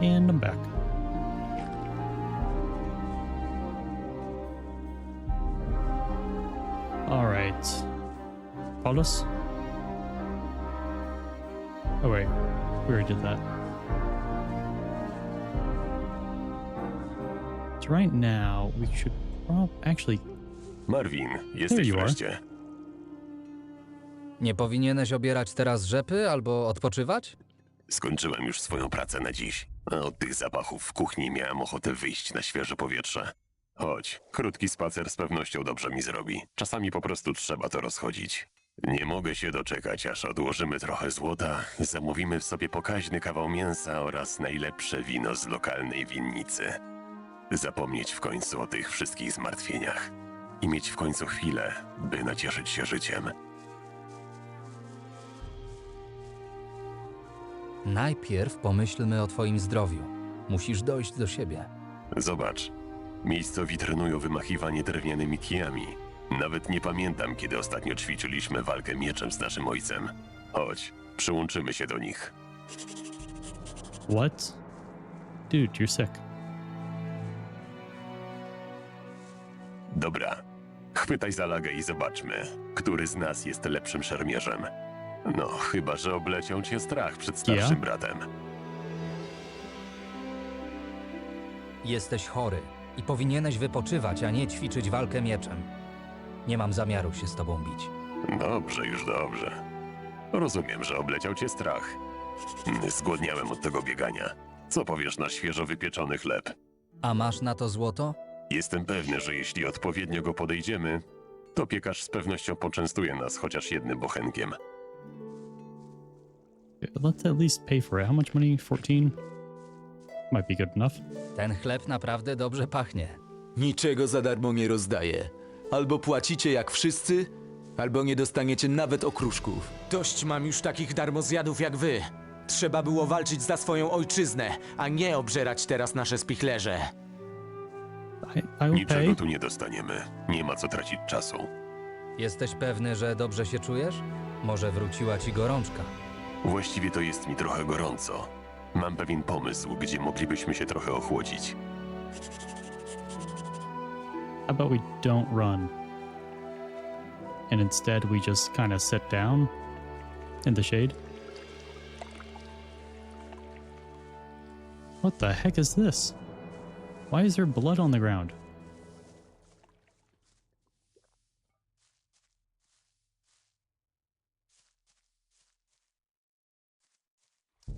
And I'm back. All right. Archolos? Oh wait, we already did that. So right now we should actually. Marvin, There jesteś you are. wreszcie. Nie powinieneś obierać teraz rzepy albo odpoczywać? Skończyłem już swoją pracę na dziś. A od tych zapachów w kuchni miałem ochotę wyjść na świeże powietrze. Chodź, krótki spacer z pewnością dobrze mi zrobi. Czasami po prostu trzeba to rozchodzić. Nie mogę się doczekać, aż odłożymy trochę złota, zamówimy w sobie pokaźny kawał mięsa oraz najlepsze wino z lokalnej winnicy. Zapomnieć w końcu o tych wszystkich zmartwieniach i mieć w końcu chwilę, by nacieszyć się życiem. Najpierw pomyślmy o twoim zdrowiu. Musisz dojść do siebie. Zobacz, miejscowi trenują wymachiwanie drewnianymi kijami. Nawet nie pamiętam, kiedy ostatnio ćwiczyliśmy walkę mieczem z naszym ojcem. Chodź, przyłączymy się do nich. What? Dude, you're sick. Dobra, chwytaj za lagę i zobaczmy, który z nas jest lepszym szermierzem. No, chyba że obleciał cię strach przed starszym bratem. Jesteś chory i powinieneś wypoczywać, a nie ćwiczyć walkę mieczem. Nie mam zamiaru się z tobą bić. Dobrze, już dobrze. Rozumiem, że obleciał cię strach. Zgłodniałem od tego biegania. Co powiesz na świeżo wypieczony chleb? A masz na to złoto? Jestem pewny, że jeśli odpowiednio go podejdziemy, to piekarz z pewnością poczęstuje nas chociaż jednym bochenkiem. Let's at least pay for it. How much money? 14? Might be good enough. Ten chleb naprawdę dobrze pachnie. Niczego za darmo nie rozdaję. Albo płacicie jak wszyscy, albo nie dostaniecie nawet okruszków. Dość mam już takich darmozjadów jak wy. Trzeba było walczyć za swoją ojczyznę, a nie obżerać teraz nasze spichlerze. Niczego tu nie dostaniemy. Nie ma co tracić czasu. Jesteś pewny, że dobrze się czujesz? Może wróciła ci gorączka? Właściwie to jest mi trochę gorąco. Mam pewien pomysł, gdzie moglibyśmy się trochę ochłodzić. How about we don't run? And instead we just kind of sit down in the shade? What the heck is this? Why is there blood on the ground?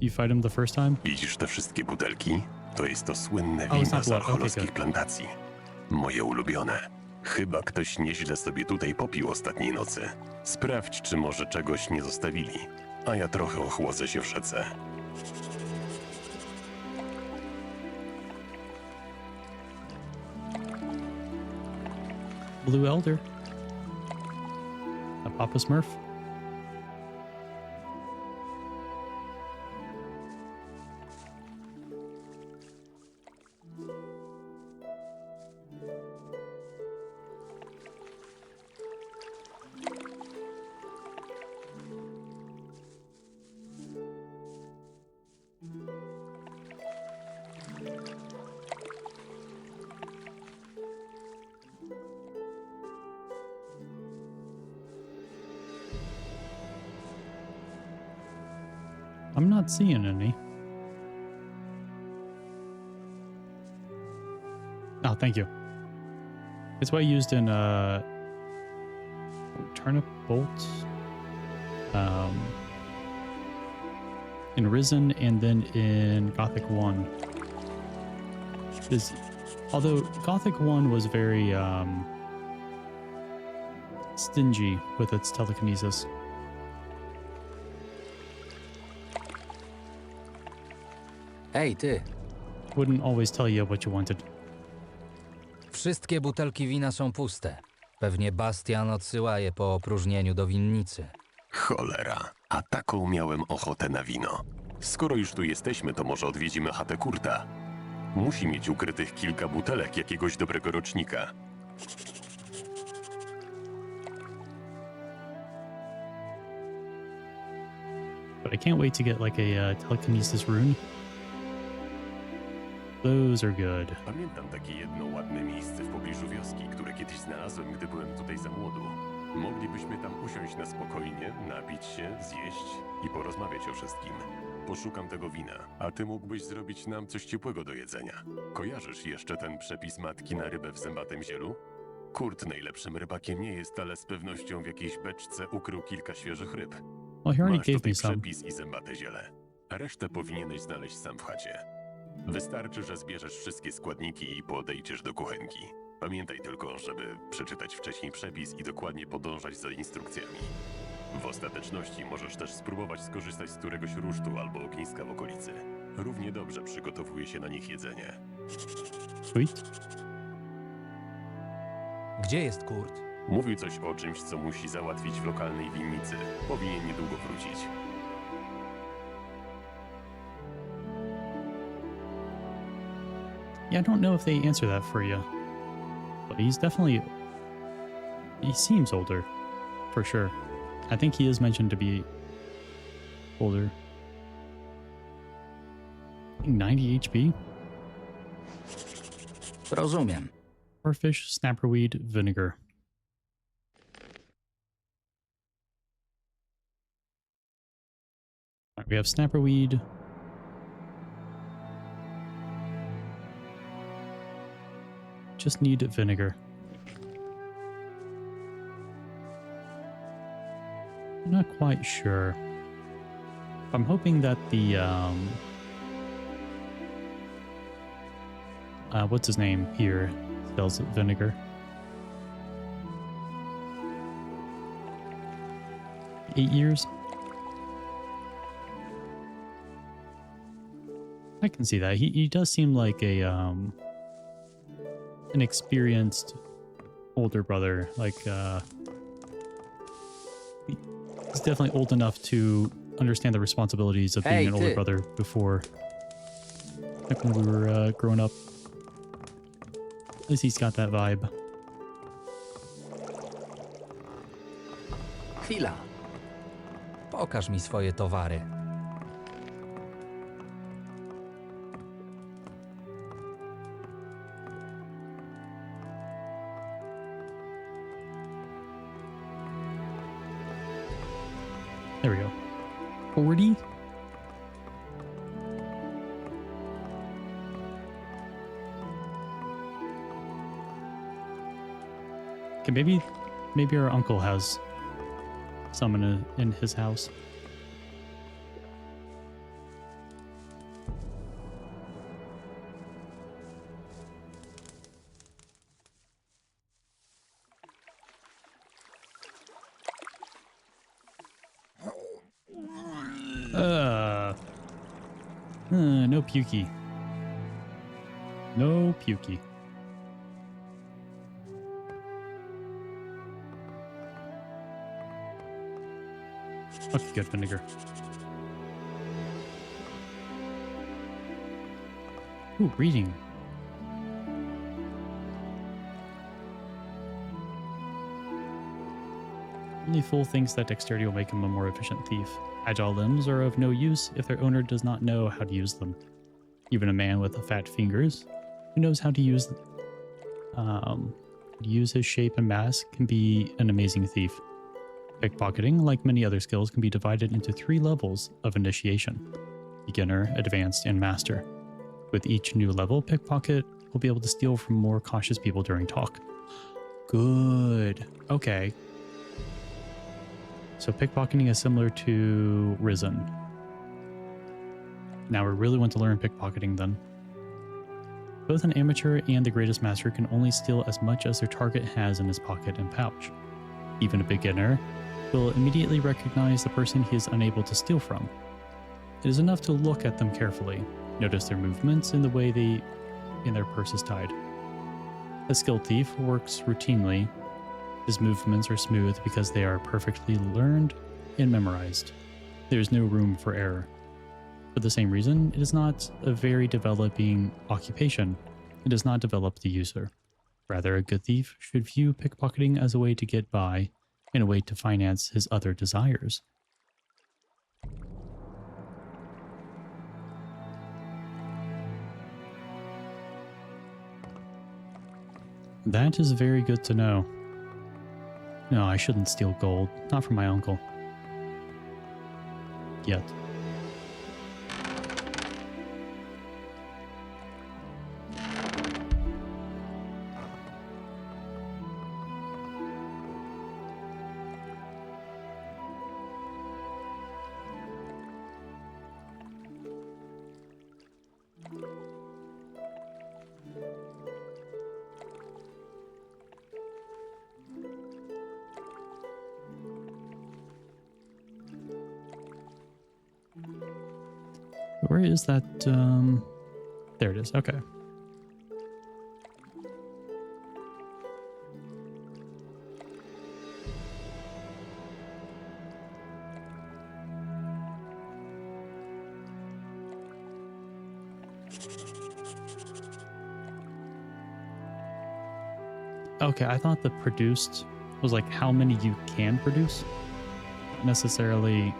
You fight him the first time? Widzisz te wszystkie butelki? To jest to słynne Oh, it's wino not z blood. Okay, archolowskich good. plantacji. Moje ulubione. Chyba ktoś nieźle sobie tutaj popił ostatniej nocy. Sprawdź, czy może czegoś nie zostawili, a ja trochę ochłodzę się w rzece. Blue Elder. A Papa Smurf. I'm not seeing any. Oh, thank you. It's what I used in turnip bolts, in Risen, and then in Gothic 1. Although Gothic 1 was very stingy with its telekinesis. Ej, ty! Wouldn't always tell you what you wanted. Wszystkie butelki wina są puste. Pewnie Bastian odsyła je po opróżnieniu do winnicy. Cholera, a taką miałem ochotę na wino. Skoro już tu jesteśmy, to może odwiedzimy chatę Kurta. Musi mieć ukrytych kilka butelek jakiegoś dobrego rocznika. But I can't wait to get like a telekinesis rune. Those are good. Pamiętam takie jedno ładne miejsce w pobliżu wioski, które kiedyś znalazłem, gdy byłem tutaj za młodu. Moglibyśmy tam usiąść na spokojnie, napić się, zjeść i porozmawiać o wszystkim. Poszukam tego wina, a ty mógłbyś zrobić nam coś ciepłego do jedzenia. Kojarzysz jeszcze ten przepis matki na rybę w zębatym zielu? Kurt najlepszym rybakiem nie jest, ale z pewnością w jakiejś beczce ukrył kilka świeżych ryb. Well, he already Masz gave tutaj me some. przepis i zębate ziele. Resztę powinieneś znaleźć sam w chacie. Wystarczy, że zbierzesz wszystkie składniki i podejdziesz do kuchenki. Pamiętaj tylko, żeby przeczytać wcześniej przepis i dokładnie podążać za instrukcjami. W ostateczności możesz też spróbować skorzystać z któregoś rusztu albo ogniska w okolicy. Równie dobrze przygotowuje się na nich jedzenie. Sweet. Gdzie jest Kurt? Mówił coś o czymś, co musi załatwić w lokalnej winnicy. Powinien niedługo wrócić. Yeah, I don't know if they answer that for you. But he's definitely... He seems older. For sure. I think he is mentioned to be older. I think 90 HP? Rozumiem. Starfish, snapperweed, vinegar. Alright, we have snapperweed. Just need vinegar. I'm not quite sure. I'm hoping that the what's his name here spells vinegar. 8 years. I can see that. He does seem like a an experienced older brother. Like he's definitely old enough to understand the responsibilities of being an older brother before, like when we were growing up. At least he's got that vibe. Chwila. Pokaż mi swoje towary. There we go. 40? Okay, maybe our uncle has some in his house. No pukey. No pukey. Okay, good vinegar. Ooh, reading. Only fool thinks that dexterity will make him a more efficient thief. Agile limbs are of no use if their owner does not know how to use them. Even a man with fat fingers who knows how to use his shape and mass can be an amazing thief. Pickpocketing, like many other skills, can be divided into 3 levels of initiation: beginner, advanced, and master. With each new level, pickpocket will be able to steal from more cautious people during talk. Good. Okay. So pickpocketing is similar to Risen. Now we really want to learn pickpocketing then. Both an amateur and the greatest master can only steal as much as their target has in his pocket and pouch. Even a beginner will immediately recognize the person he is unable to steal from. It is enough to look at them carefully, notice their movements and the way their purse is tied. A skilled thief works routinely. His movements are smooth because they are perfectly learned and memorized. There is no room for error. For the same reason, it is not a very developing occupation. It does not develop the user. Rather, a good thief should view pickpocketing as a way to get by and a way to finance his other desires. That is very good to know. No, I shouldn't steal gold. Not from my uncle. Yet. Where is that? There it is. Okay. Okay, I thought the produced was like how many you can produce, not necessarily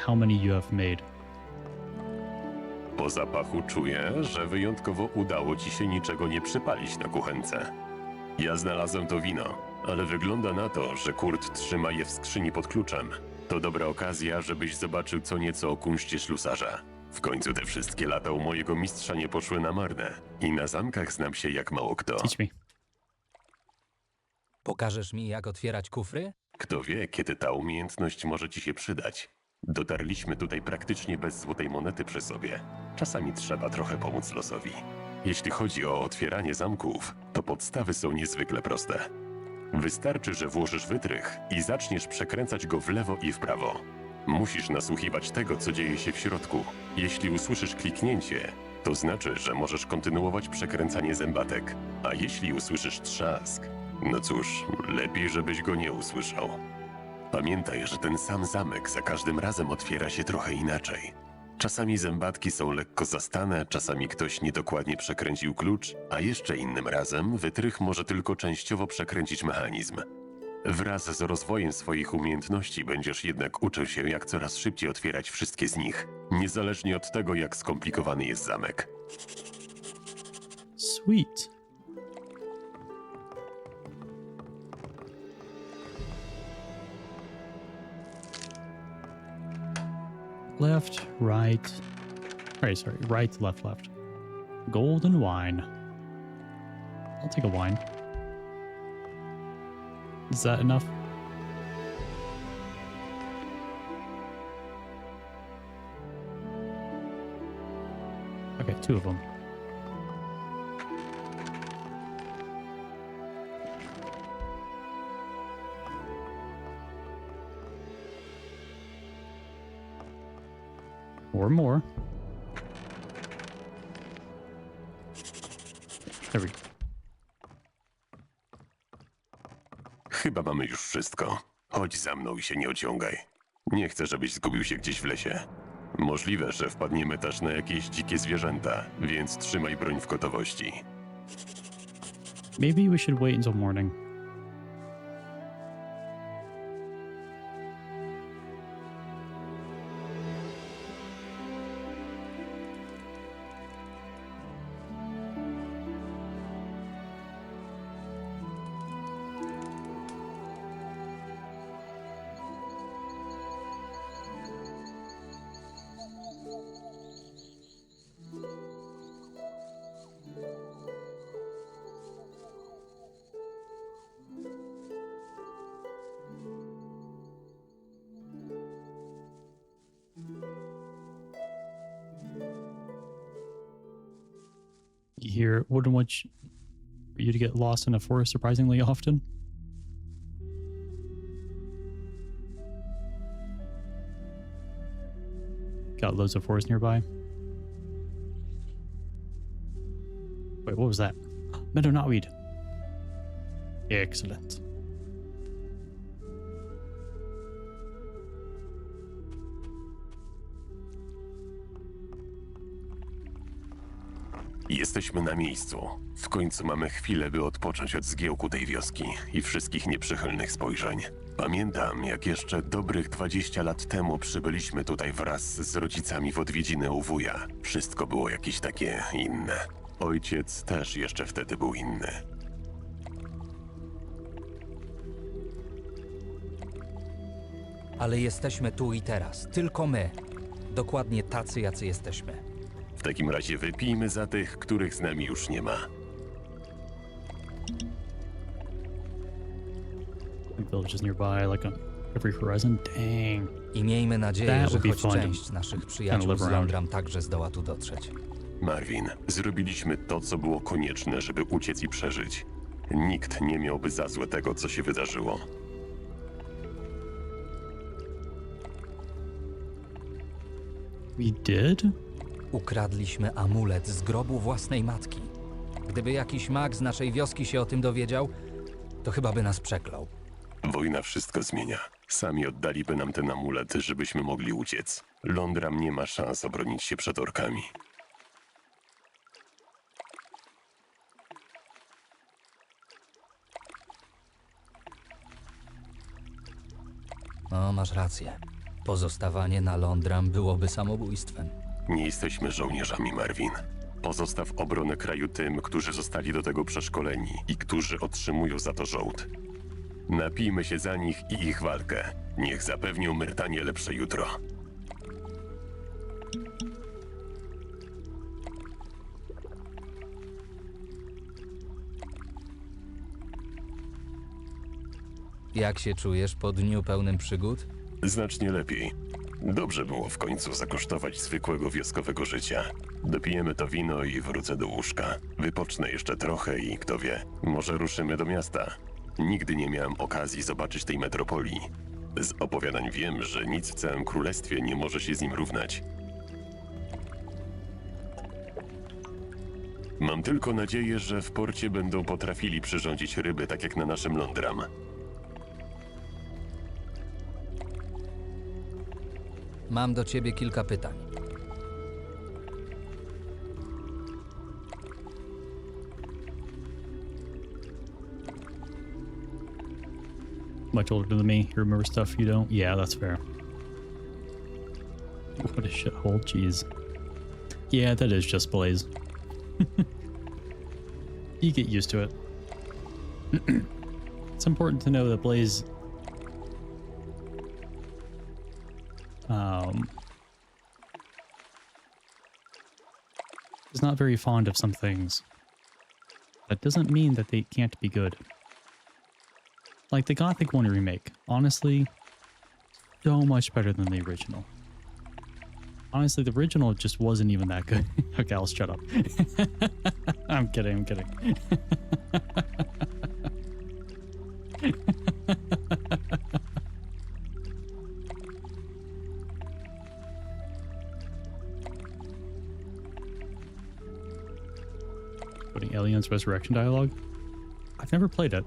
how many you have made. Po zapachu czuję, że wyjątkowo udało ci się niczego nie przypalić na kuchence. Ja znalazłem to wino, ale wygląda na to, że Kurt trzyma je w skrzyni pod kluczem. To dobra okazja, żebyś zobaczył co nieco o kunszcie ślusarza. W końcu te wszystkie lata u mojego mistrza nie poszły na marne i na zamkach znam się jak mało kto. Teach me. Pokażesz mi, jak otwierać kufry? Kto wie, kiedy ta umiejętność może ci się przydać. Dotarliśmy tutaj praktycznie bez złotej monety przy sobie. Czasami trzeba trochę pomóc losowi. Jeśli chodzi o otwieranie zamków, to podstawy są niezwykle proste. Wystarczy, że włożysz wytrych i zaczniesz przekręcać go w lewo i w prawo. Musisz nasłuchiwać tego, co dzieje się w środku. Jeśli usłyszysz kliknięcie, to znaczy, że możesz kontynuować przekręcanie zębatek. A jeśli usłyszysz trzask, no cóż, lepiej, żebyś go nie usłyszał. Pamiętaj, że ten sam zamek za każdym razem otwiera się trochę inaczej. Czasami zębatki są lekko zastane, czasami ktoś niedokładnie przekręcił klucz, a jeszcze innym razem wytrych może tylko częściowo przekręcić mechanizm. Wraz z rozwojem swoich umiejętności będziesz jednak uczył się, jak coraz szybciej otwierać wszystkie z nich, niezależnie od tego, jak skomplikowany jest zamek. Sweet. Left, right. Right, sorry. Right, left, left. Gold and wine. I'll take a wine. Is that enough? Okay, 2 of them. Or more. There we go. Chyba mamy już wszystko. Chodź za mną i się nie ociągaj. Nie chcę, żebyś zgubił się gdzieś w lesie. Możliwe, że wpadniemy też na jakieś dzikie zwierzęta, więc trzymaj broń w gotowości. Maybe we should wait until morning. Here, wouldn't want you to get lost in a forest surprisingly often. Got loads of forest nearby. Wait, what was that? Meadow knotweed. Excellent. Jesteśmy na miejscu. W końcu mamy chwilę, by odpocząć od zgiełku tej wioski i wszystkich nieprzychylnych spojrzeń. Pamiętam, jak jeszcze dobrych 20 lat temu przybyliśmy tutaj wraz z rodzicami w odwiedziny u wuja. Wszystko było jakieś takie inne. Ojciec też jeszcze wtedy był inny. Ale jesteśmy tu i teraz. Tylko my. Dokładnie tacy, jacy jesteśmy. W takim razie wypijmy za tych, których z nami już nie ma. Villages nearby, like on every horizon. Dang. I miejmy nadzieję, That że would be choć fun to część naszych przyjaciół live z around. Londram także zdoła tu dotrzeć. Marvin, zrobiliśmy to, co było konieczne, żeby uciec i przeżyć. Nikt nie miałby za złe tego, co się wydarzyło. We did? Ukradliśmy amulet z grobu własnej matki. Gdyby jakiś mag z naszej wioski się o tym dowiedział, to chyba by nas przeklął. Wojna wszystko zmienia. Sami oddaliby nam ten amulet, żebyśmy mogli uciec. Londram nie ma szans obronić się przed orkami. No, masz rację. Pozostawanie na Londram byłoby samobójstwem. Nie jesteśmy żołnierzami, Marvin. Pozostaw obronę kraju tym, którzy zostali do tego przeszkoleni i którzy otrzymują za to żołd. Napijmy się za nich i ich walkę. Niech zapewnią Myrtanie lepsze jutro. Jak się czujesz po dniu pełnym przygód? Znacznie lepiej. Dobrze było w końcu zakosztować zwykłego wioskowego życia. Dopijemy to wino i wrócę do łóżka. Wypocznę jeszcze trochę i kto wie, może ruszymy do miasta. Nigdy nie miałem okazji zobaczyć tej metropolii. Z opowiadań wiem, że nic w całym królestwie nie może się z nim równać. Mam tylko nadzieję, że w porcie będą potrafili przyrządzić ryby tak jak na naszym Londram. Mam do ciebie kilka pytań. Much older than me. You remember stuff you don't? Yeah, that's fair. What a shithole. Jeez. Yeah, that is just Blaze. You get used to it. It's important to know that Blaze is not very fond of some things. That doesn't mean that they can't be good. Like the Gothic 1 remake, honestly, so much better than the original. Honestly, the original just wasn't even that good. Okay, I'll shut up. I'm kidding, I'm kidding. Putting Aliens Resurrection dialogue? I've never played it.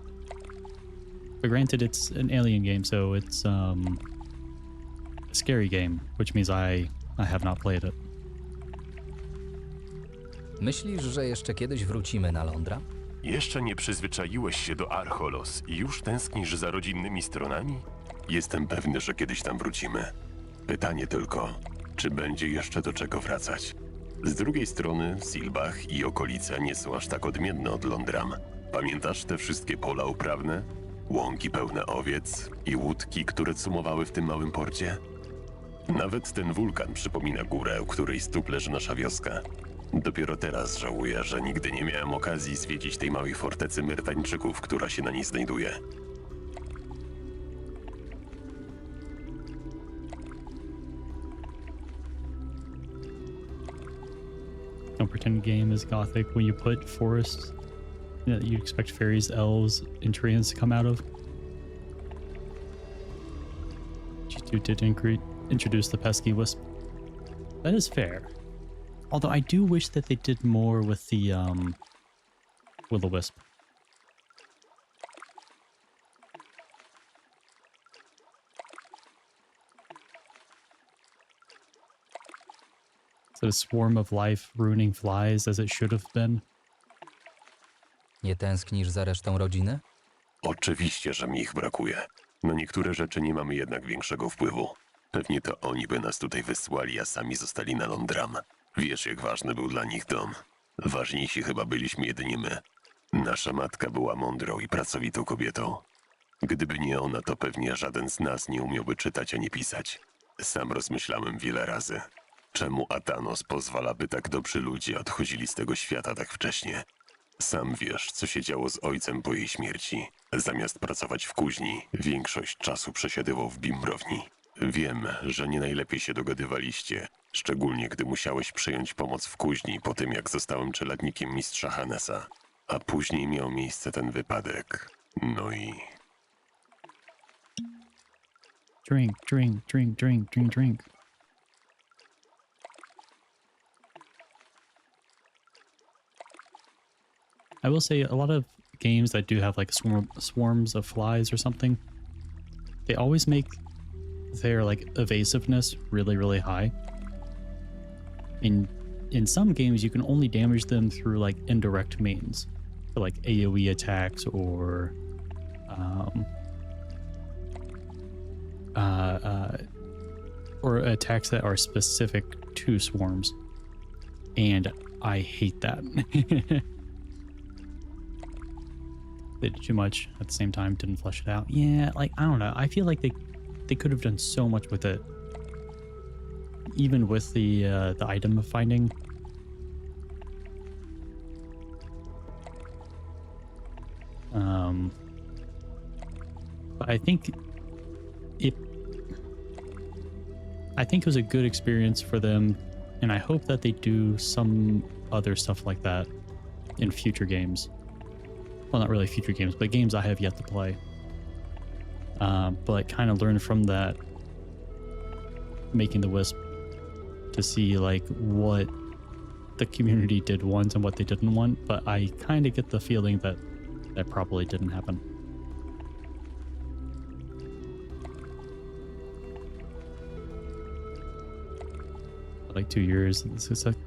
But granted, it's an alien game, so it's a scary game, which means I have not played it. Myślisz, że jeszcze kiedyś wrócimy na Londra? Jeszcze nie przyzwyczaiłeś się do Archolos i już tęsknisz za rodzinnymi stronami? Jestem pewny, że kiedyś tam wrócimy. Pytanie tylko, czy będzie jeszcze do czego wracać? Z drugiej strony Silbach i okolice nie są aż tak odmienne od Londram. Pamiętasz te wszystkie pola uprawne? Łąki pełne owiec i łódki, które cumowały w tym małym porcie? Nawet ten wulkan przypomina górę, u której stóp leży nasza wioska. Dopiero teraz żałuję, że nigdy nie miałem okazji zwiedzić tej małej fortecy Myrtańczyków, która się na niej znajduje. Don't pretend game is Gothic when you put forests that you expect fairies, elves, and treants to come out of. G2 did introduce the pesky wisp. That is fair. Although I do wish that they did more with the will-o-wisp. So a swarm of life ruining flies as it should have been. Nie tęsknisz za resztą rodziny? Oczywiście, że mi ich brakuje. Na niektóre rzeczy nie mamy jednak większego wpływu. Pewnie to oni by nas tutaj wysłali, a sami zostali na Londram. Wiesz, jak ważny był dla nich dom. Ważniejsi chyba byliśmy jedynie my. Nasza matka była mądrą i pracowitą kobietą. Gdyby nie ona, to pewnie żaden z nas nie umiałby czytać ani pisać. Sam rozmyślałem wiele razy. Czemu Adanos pozwala, by tak dobrzy ludzie odchodzili z tego świata tak wcześnie? Sam wiesz, co się działo z ojcem po jej śmierci. Zamiast pracować w kuźni, większość czasu przesiedywał w bimbrowni. Wiem, że nie najlepiej się dogadywaliście, szczególnie gdy musiałeś przyjąć pomoc w kuźni po tym, jak zostałem czeladnikiem mistrza Hannesa. A później miał miejsce ten wypadek. No i... Drink, drink, drink, drink, drink, drink. I will say a lot of games that do have like swarms of flies or something, they always make their like evasiveness really, really high. In some games, you can only damage them through like indirect means, so, like AoE attacks or attacks that are specific to swarms, and I hate that. They did too much at the same time, didn't flesh it out. Yeah, like I don't know. I feel like they could have done so much with it, even with the item finding. But I think it was a good experience for them, and I hope that they do some other stuff like that in future games. Well, not really future games, but games I have yet to play. But kind of learn from that, making the Wisp, to see like what the community did want and what they didn't want. But I kind of get the feeling that that probably didn't happen. Like 2 years,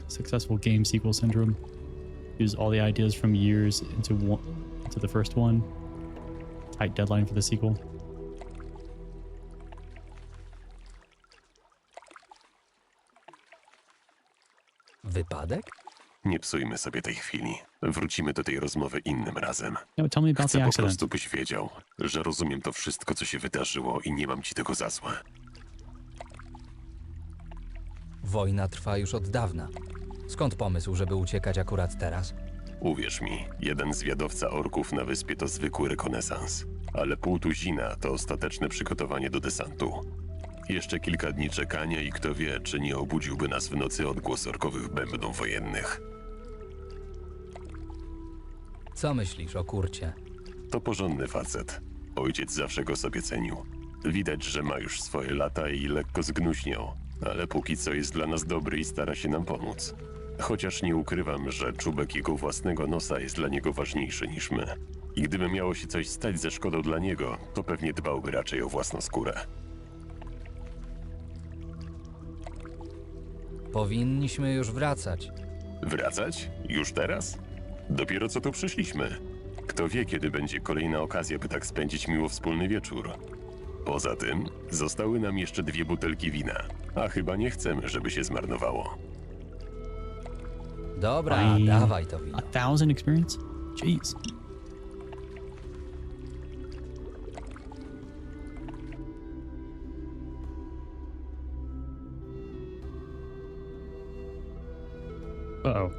successful game sequel syndrome. Use all the ideas from years into the first one. Tight deadline for the sequel. Wypadek? Nie psujmy sobie tej chwili. Wrócimy do tej rozmowy innym razem. No, tell me about Chcę the po accident. prostu, byś wiedział, że rozumiem to wszystko, co się wydarzyło i nie mam ci tego za złe. Wojna trwa już od dawna. Skąd pomysł, żeby uciekać akurat teraz? Uwierz mi, jeden zwiadowca orków na wyspie to zwykły rekonesans, ale pół tuzina to ostateczne przygotowanie do desantu. Jeszcze kilka dni czekania i kto wie, czy nie obudziłby nas w nocy odgłos orkowych bębnów wojennych. Co myślisz o Kurcie? To porządny facet. Ojciec zawsze go sobie cenił. Widać, że ma już swoje lata i lekko zgnuśniał, ale póki co jest dla nas dobry i stara się nam pomóc. Chociaż nie ukrywam, że czubek jego własnego nosa jest dla niego ważniejszy niż my. I gdyby miało się coś stać ze szkodą dla niego, to pewnie dbałby raczej o własną skórę. Powinniśmy już wracać. Wracać? Już teraz? Dopiero co tu przyszliśmy. Kto wie, kiedy będzie kolejna okazja, by tak spędzić miło wspólny wieczór. Poza tym, zostały nam jeszcze 2 butelki wina, a chyba nie chcemy, żeby się zmarnowało. Dobra, dawaj to wino. 1000 experience? Jeez. Uh-oh.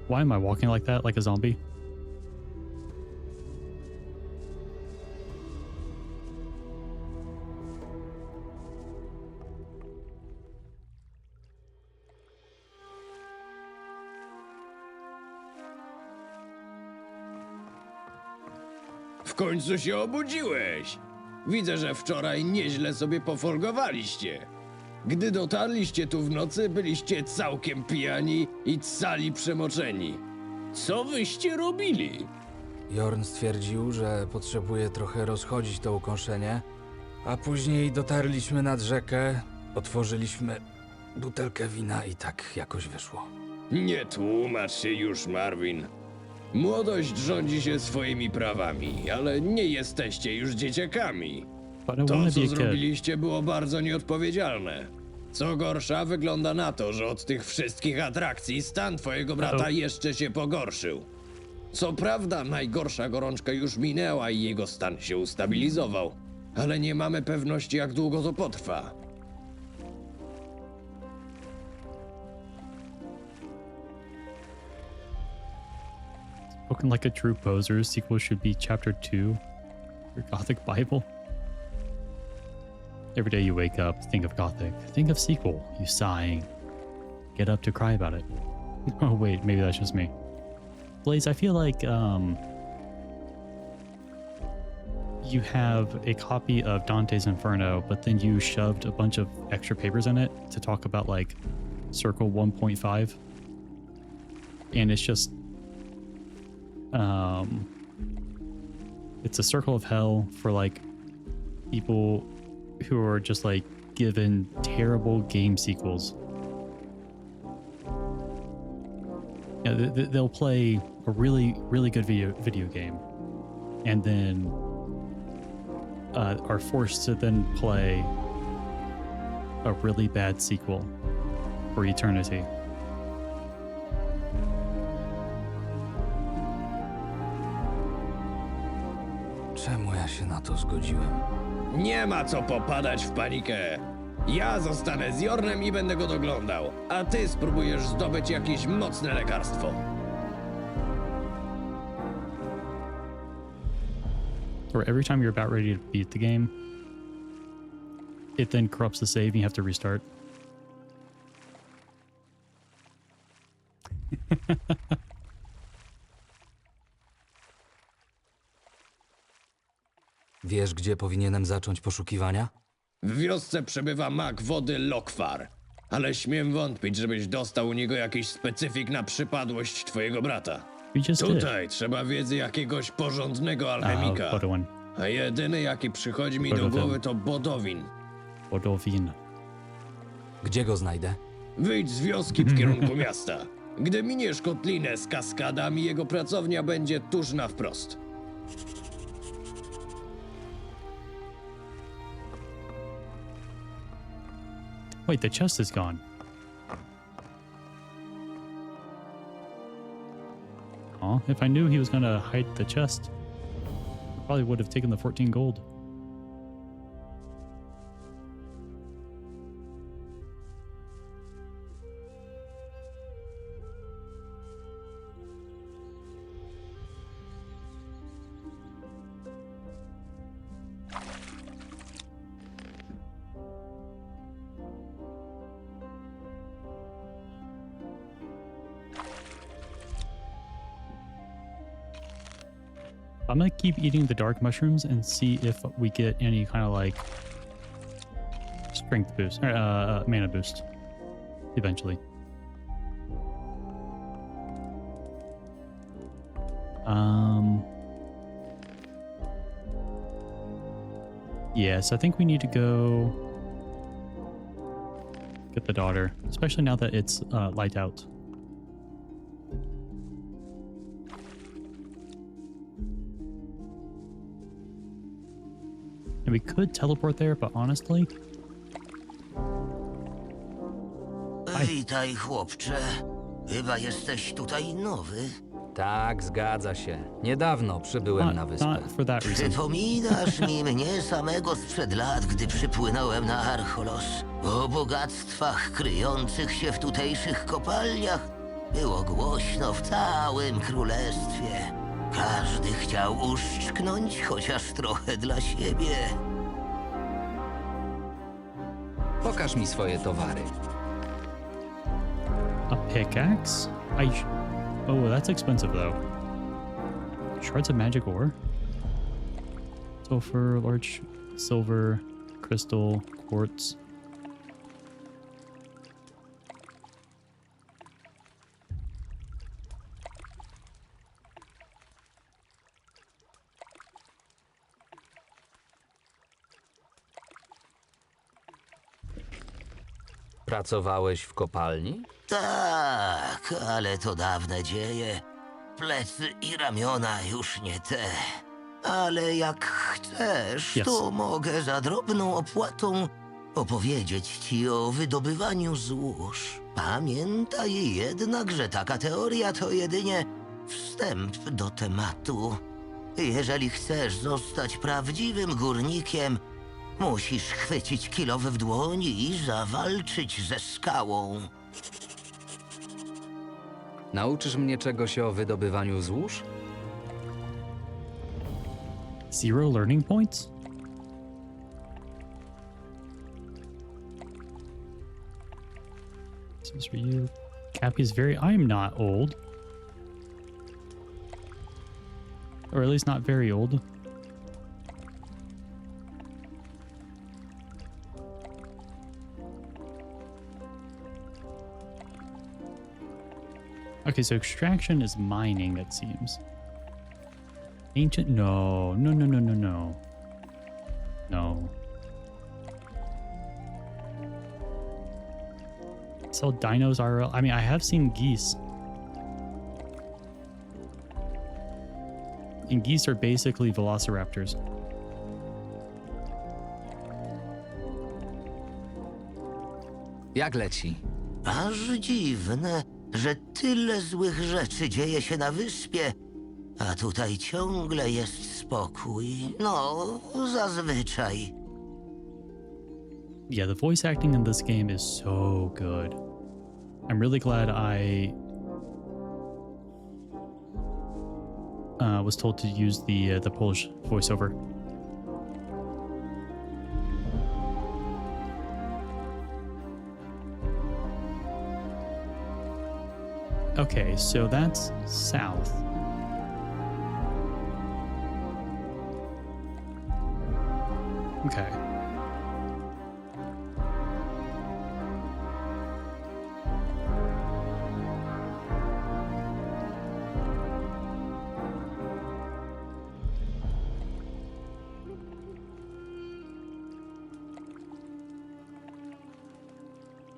Why am I walking like that, like a zombie? W końcu się obudziłeś. Widzę, że wczoraj nieźle sobie pofolgowaliście. Gdy dotarliście tu w nocy, byliście całkiem pijani i cali przemoczeni. Co wyście robili? Jorn stwierdził, że potrzebuje trochę rozchodzić to ukąszenie, a później dotarliśmy nad rzekę, otworzyliśmy butelkę wina i tak jakoś wyszło. Nie tłumacz się już, Marvin. Młodość rządzi się swoimi prawami, ale nie jesteście już dzieciakami. To, co zrobiliście, było bardzo nieodpowiedzialne. Co gorsza, wygląda na to, że od tych wszystkich atrakcji stan twojego brata jeszcze się pogorszył. Co prawda, najgorsza gorączka już minęła i jego stan się ustabilizował, ale nie mamy pewności, jak długo to potrwa. Spoken like a true poser, sequel should be chapter 2, your Gothic Bible. Every day you wake up, think of Gothic. Think of sequel, you sighing. Get up to cry about it. Oh wait, maybe that's just me. Blaze, I feel like you have a copy of Dante's Inferno, but then you shoved a bunch of extra papers in it to talk about like Circle 1.5. And it's just it's a circle of hell for like people who are just like given terrible game sequels. Yeah, they'll play a really good video game, and then are forced to then play a really bad sequel for eternity. Czemu ja się na to zgodziłem? Nie ma co popadać w panikę. Ja zostanę z Jornem i będę go doglądał, a ty spróbujesz zdobyć jakieś mocne lekarstwo. Or every time you're about ready to beat the game, it then corrupts the save and you have to restart. Wiesz, gdzie powinienem zacząć poszukiwania? W wiosce przebywa mag wody Lokwar, ale śmiem wątpić, żebyś dostał u niego jakiś specyfik na przypadłość twojego brata. Tutaj trzeba wiedzy jakiegoś porządnego alchemika, a jedyny jaki przychodzi mi do głowy to Bodowin. Bodowin. Gdzie go znajdę? Wyjdź z wioski w kierunku miasta. Gdy miniesz kotlinę z kaskadami, jego pracownia będzie tuż na wprost. Wait, the chest is gone. Oh, if I knew he was gonna hide the chest, I probably would have taken the 14 gold. I'm gonna keep eating the dark mushrooms and see if we get any kind of like strength boost or mana boost eventually. Yes, I think we need to go get the daughter, especially now that it's light out. And we could teleport there, but honestly... Witaj, chłopcze. Chyba jesteś tutaj nowy. Tak, zgadza się. Niedawno przybyłem na wyspę. Przypominasz mi mnie samego sprzed lat, gdy przypłynąłem na Archolos. O bogactwach kryjących się w tutejszych kopalniach było głośno w całym królestwie. Każdy chciał uszczknąć chociaż trochę dla siebie. Pokaż mi swoje towary. A pickaxe? Oh, that's expensive though. Shards of magic ore? Sulfur, large silver, crystal, quartz. Pracowałeś w kopalni? Tak, ale to dawne dzieje. Plecy i ramiona już nie te. Ale jak chcesz, to mogę za drobną opłatą opowiedzieć ci o wydobywaniu złóż. Pamiętaj jednak, że taka teoria to jedynie Wstęp do tematu. Jeżeli chcesz zostać prawdziwym górnikiem, musisz chwycić kilowy w dłoni i zawalczyć ze skałą. Nauczysz mnie czegoś o wydobywaniu złóż? 0 learning points? This is for you. Cappy is very... I am not old. Or at least not very old. Okay, so extraction is mining, it seems. Ancient... No. No, no, no, no, no. No. Sell dinos IRL. I mean, I have seen geese. And geese are basically velociraptors. Jak leci? Aż dziwne, że tyle złych rzeczy dzieje się na wyspie, a tutaj ciągle jest spokój. No, zazwyczaj. Yeah, the voice acting in this game is so good. I'm really glad I was told to use the Polish voiceover. Okay, so that's south. Okay.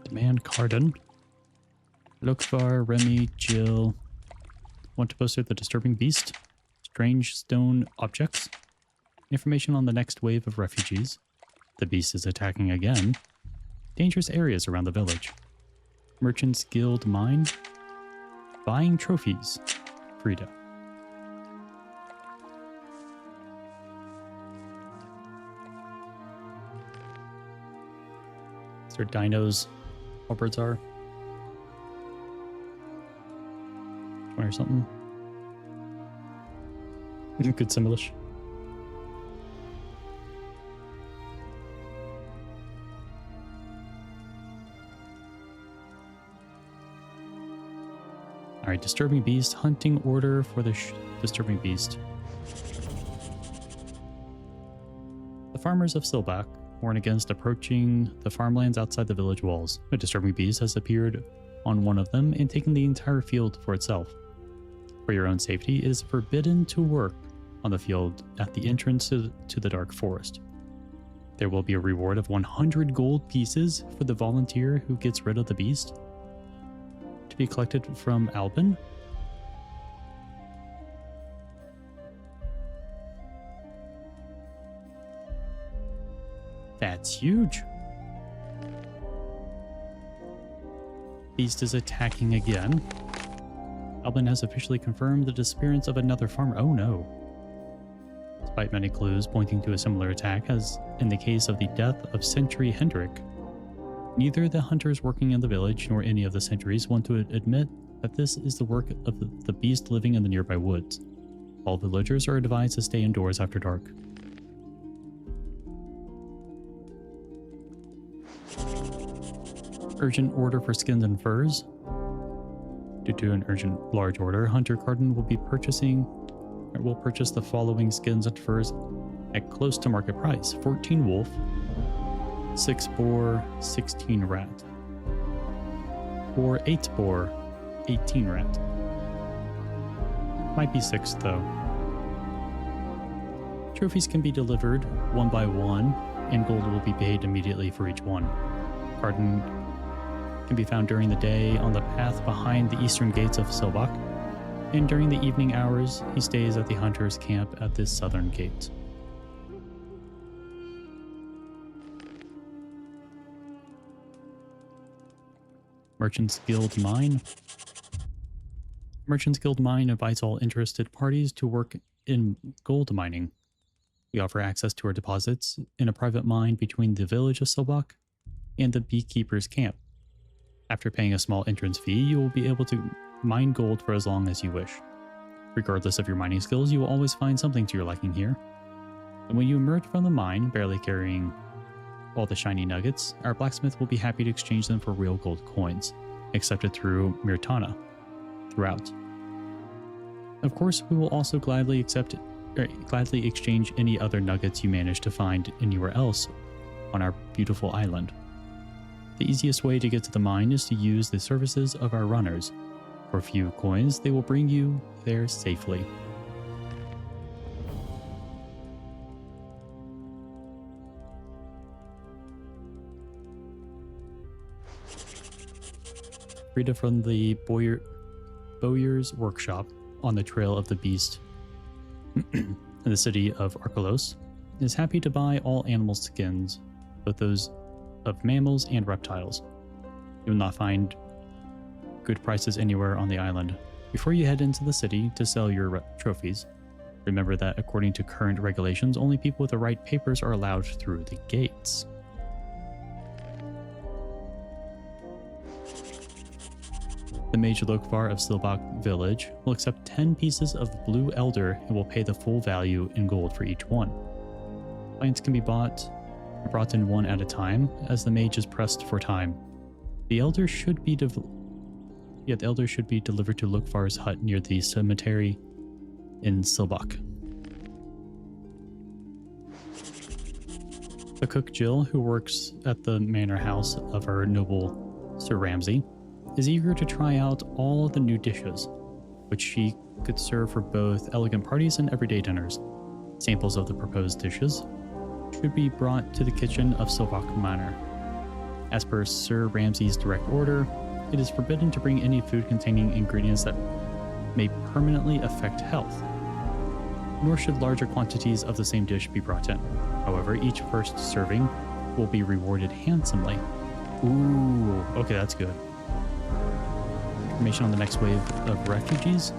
Demand Carden. Lokvar, Remy, Jill. Want to poster the disturbing beast? Strange stone objects? Information on the next wave of refugees. The beast is attacking again. Dangerous areas around the village. Merchants Guild mine. Buying trophies. Frida. Is there dinos? All birds are. Or something. Good Simlish. Alright, disturbing beast. Hunting order for the disturbing beast. The farmers of Silbach warn against approaching the farmlands outside the village walls. A disturbing beast has appeared on one of them and taken the entire field for itself. For your own safety, it is forbidden to work on the field at the entrance to the dark forest. There will be a reward of 100 gold pieces for the volunteer who gets rid of the beast. To be collected from Albin. That's huge. Beast is attacking again. Albin has officially confirmed the disappearance of another farmer. Oh no. Despite many clues pointing to a similar attack, as in the case of the death of Sentry Hendrik, neither the hunters working in the village nor any of the sentries want to admit that this is the work of the beast living in the nearby woods. All villagers are advised to stay indoors after dark. Urgent order for skins and furs. Due to an urgent large order, Hunter Carden will purchase the following skins and furs at close to market price: 14 wolf, 6 boar, 16 rat, or 8 boar, 18 rat. Might be 6 though. Trophies can be delivered one by one, and gold will be paid immediately for each one. Carden can be found during the day on the path behind the eastern gates of Silbach, and during the evening hours, he stays at the hunter's camp at this southern gate. Merchants Guild mine. Merchants Guild Mine invites all interested parties to work in gold mining. We offer access to our deposits in a private mine between the village of Silbach and the beekeeper's camp. After paying a small entrance fee, you will be able to mine gold for as long as you wish. Regardless of your mining skills, you will always find something to your liking here. And when you emerge from the mine, barely carrying all the shiny nuggets, our blacksmith will be happy to exchange them for real gold coins, accepted through Myrtana throughout. Of course, we will also gladly exchange any other nuggets you manage to find anywhere else on our beautiful island. The easiest way to get to the mine is to use the services of our runners. For a few coins, they will bring you there safely. Rita from the Bowyer's Workshop on the Trail of the Beast in the city of Archolos is happy to buy all animal skins, both those of mammals and reptiles. You will not find good prices anywhere on the island. Before you head into the city to sell your trophies, remember that according to current regulations, only people with the right papers are allowed through the gates. The Mage Lokvar of Silbach Village will accept 10 pieces of Blue Elder and will pay the full value in gold for each one. Plants can be brought in one at a time, as the mage is pressed for time. The Elder should be delivered to Lokvar's hut near the cemetery in Silbach. The cook Jill, who works at the manor house of our noble Sir Ramsay, is eager to try out all the new dishes, which she could serve for both elegant parties and everyday dinners. Samples of the proposed dishes should be brought to the kitchen of Silbach Manor. As per Sir Ramsay's direct order, it is forbidden to bring any food containing ingredients that may permanently affect health, nor should larger quantities of the same dish be brought in. However, each first serving will be rewarded handsomely. Ooh, okay, that's good. Information on the next wave of refugees.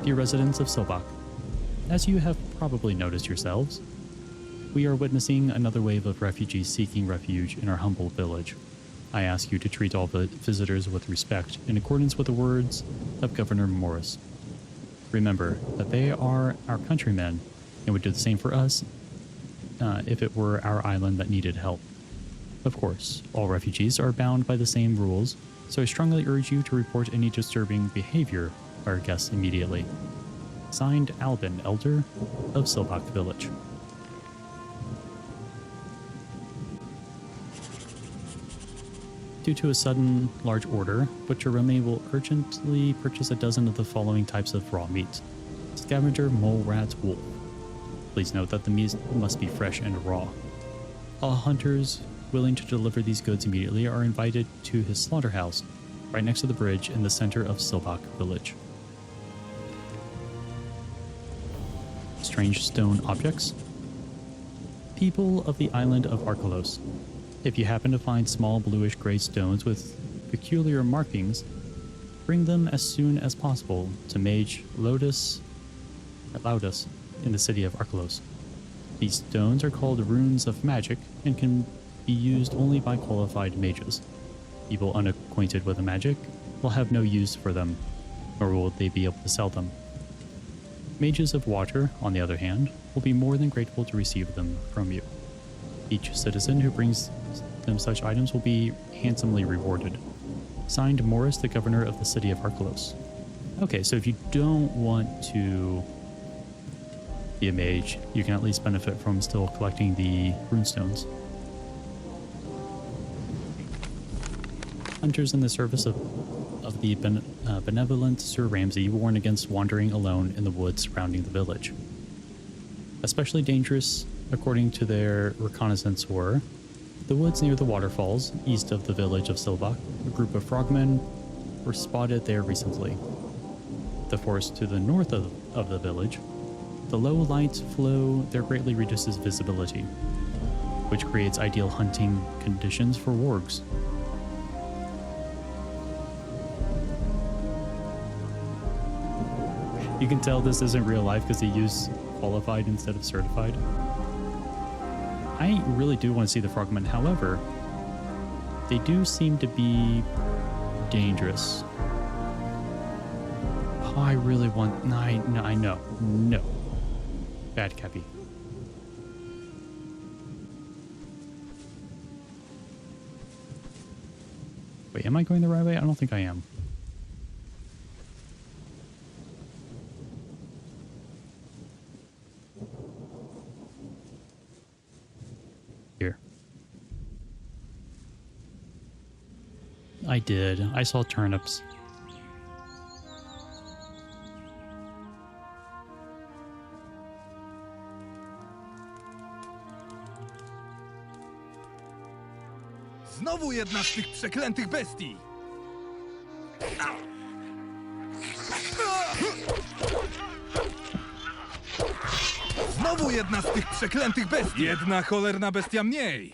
Dear residents of Silbach, as you have probably noticed yourselves, we are witnessing another wave of refugees seeking refuge in our humble village. I ask you to treat all the visitors with respect in accordance with the words of Governor Morris. Remember that they are our countrymen and would do the same for us if it were our island that needed help. Of course, all refugees are bound by the same rules, so I strongly urge you to report any disturbing behavior by our guests immediately. Signed, Albin, Elder of Silbach Village. Due to a sudden large order, Butcher Remy will urgently purchase a dozen of the following types of raw meat. Scavenger, Mole, Rat, Wolf. Please note that the meat must be fresh and raw. All hunters willing to deliver these goods immediately are invited to his slaughterhouse, right next to the bridge in the center of Silbach Village. Strange stone objects. People of the island of Archolos. If you happen to find small bluish-gray stones with peculiar markings, bring them as soon as possible to Mage Laudus in the city of Archolos. These stones are called runes of magic and can be used only by qualified mages. People unacquainted with the magic will have no use for them, nor will they be able to sell them. Mages of water, on the other hand, will be more than grateful to receive them from you. Each citizen who brings them such items will be handsomely rewarded. Signed, Morris, the governor of the city of Archolos. Okay, so if you don't want to be a mage, you can at least benefit from still collecting the runestones. Hunters in the service of the benevolent Sir Ramsay warn against wandering alone in the woods surrounding the village. Especially dangerous, according to their reconnaissance, were the woods near the waterfalls east of the village of Silbach. A group of frogmen were spotted there recently. The forest to the north of the village. The low light flow there greatly reduces visibility, which creates ideal hunting conditions for wargs. You can tell this isn't real life because they use qualified instead of certified. I really do want to see the frogmen. However, they do seem to be dangerous. Oh, I really want... No, I know. No. Bad Cappy. Wait, am I going the right way? I don't think I am. Here. I did. I saw turnips. Znowu jedna z tych przeklętych bestii! Znowu jedna z tych przeklętych bestii! Jedna cholerna bestia mniej!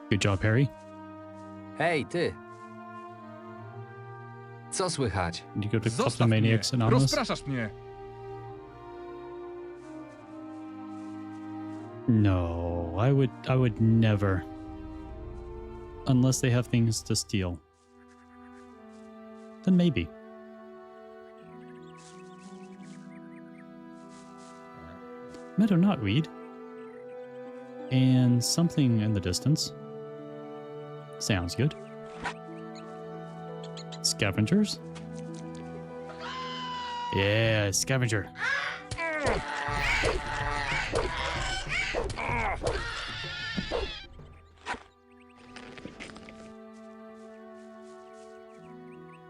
Good job, Harry. Hej, ty! Co słychać? Did you go to Zostaw mnie! Kleptomaniacs Anonymous? Rozpraszasz mnie! No, I would never. Unless they have things to steal. Then maybe. Meadow knotweed. And something in the distance. Sounds good. Scavengers? Yeah, scavenger.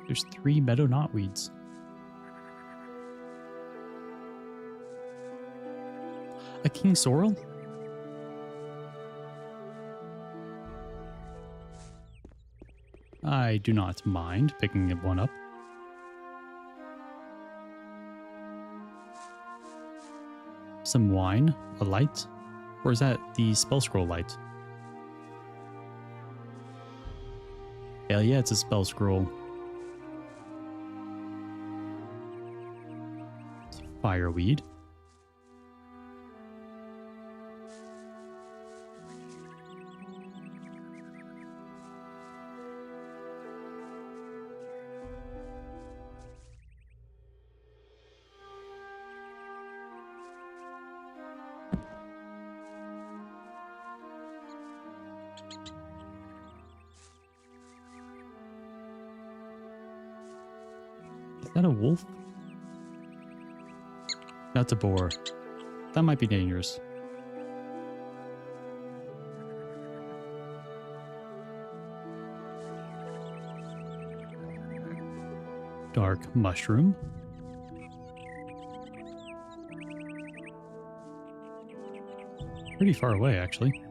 There's 3 meadow knotweeds. A king sorrel? I do not mind picking one up. Some wine, a light, or is that the spell scroll light? Hell yeah, it's a spell scroll. Fireweed. Is that a wolf? That's a boar. That might be dangerous. Dark mushroom. Pretty far away, actually.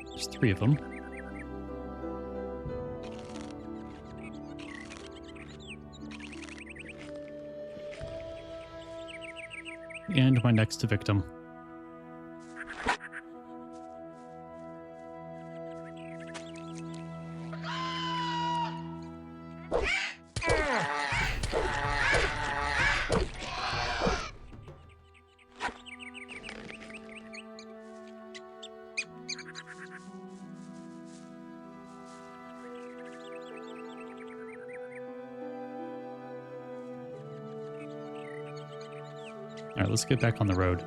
There's 3 of them. And my next victim. All right, let's get back on the road.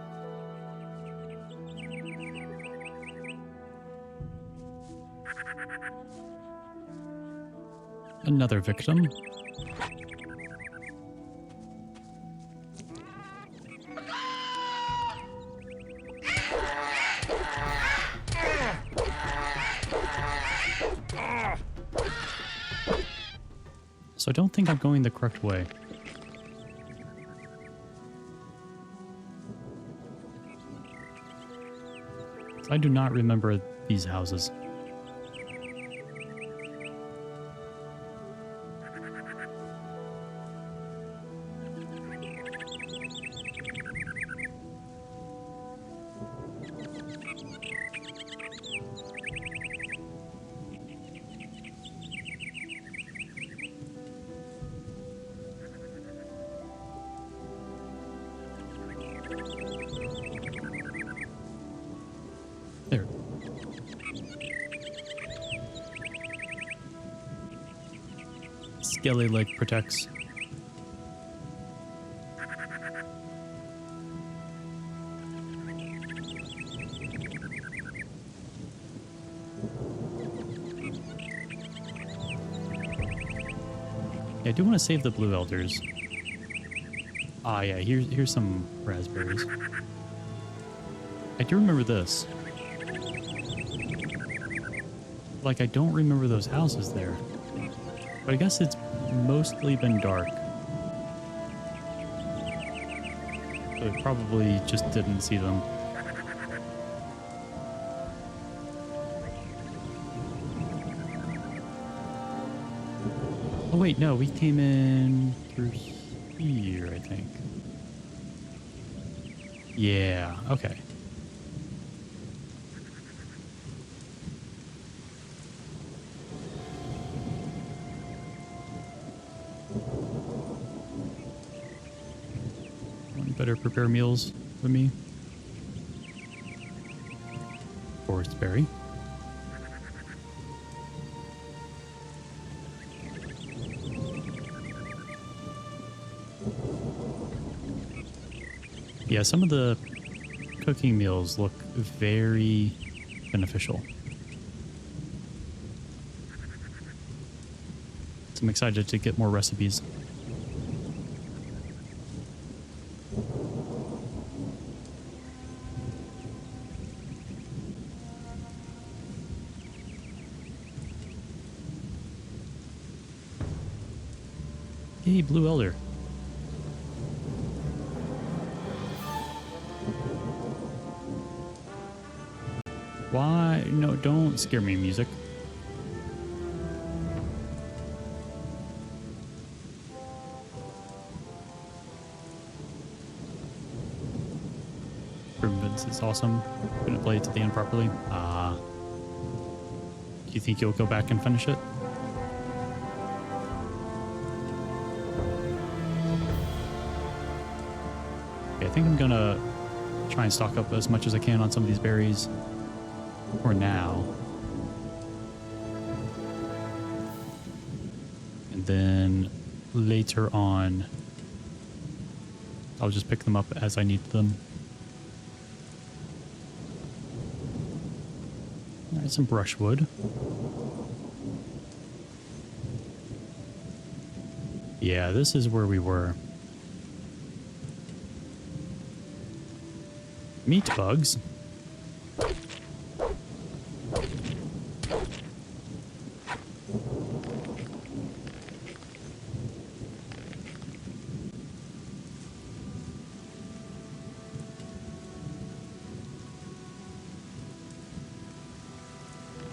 Another victim. So I don't think I'm going the correct way. I do not remember these houses. skelly leg protects. Yeah, I do want to save the blue elders. Ah, yeah, here's some raspberries. I do remember this. Like, I don't remember those houses there. But I guess it's mostly been dark. So I probably just didn't see them. Oh wait, no, we came in through here, I think. Yeah, okay. Better prepare meals for me. Forest berry. Yeah, some of the cooking meals look very beneficial. So I'm excited to get more recipes. Hey, Blue Elder. Why? No, don't scare me, music. Improvements is awesome. Couldn't play it to the end properly. Do you think you'll go back and finish it? I think I'm gonna try and stock up as much as I can on some of these berries for now. And then later on, I'll just pick them up as I need them. All right, some brushwood. Yeah, this is where we were. Meat bugs.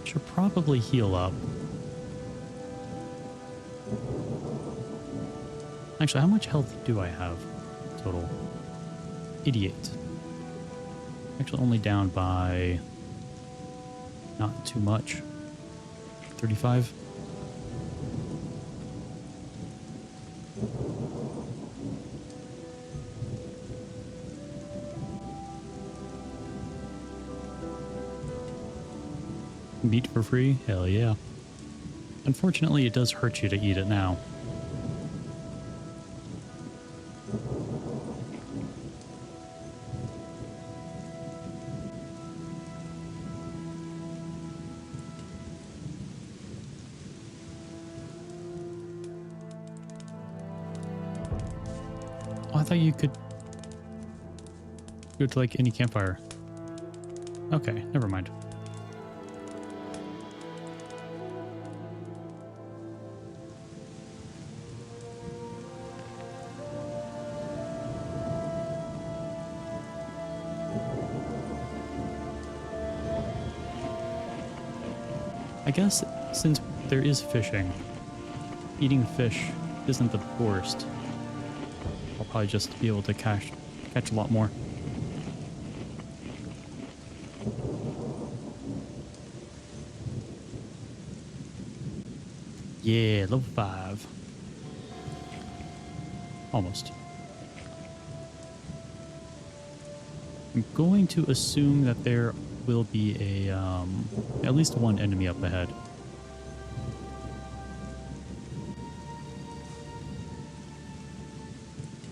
Should probably heal up. Actually, how much health do I have total? 88. Actually, only down by not too much. 35. Meat for free? Hell yeah. Unfortunately, it does hurt you to eat it now. I thought you could go to like any campfire. Okay, never mind. I guess since there is fishing, eating fish isn't the worst. I'll probably just be able to catch a lot more. Yeah, level 5. Almost. I'm going to assume that there will be a at least one enemy up ahead.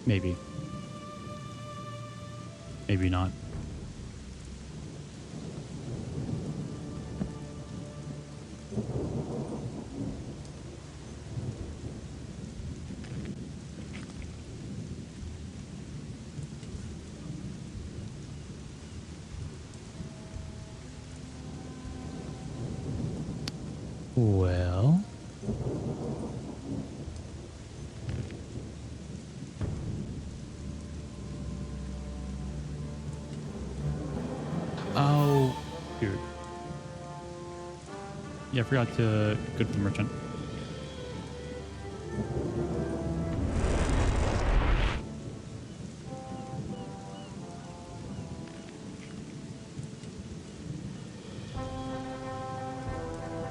Maybe. Maybe not. Well... Oh, dude. Yeah, I forgot to go to the merchant.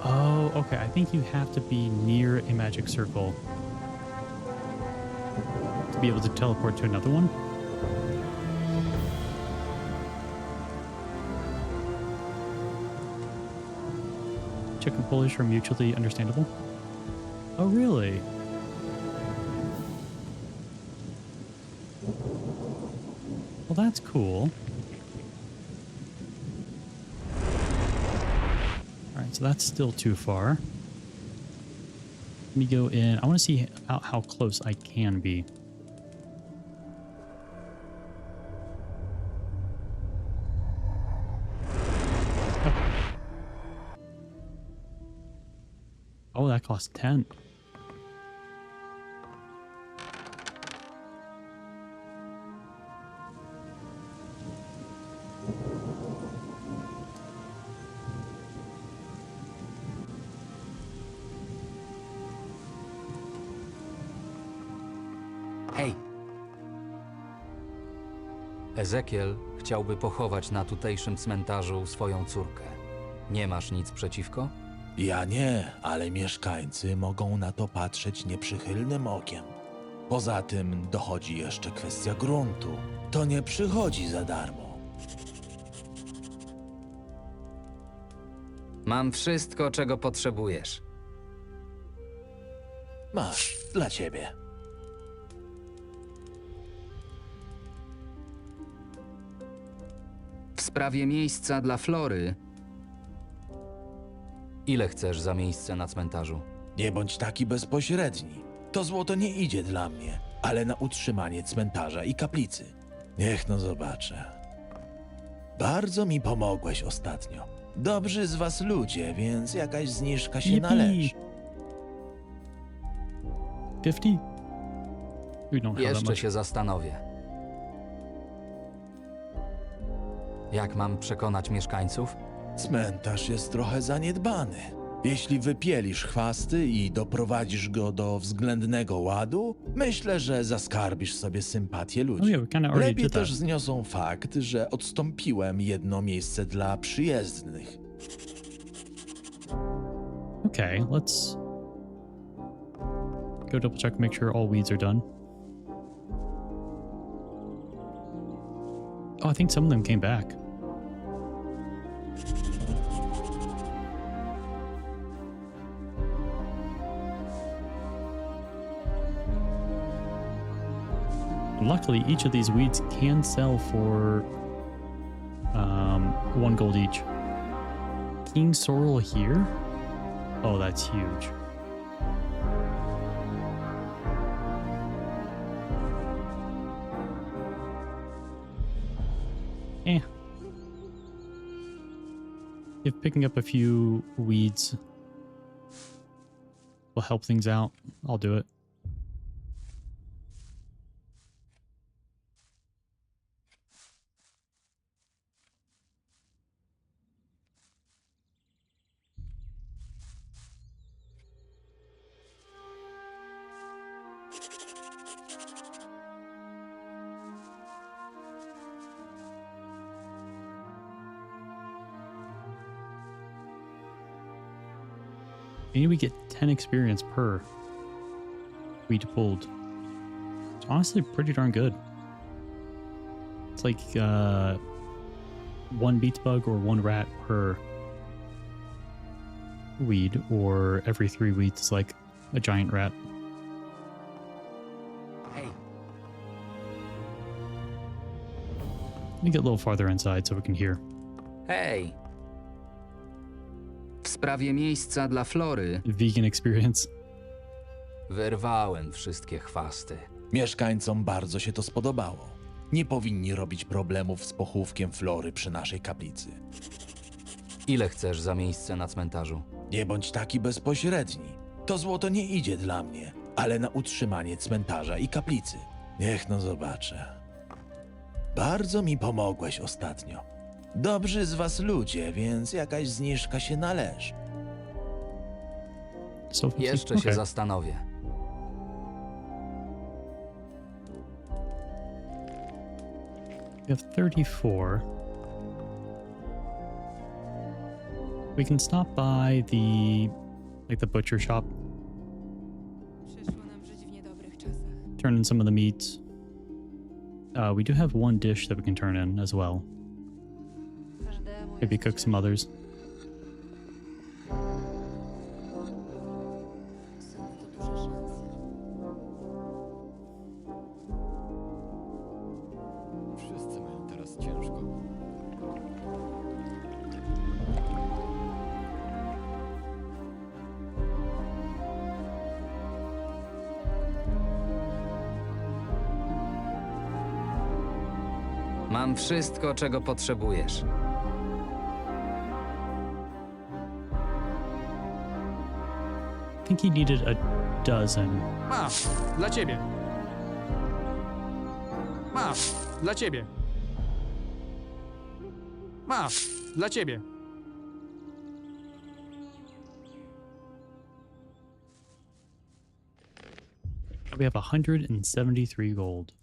Oh, okay. I think you have to be near a magic circle to be able to teleport to another one. Czech and Polish are mutually understandable. Oh, really? Well, that's cool. All right, so that's still too far. Let me go in. I want to see how close I can be. Oh, that costs 10. Hej! Ezekiel chciałby pochować na tutejszym cmentarzu swoją córkę. Nie masz nic przeciwko? Ja nie, ale mieszkańcy mogą na to patrzeć nieprzychylnym okiem. Poza tym dochodzi jeszcze kwestia gruntu. To nie przychodzi za darmo. Mam wszystko, czego potrzebujesz. Masz, dla ciebie. W sprawie miejsca dla Flory... Ile chcesz za miejsce na cmentarzu? Nie bądź taki bezpośredni. To złoto nie idzie dla mnie, ale na utrzymanie cmentarza i kaplicy. Niech no zobaczę. Bardzo mi pomogłeś ostatnio. Dobrzy z was ludzie, więc jakaś zniżka się należy. 50? We don't have that Jeszcze much. się zastanowię. Jak mam przekonać mieszkańców? Cmentarz jest trochę zaniedbany. Jeśli wypielisz chwasty i doprowadzisz go do względnego ładu, myślę, że zaskarbisz sobie sympatię ludzi. Oh yeah, we kinda already Lepiej did that. też zniosą fakt, że odstąpiłem jedno miejsce dla przyjezdnych. Okay, let's go double check, make sure all weeds are done. Oh, I think some of them came back. Luckily, each of these weeds can sell for 1 gold each. King sorrel here? Oh, that's huge. Eh. If picking up a few weeds will help things out, I'll do it. Maybe we get 10 experience per weed pulled. It's honestly pretty darn good. It's like 1 beach bug or 1 rat per weed, or every 3 weeds is like a giant rat. Hej, me get a little farther inside so we can hear. Hej! W sprawie miejsca dla Flory Vegan experience. wyrwałem wszystkie chwasty. Mieszkańcom bardzo się to spodobało. Nie powinni robić problemów z pochówkiem Flory przy naszej kaplicy. Ile chcesz za miejsce na cmentarzu? Nie bądź taki bezpośredni. To złoto nie idzie dla mnie, ale na utrzymanie cmentarza i kaplicy. Niech no zobaczę. Bardzo mi pomogłeś ostatnio. Dobrzy z was ludzie, więc jakaś zniżka się należy. Jeszcze się zastanowię. We have 34. We can stop by the butcher shop. Turn in some of the meats. We do have one dish that we can turn in as well. Maybe cook some others. Wszyscy mają teraz ciężko. Mam wszystko, czego potrzebujesz. I think he needed a dozen. Masz, dla ciebie. Masz, dla ciebie. Masz, dla ciebie. We have 173 gold.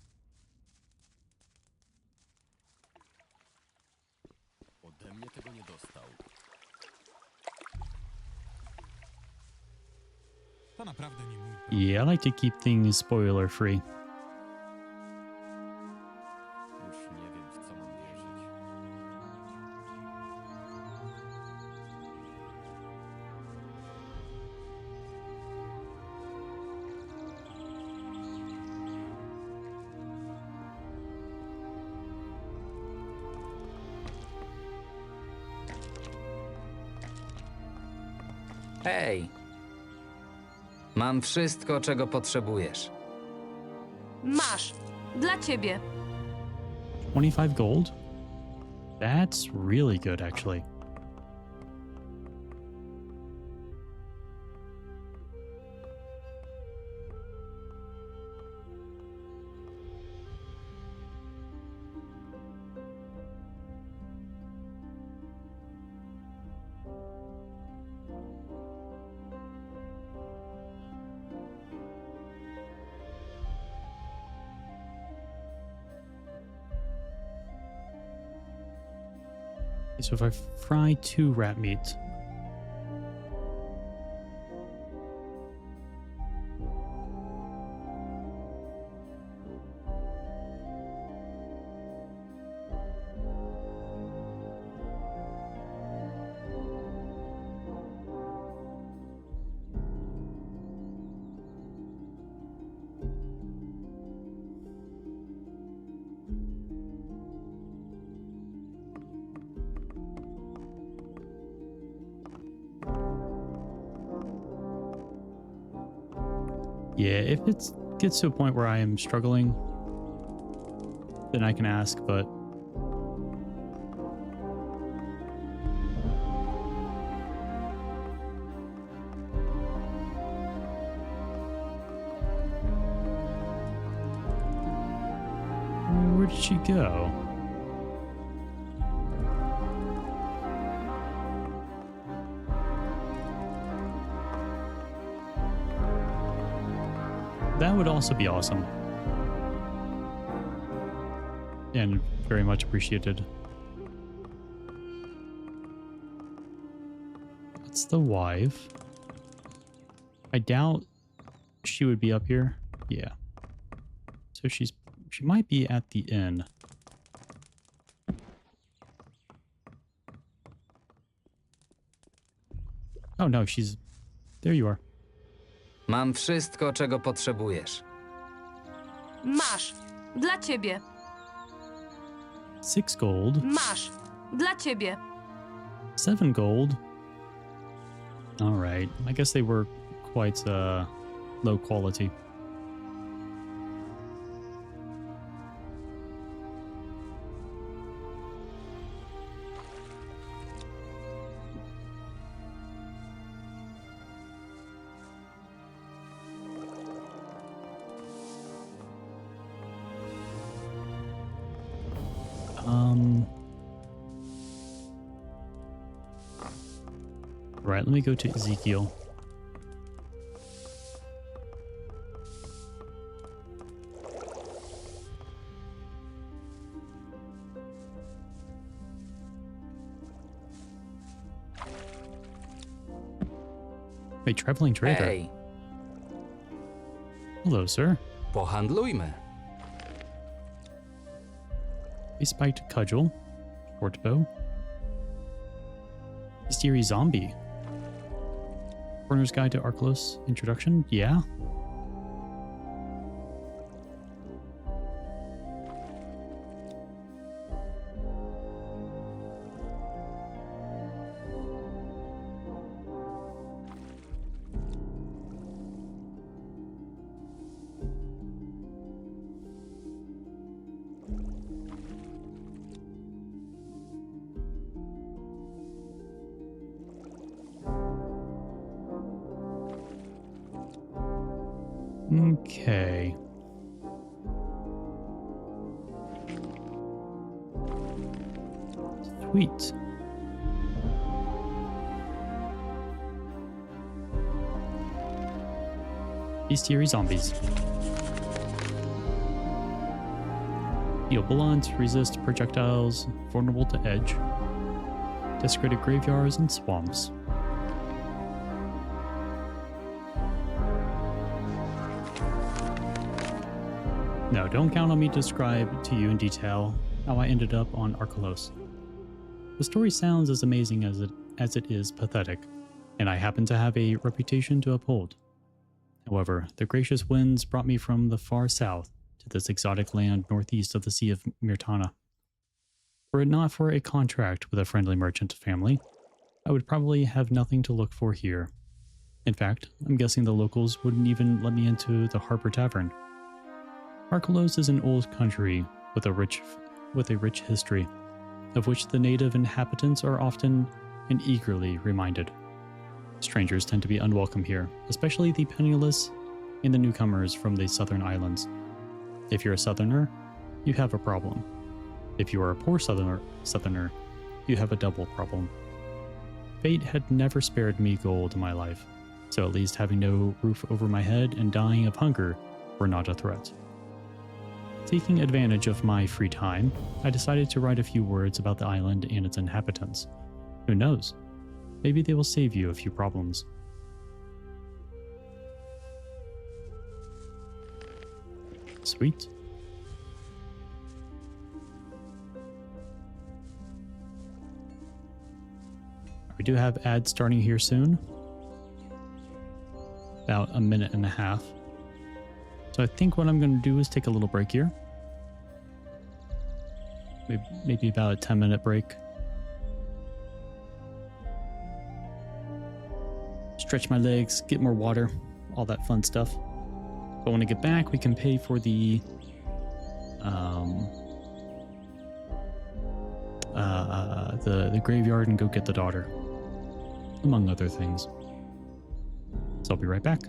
Ode mnie tego nie dostał. To naprawdę nie mój. Yeah, I like to keep things spoiler free. Już nie wiem, w co mam wierzyć. Hej! Mam wszystko, czego potrzebujesz. Masz, dla ciebie. 25 gold? That's really good, actually. So if I fry 2 rat meat, yeah, if it gets to a point where I am struggling, then I can ask, but where did she go? That would also be awesome. And very much appreciated. That's the wife. I doubt she would be up here. Yeah. So she might be at the inn. Oh no, there you are. Mam wszystko, czego potrzebujesz. Masz, dla ciebie. 6 gold. Masz. Dla ciebie. 7 gold. All right. I guess they were quite low quality. Right, let me go to Ezekiel. A traveling trader. Hej, Hello, sir. pohandlujmy. A spiked cudgel. Short bow. Mysterious zombie. Foreigner's Guide to Archolos introduction. Yeah. Okay. Sweet. Bestiary zombies. Heal blunt, resist projectiles, vulnerable to edge. Desecrated graveyards and swamps. No, don't count on me to describe to you in detail how I ended up on Archolos. The story sounds as amazing as it is pathetic, and I happen to have a reputation to uphold. However, the gracious winds brought me from the far south to this exotic land northeast of the Sea of Myrtana. Were it not for a contract with a friendly merchant family, I would probably have nothing to look for here. In fact, I'm guessing the locals wouldn't even let me into the Harbor Tavern. Archolos is an old country with a rich history, of which the native inhabitants are often and eagerly reminded. Strangers tend to be unwelcome here, especially the penniless and the newcomers from the southern islands. If you're a southerner, you have a problem. If you are a poor southerner, you have a double problem. Fate had never spared me gold in my life, so at least having no roof over my head and dying of hunger were not a threat. Taking advantage of my free time, I decided to write a few words about the island and its inhabitants. Who knows? Maybe they will save you a few problems. Sweet. We do have ads starting here soon. About a minute and a half. So I think what I'm going to do is take a little break here. Maybe about a 10-minute break. Stretch my legs, get more water, all that fun stuff. But when I get back, we can pay for the graveyard and go get the daughter, among other things. So I'll be right back.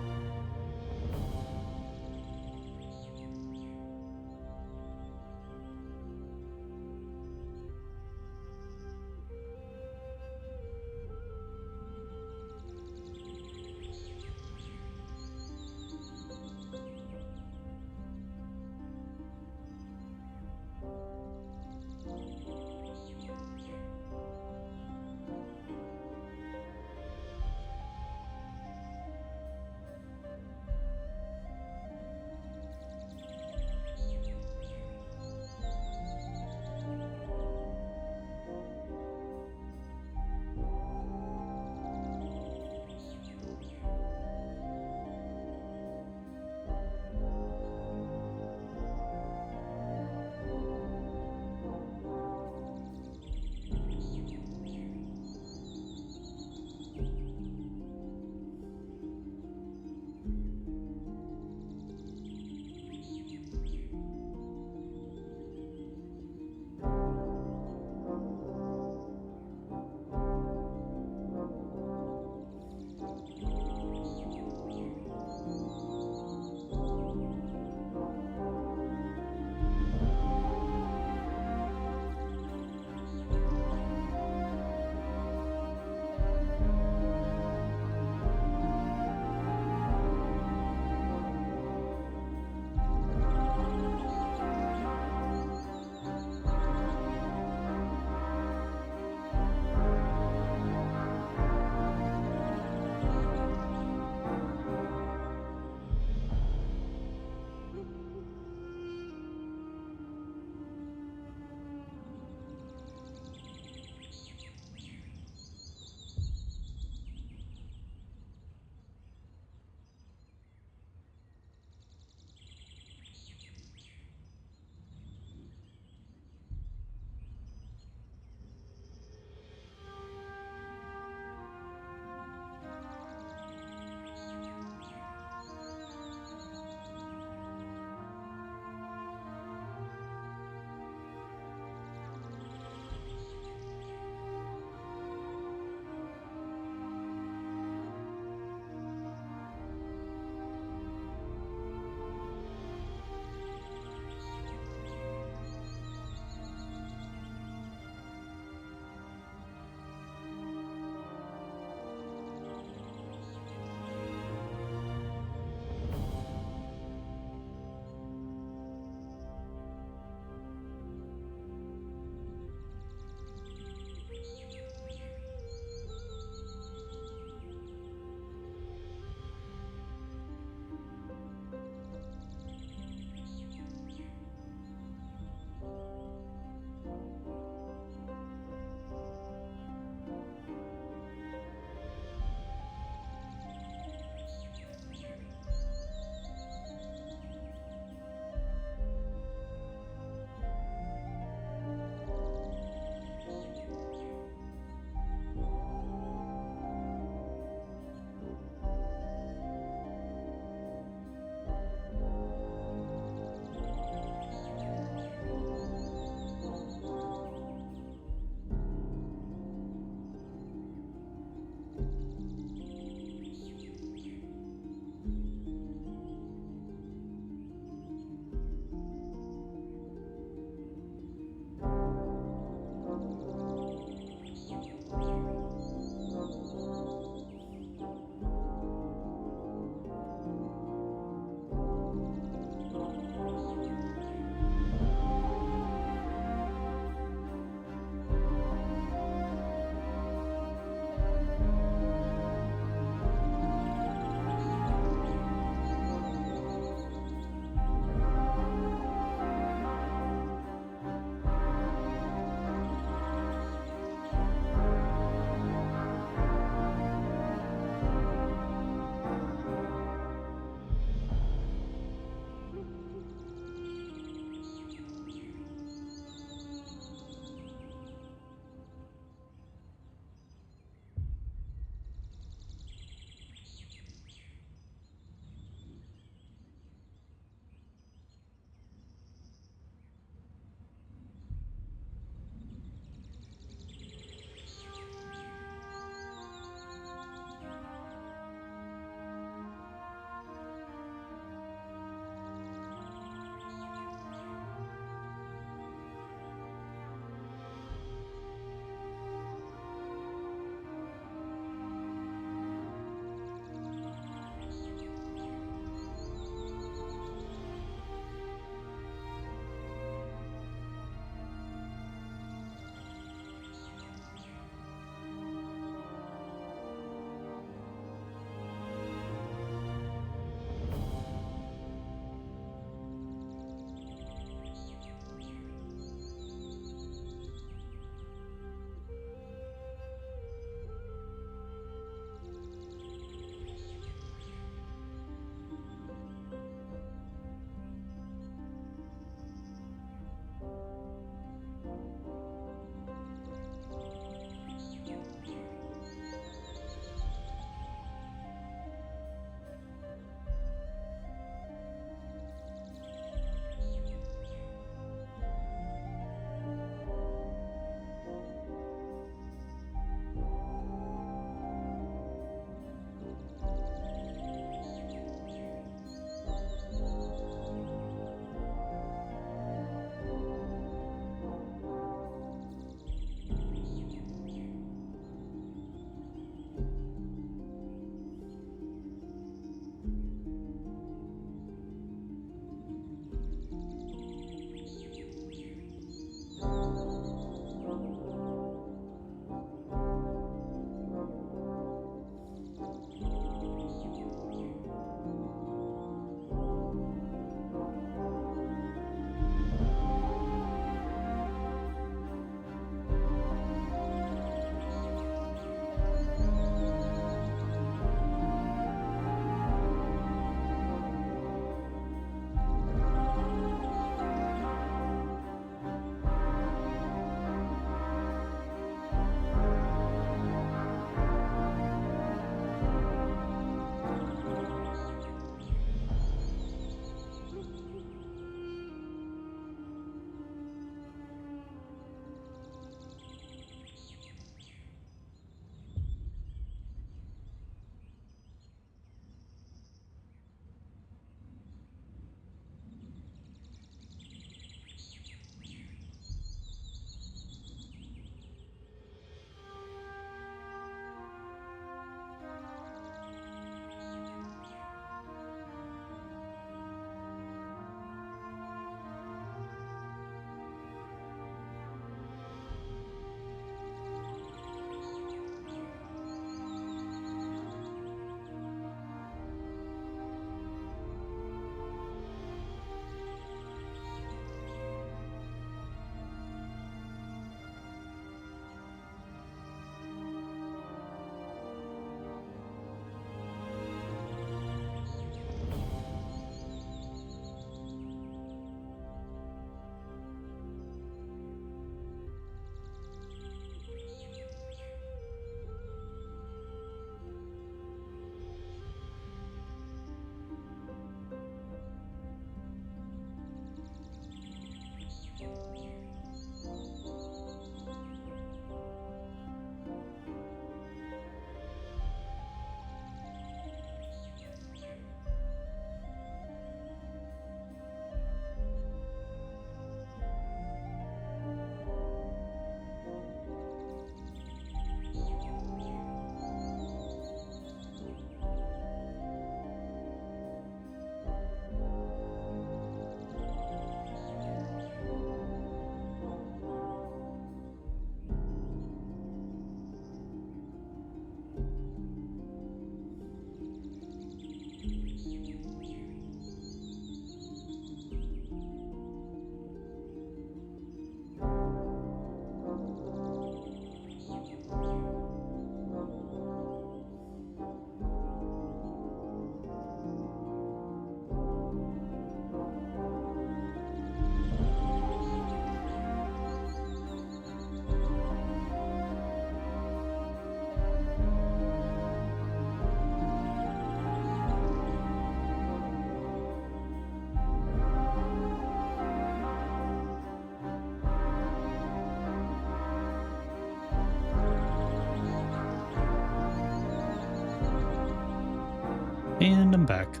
And I'm back.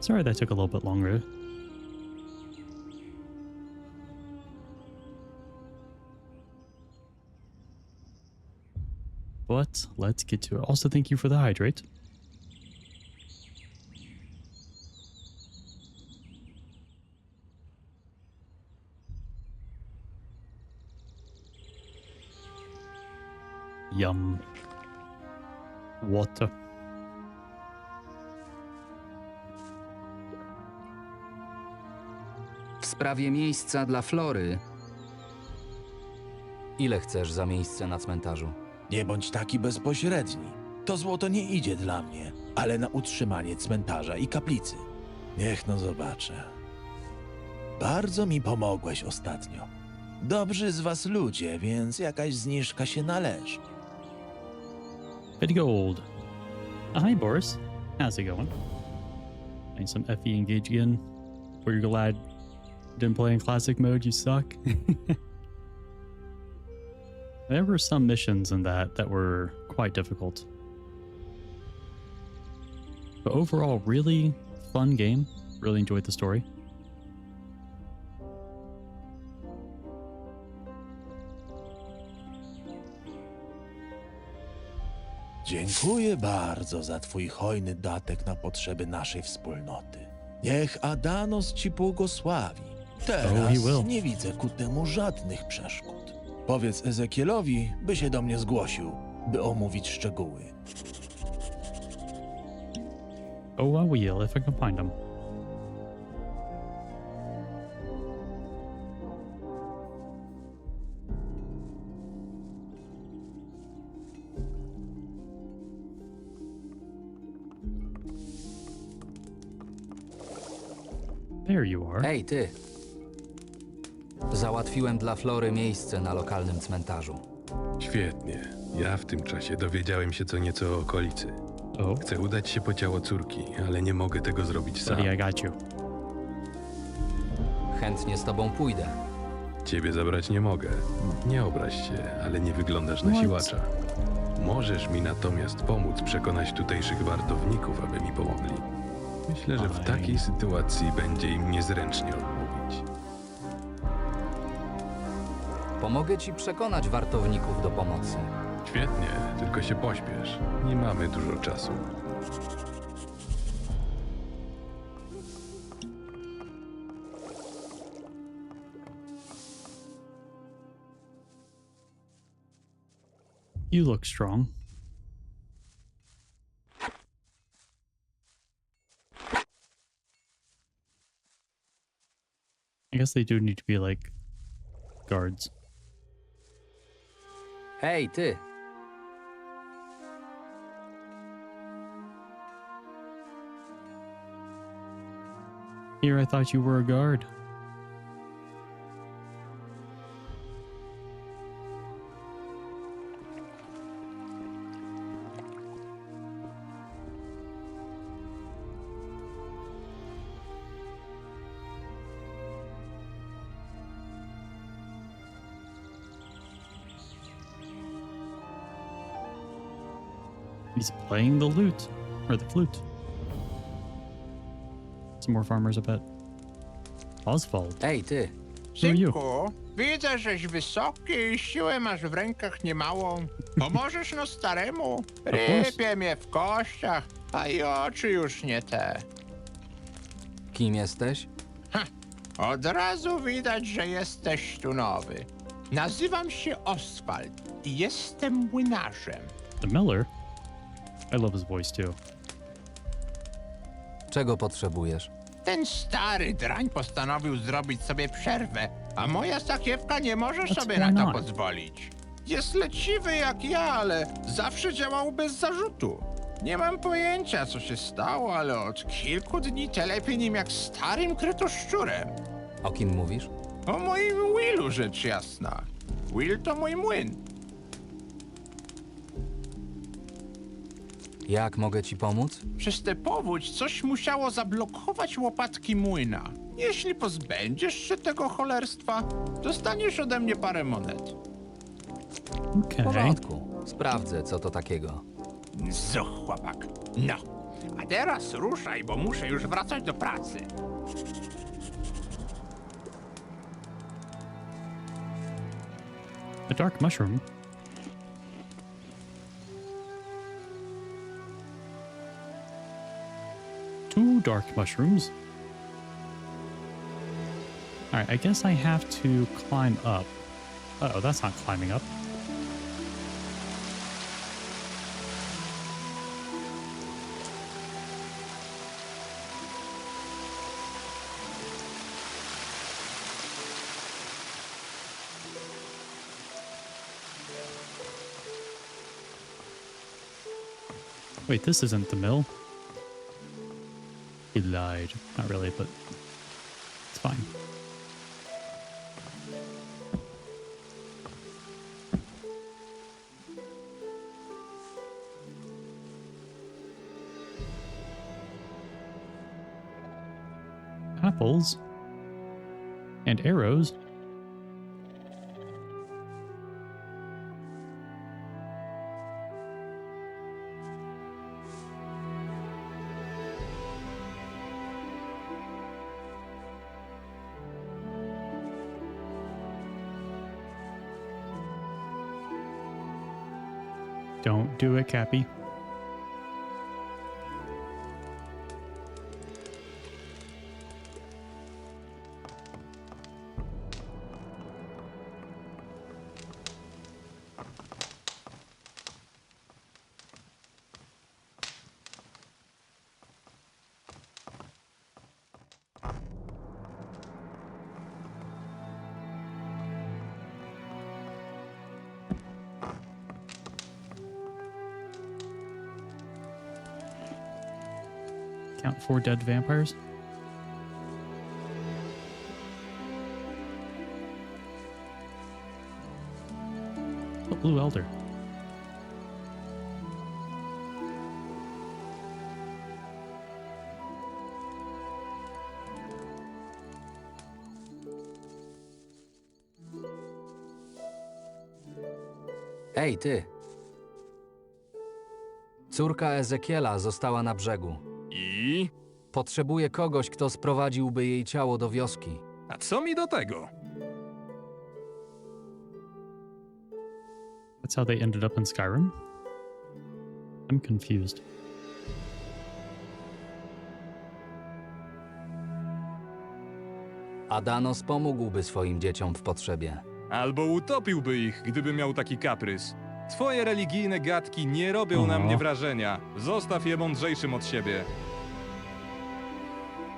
Sorry that took a little bit longer. But let's get to it. Also, thank you for the hydrate. Yum. Water. W sprawie miejsca dla Flory. Ile chcesz za miejsce na cmentarzu? Nie bądź taki bezpośredni. To złoto nie idzie dla mnie, ale na utrzymanie cmentarza i kaplicy. Niech no zobaczę. Bardzo mi pomogłeś ostatnio. Dobrzy z was ludzie, więc jakaś zniżka się należy. Bit gold. Hi, Boris. How's it going? Playing some FE Engage again. Were you glad you didn't play in classic mode? You suck. There were some missions in that were quite difficult. But overall, really fun game. Really enjoyed the story. Dziękuję bardzo za twój hojny datek na potrzeby naszej wspólnoty. Niech Adanos ci błogosławi. Teraz nie widzę ku temu żadnych przeszkód. Powiedz Ezekielowi, by się do mnie zgłosił, by omówić szczegóły. Oh, I will if I can find him. There you are. Hej, ty! Załatwiłem dla Flory miejsce na lokalnym cmentarzu. Świetnie. Ja w tym czasie dowiedziałem się co nieco o okolicy. Chcę udać się po ciało córki, ale nie mogę tego zrobić sam. Buddy, I got you. Chętnie z tobą pójdę. Ciebie zabrać nie mogę. Nie obraź się, ale nie wyglądasz na siłacza. Możesz mi natomiast pomóc przekonać tutejszych wartowników, aby mi pomogli. Myślę, że w takiej sytuacji będzie im niezręcznie odmówić. Pomogę ci przekonać wartowników do pomocy. Świetnie, tylko się pośpiesz. Nie mamy dużo czasu. You look strong. I guess they do need to be like guards. Hej, ty! Here, I thought you were a guard. He's playing the lute, or the flute. Some more farmers, I bet. Oswald. Hej, ty! Who are you? Synku, widzę, żeś wysoki i siłę masz w rękach niemałą. Pomożesz no staremu? Rypie mnie w kościach, a i oczy już nie te. Kim jesteś? Od razu widać, że jesteś tu nowy. Nazywam się Oswald i jestem młynarzem. The Miller? I love his voice too. Czego potrzebujesz? Ten stary drań postanowił zrobić sobie przerwę, a moja sakiewka nie może sobie na to pozwolić. Jest leciwy jak ja, ale zawsze działał bez zarzutu. Nie mam pojęcia, co się stało, ale od kilku dni telepie nim jak starym krytoszczurem. O kim mówisz? O moim Willu, rzecz jasna. Will to mój młyn. Jak mogę ci pomóc? Przez tę powódź coś musiało zablokować łopatki młyna. Jeśli pozbędziesz się tego cholerstwa, dostaniesz ode mnie parę monet. W porządku. Sprawdzę, co to takiego. Zuch, chłopak. No, a teraz ruszaj, bo muszę już wracać do pracy. A dark mushroom? Two dark mushrooms? Alright, I guess I have to climb up. Uh-oh, that's not climbing up. Wait, this isn't the mill. He lied. Not really, but it's fine. Apples and arrows. Don't do it, Cappy. Count 4 dead vampires. Oh, Blue Elder. Ej, ty! Córka Ezekiela została na brzegu. I? Potrzebuje kogoś, kto sprowadziłby jej ciało do wioski. A co mi do tego? That's how they ended up in Skyrim? I'm confused. Adanos pomógłby swoim dzieciom w potrzebie. Albo utopiłby ich, gdyby miał taki kaprys. Twoje religijne gadki nie robią na mnie wrażenia. Zostaw je mądrzejszym od siebie.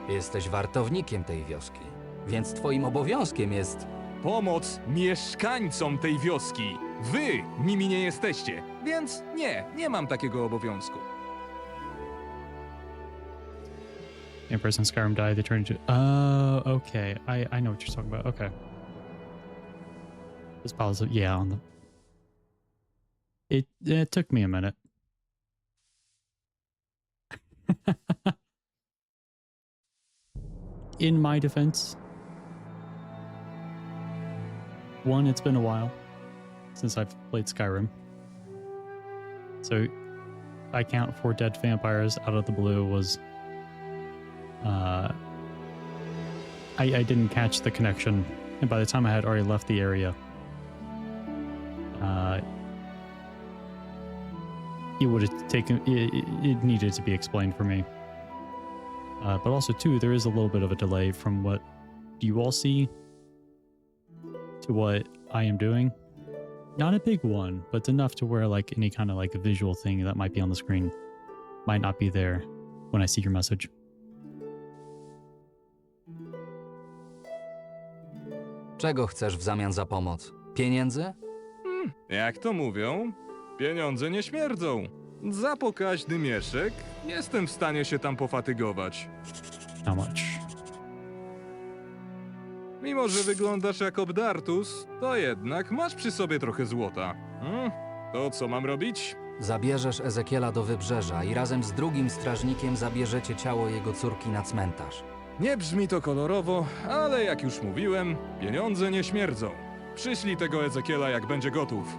Jesteś wartownikiem tej wioski, więc twoim obowiązkiem jest... Pomoc mieszkańcom tej wioski. Wy nimi nie jesteście, więc nie mam takiego obowiązku. Empress in Skyrim died, they turned into... Oh, okay. I know what you're talking about. Okay. This pause, yeah, on the... It took me a minute. In my defense, one, it's been a while since I've played Skyrim. So I count 4 dead vampires out of the blue was... I didn't catch the connection, and by the time I had already left the area, it would have taken... It needed to be explained for me. But also, too, there is a little bit of a delay from what you all see to what I am doing. Not a big one, but enough to where like any kind of like a visual thing that might be on the screen might not be there when I see your message. Czego chcesz w zamian za pomoc? Pieniędzy? Jak to mówią, pieniądze nie śmierdzą. Za pokaźny mieszek jestem w stanie się tam pofatygować. How much? Mimo, że wyglądasz jak obdartus, to jednak masz przy sobie trochę złota. To co mam robić? Zabierzesz Ezekiela do wybrzeża i razem z drugim strażnikiem zabierzecie ciało jego córki na cmentarz. Nie brzmi to kolorowo, ale jak już mówiłem, pieniądze nie śmierdzą. Przyślij tego Ezekiela, jak będzie gotów.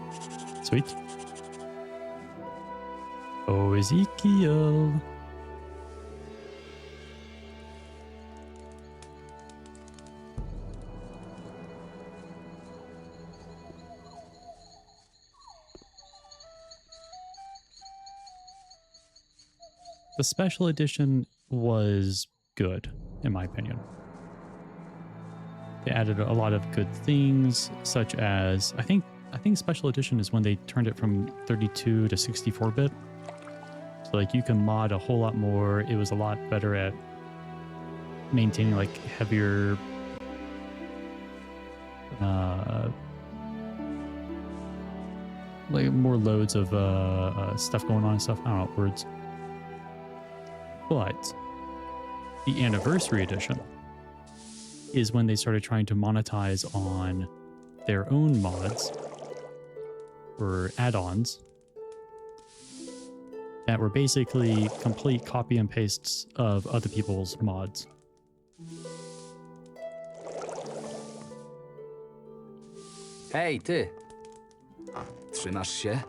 Sweet. Oh, Ezekiel. The special edition was good, in my opinion. They added a lot of good things, such as I think special edition is when they turned it from 32 to 64-bit. So like you can mod a whole lot more. It was a lot better at maintaining like heavier like more loads of stuff going on and stuff. I don't know words. But the anniversary edition is when they started trying to monetize on their own mods or add-ons that were basically complete copy and pastes of other people's mods. Hej, ty! Trzymasz się?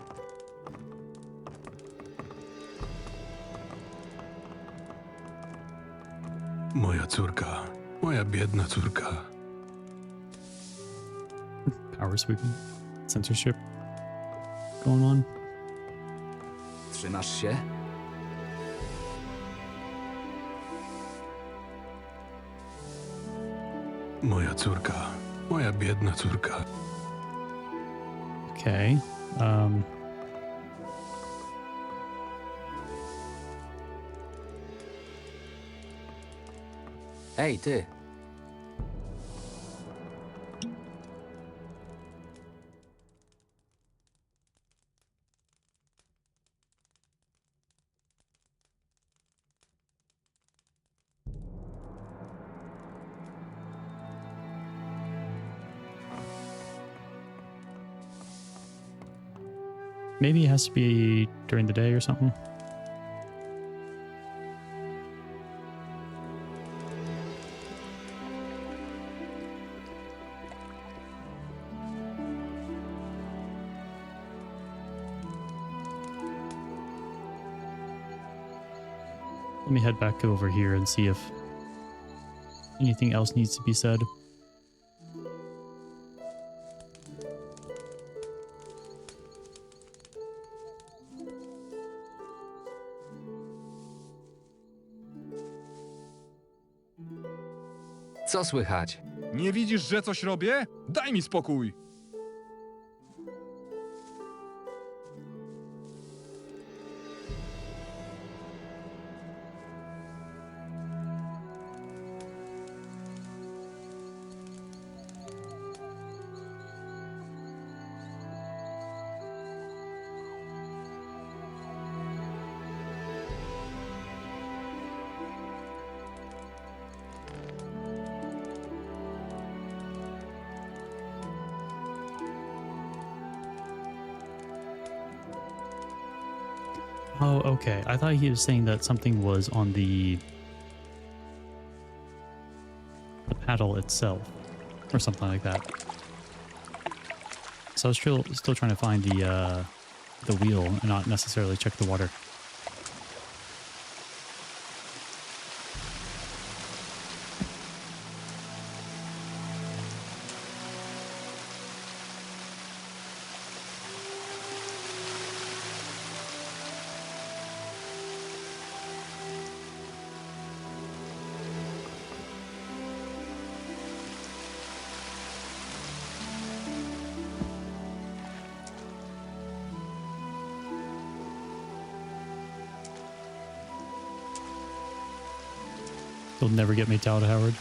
Moja córka. Moja biedna córka. Power sweeping. Censorship going on. Trzymasz się? Moja córka. Moja biedna córka. Okay. Hej, ty! Maybe it has to be during the day or something. Let me head back over here and see if anything else needs to be said. Co słychać? Nie widzisz, że coś robię? Daj mi spokój! Oh, okay. I thought he was saying that something was on the paddle itself or something like that. So I was still trying to find the wheel and not necessarily check the water. You'll never get me out, Howard.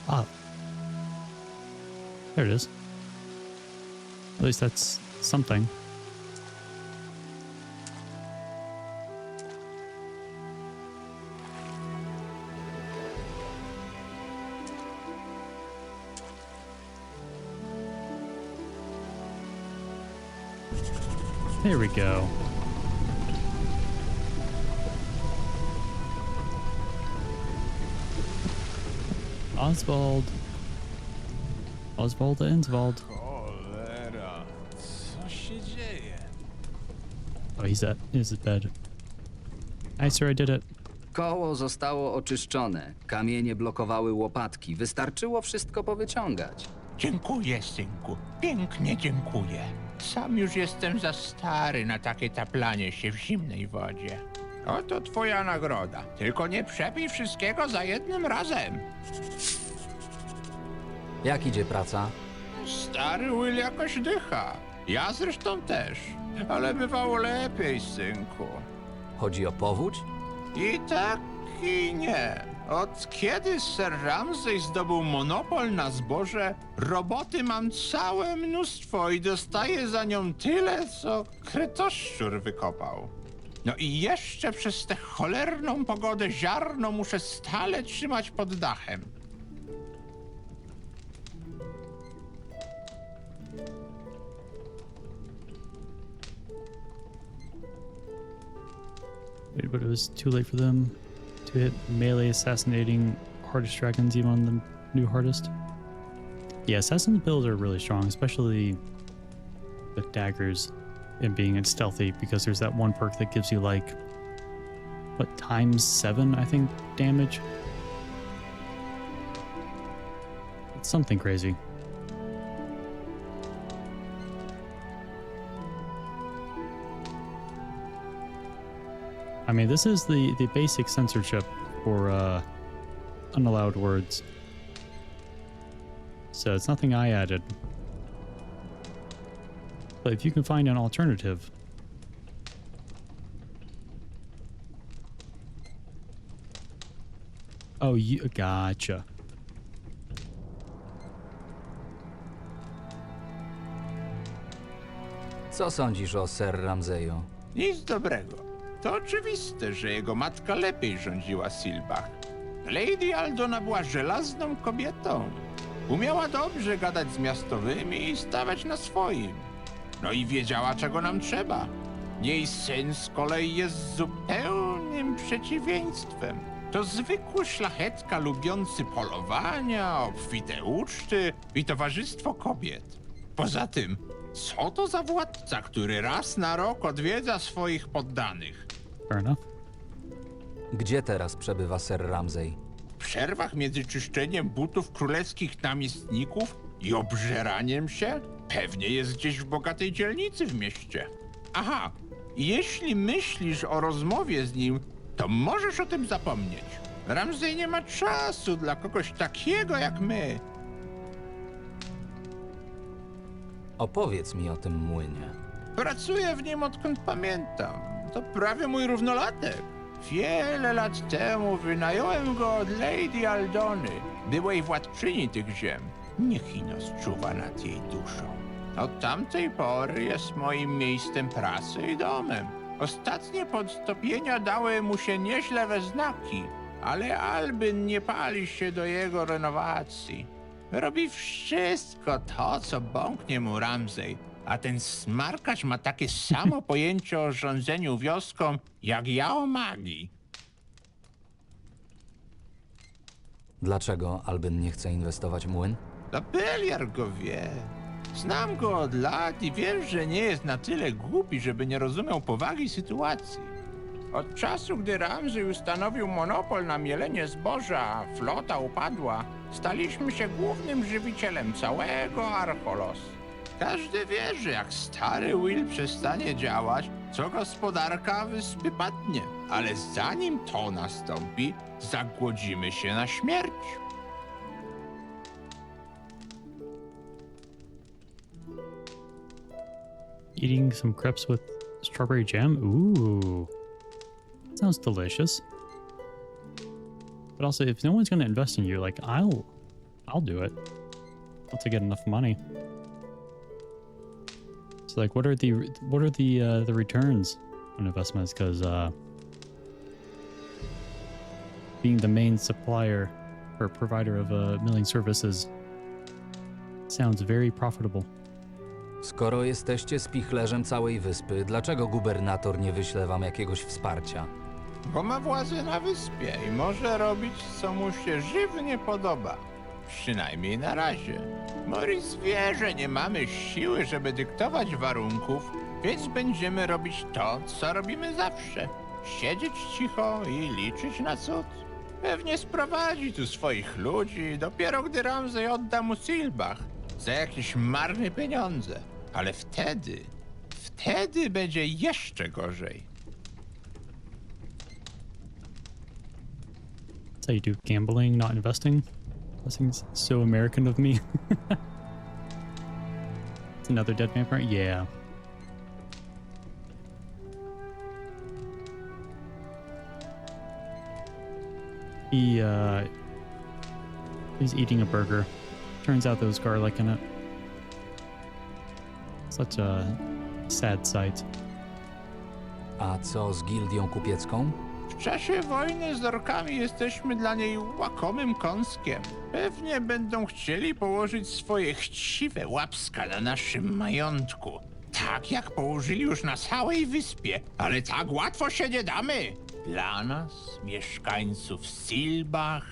Ah. There it is. At least that's something. There we go. Oswald. Oswald Enswald. Cholera, co się dzieje? Oh, he's dead. Hi, sir, I did it. Koło zostało oczyszczone. Kamienie blokowały łopatki. Wystarczyło wszystko powyciągać. Dziękuję, synku. Pięknie dziękuję. Sam już jestem za stary na takie taplanie się w zimnej wodzie. Oto twoja nagroda. Tylko nie przepij wszystkiego za jednym razem. Jak idzie praca? Stary Will jakoś dycha. Ja zresztą też. Ale bywało lepiej, synku. Chodzi o powódź? I tak, i nie. Od kiedy Sir Ramsay zdobył monopol na zboże, roboty mam całe mnóstwo i dostaję za nią tyle, co krytoszczur wykopał. No i jeszcze przez tę cholerną pogodę ziarno muszę stale trzymać pod dachem. But it was too late for them to hit melee assassinating hardest dragons even on the new hardest. Yeah, assassin's builds are really strong, especially with daggers and being stealthy, because there's that one perk that gives you like, what, ×7, I think, damage? It's something crazy. I mean, this is the basic censorship for unallowed words. So it's nothing I added. But if you can find an alternative. Oh, you gotcha. Co sądzisz o Sir Ramsayu? Nic dobrego. To oczywiste, że jego matka lepiej rządziła Silbach. Lady Aldona była żelazną kobietą. Umiała dobrze gadać z miastowymi i stawać na swoim. No i wiedziała, czego nam trzeba. Jej syn z kolei jest zupełnym przeciwieństwem. To zwykły szlachetka lubiący polowania, obfite uczty i towarzystwo kobiet. Poza tym, co to za władca, który raz na rok odwiedza swoich poddanych? Fair enough. Gdzie teraz przebywa Sir Ramsay? W przerwach między czyszczeniem butów królewskich namiestników i obżeraniem się pewnie jest gdzieś w bogatej dzielnicy w mieście. Aha, jeśli myślisz o rozmowie z nim, to możesz o tym zapomnieć. Ramsay nie ma czasu dla kogoś takiego jak my. Opowiedz mi o tym młynie. Pracuję w nim odkąd pamiętam. To prawie mój równolatek. Wiele lat temu wynająłem go od Lady Aldony, byłej władczyni tych ziem. Niech ino czuwa nad jej duszą. Od tamtej pory jest moim miejscem pracy i domem. Ostatnie podtopienia dały mu się nieźle we znaki, ale Albin nie pali się do jego renowacji. Robi wszystko to, co bąknie mu Ramsay, a ten smarkacz ma takie samo pojęcie o rządzeniu wioską, jak ja o magii. Dlaczego Albin nie chce inwestować w młyn? Beliar go wie. Znam go od lat i wiem, że nie jest na tyle głupi, żeby nie rozumiał powagi sytuacji. Od czasu, gdy Ramsay ustanowił monopol na mielenie zboża, a flota upadła, staliśmy się głównym żywicielem całego Archolos. Każdy wie, że jak stary Will przestanie działać, co gospodarka wyspy padnie. Ale zanim to nastąpi, zagłodzimy się na śmierć. Eating some crepes with strawberry jam? Ooh. Sounds delicious. But also, if no one's gonna invest in you, like, I'll do it. Once I get enough money. So, like, what are the returns on investments? Because being the main supplier or provider of milling services sounds very profitable. Skoro jesteście spichlerzem całej wyspy, dlaczego gubernator nie wyśle wam jakiegoś wsparcia? Bo ma władzę na wyspie i może robić, co mu się żywnie podoba. Przynajmniej na razie. Morris wie, że nie mamy siły, żeby dyktować warunków, więc będziemy robić to, co robimy zawsze. Siedzieć cicho i liczyć na cud. Pewnie sprowadzi tu swoich ludzi, dopiero gdy Ramsay odda mu Silbach za jakieś marne pieniądze. Ale wtedy będzie jeszcze gorzej. That's how you do gambling, not investing. Investing's so American of me. It's another dead vampire? Yeah. He's eating a burger. Turns out there was garlic in it. Such a sad sight. A co z gildią kupiecką? W czasie wojny z orkami jesteśmy dla niej łakomym kąskiem. Pewnie będą chcieli położyć swoje chciwe łapska na naszym majątku. Tak jak położyli już na całej wyspie. Ale tak łatwo się nie damy. Dla nas, mieszkańców Silbach,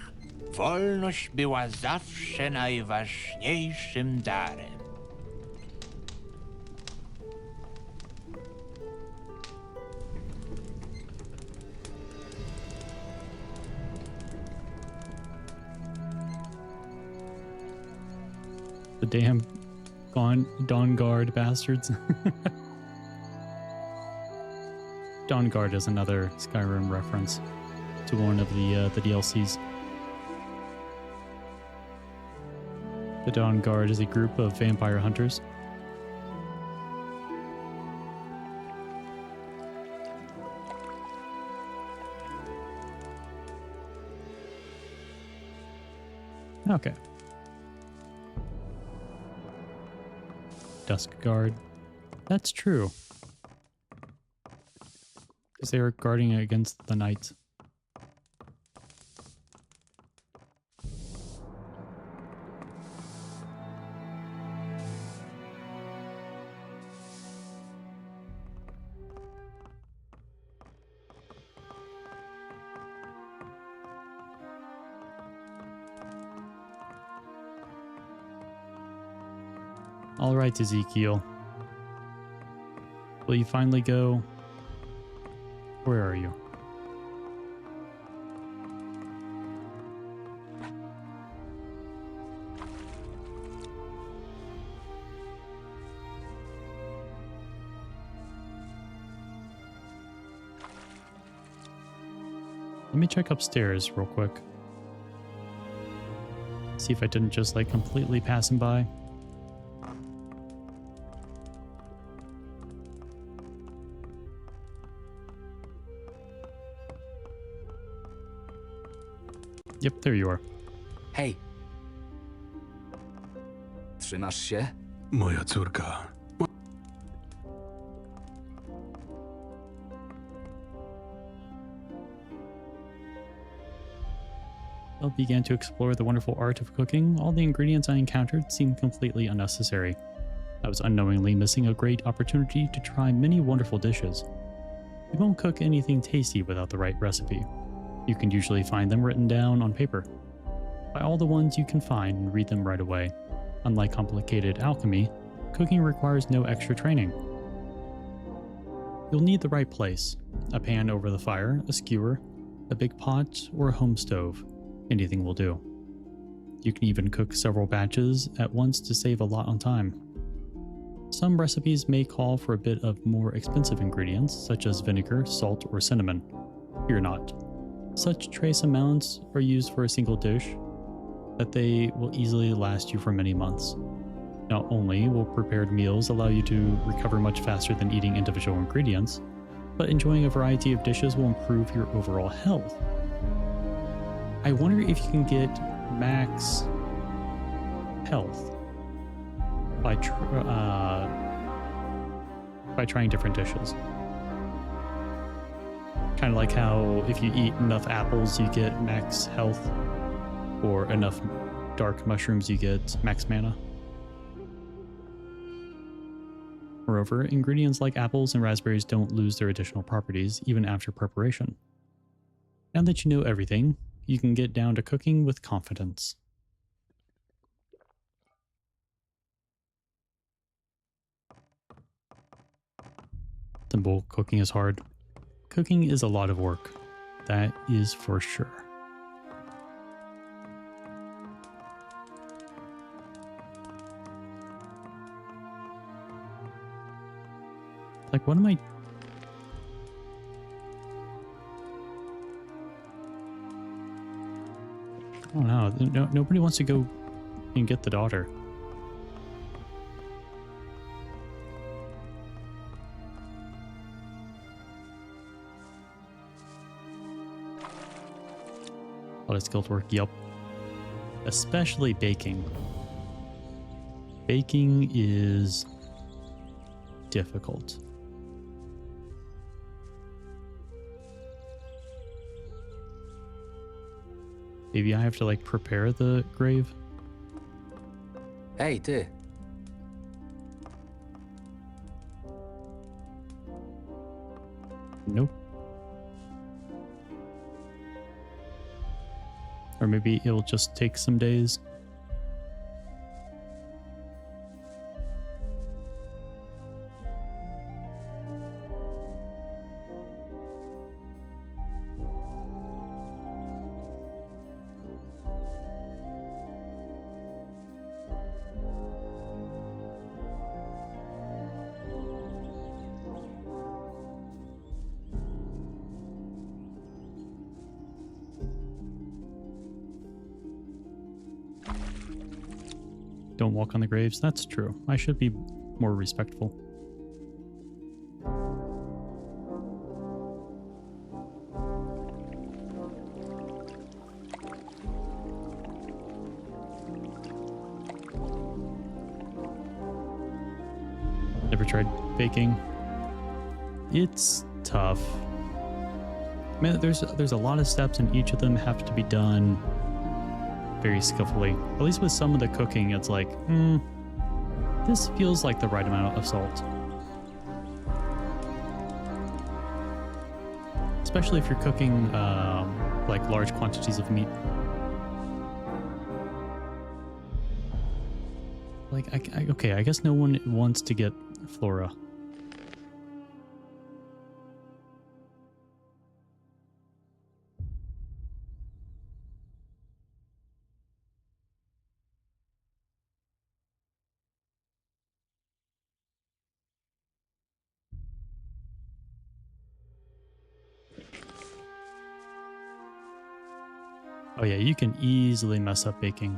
wolność była zawsze najważniejszym darem. The damn Dawn Guard bastards. Dawn Guard is another Skyrim reference to one of the DLCs. The Dawn Guard is a group of vampire hunters. Okay. Dusk Guard. That's true. Because they were guarding against the night. All right, Ezekiel. Will you finally go? Where are you? Let me check upstairs real quick. See if I didn't just like completely pass him by. Yep, there you are. Hej! Trzymasz się? Moja córka. I began to explore the wonderful art of cooking. All the ingredients I encountered seemed completely unnecessary. I was unknowingly missing a great opportunity to try many wonderful dishes. You won't cook anything tasty without the right recipe. You can usually find them written down on paper. Buy all the ones you can find and read them right away. Unlike complicated alchemy, cooking requires no extra training. You'll need the right place: a pan over the fire, a skewer, a big pot, or a home stove. Anything will do. You can even cook several batches at once to save a lot on time. Some recipes may call for a bit of more expensive ingredients, such as vinegar, salt, or cinnamon. Fear not. Such trace amounts are used for a single dish, that they will easily last you for many months. Not only will prepared meals allow you to recover much faster than eating individual ingredients, but enjoying a variety of dishes will improve your overall health. I wonder if you can get max health by trying different dishes. Kind of like how if you eat enough apples, you get max health, or enough dark mushrooms, you get max mana. Moreover, ingredients like apples and raspberries don't lose their additional properties even after preparation. Now that you know everything, you can get down to cooking with confidence. Simple, cooking is hard. Cooking is a lot of work. That is for sure. Like, what am I... I don't know. Nobody wants to go and get the daughter. A lot of skilled work, yup. Especially baking. Baking is difficult. Maybe I have to, like, prepare the grave? Ej, ty. Nope. Or maybe it'll just take some days. Don't walk on the graves. That's true. I should be more respectful. Never tried baking. It's tough. Man, there's a lot of steps and each of them have to be done very skillfully. At least with some of the cooking, it's like, this feels like the right amount of salt. Especially if you're cooking like large quantities of meat. Like, okay, I guess no one wants to get Flora. Oh yeah, you can easily mess up baking.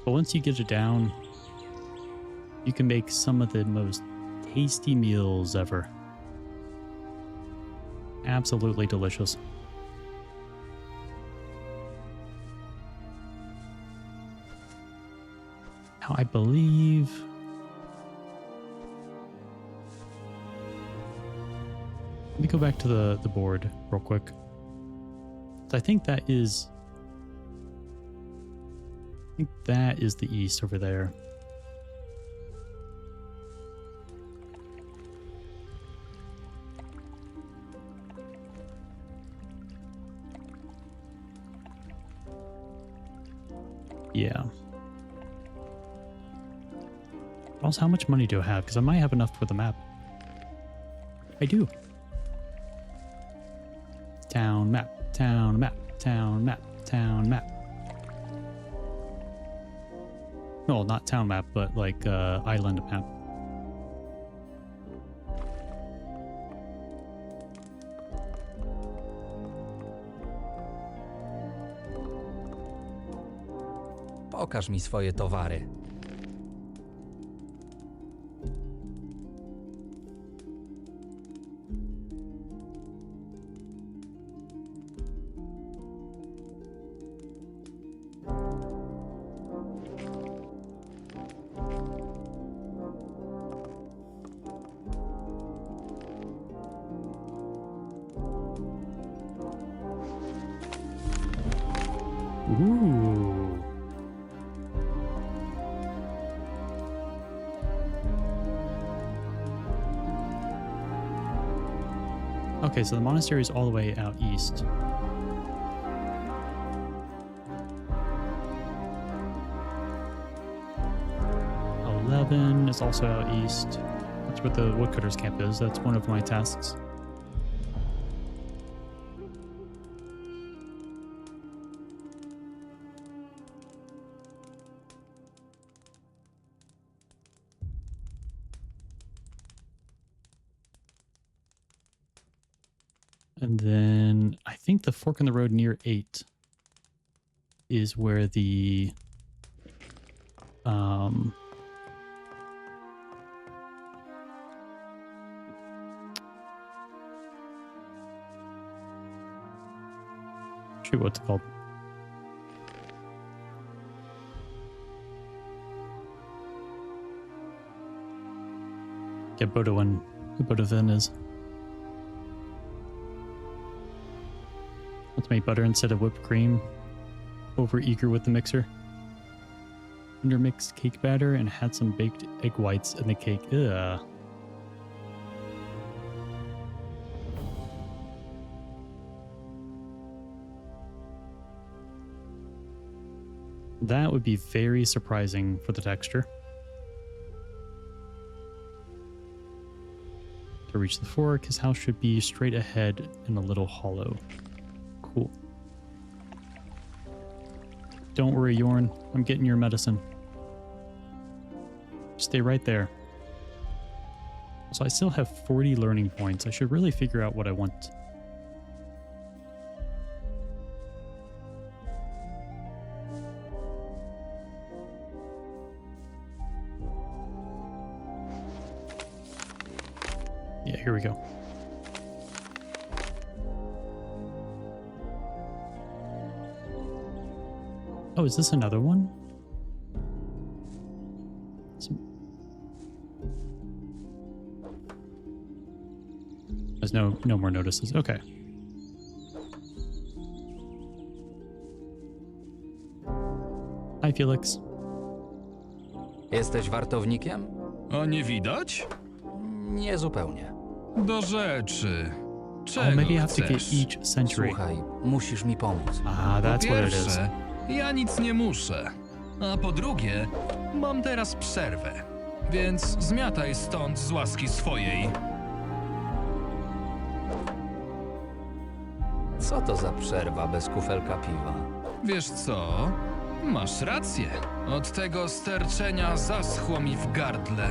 But once you get it down, you can make some of the most tasty meals ever. Absolutely delicious. Now, I believe... Let me go back to the board real quick. So I think that is the east over there. Yeah. Also, how much money do I have? Because I might have enough for the map. I do. Town map, town map, town map, town map. No, not town map, but like island map. Pokaż mi swoje towary. Ooh. Okay, so the monastery is all the way out east. Is also out east. That's where the woodcutters camp is. That's one of my tasks. And then I think the fork in the road near 8 is where the shoot, what's it called? Get Bodovin is. Let's make butter instead of whipped cream. Over eager with the mixer. Undermixed cake batter and had some baked egg whites in the cake. Ugh. That would be very surprising for the texture. To reach the fork, his house should be straight ahead and a little hollow. Cool. Don't worry, Yorn. I'm getting your medicine. Stay right there. So I still have 40 learning points. I should really figure out what I want. Yeah, here we go. Oh, is this another one? There's no more notices. Okay. Hi, Felix. Jesteś wartownikiem? A nie widać? Nie zupełnie. Do rzeczy. Czego Oh, maybe I have to chcesz? get each century. Słuchaj, musisz mi pomóc. Ah, Po that's what it is. pierwsze, ja nic nie muszę. A po drugie, mam teraz przerwę. Więc zmiataj stąd z łaski swojej. Co to za przerwa bez kufelka piwa? Wiesz co? Masz rację. Od tego sterczenia zaschło mi w gardle.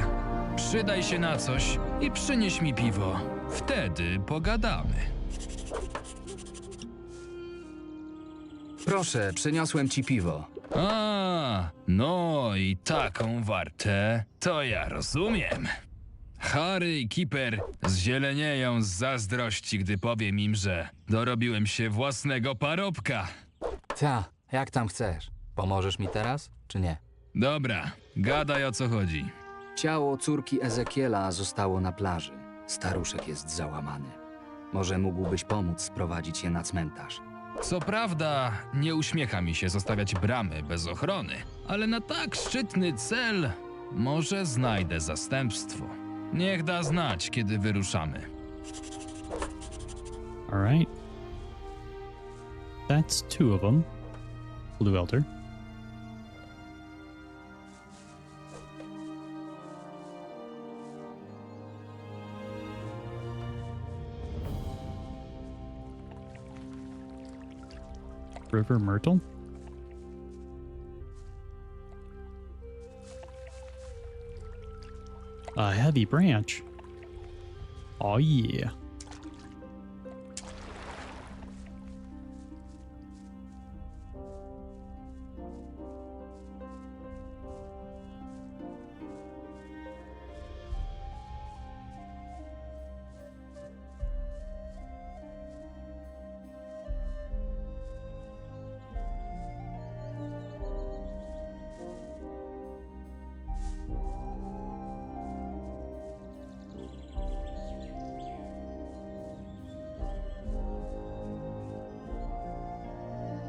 Przydaj się na coś i przynieś mi piwo. Wtedy pogadamy. Proszę, przyniosłem ci piwo. A, no i taką wartę to ja rozumiem. Harry i Kipper zzielenieją z zazdrości, gdy powiem im, że dorobiłem się własnego parobka. Ta, jak tam chcesz. Pomożesz mi teraz, czy nie? Dobra, gadaj o co chodzi. Ciało córki Ezekiela zostało na plaży. Staruszek jest załamany. Może mógłbyś pomóc sprowadzić je na cmentarz. Co prawda, nie uśmiecha mi się zostawiać bramy bez ochrony, ale na tak szczytny cel może znajdę zastępstwo. Niech da znać, kiedy wyruszamy. All right. That's 2 of them. Blue Elder. River Myrtle. A heavy branch. Oh yeah.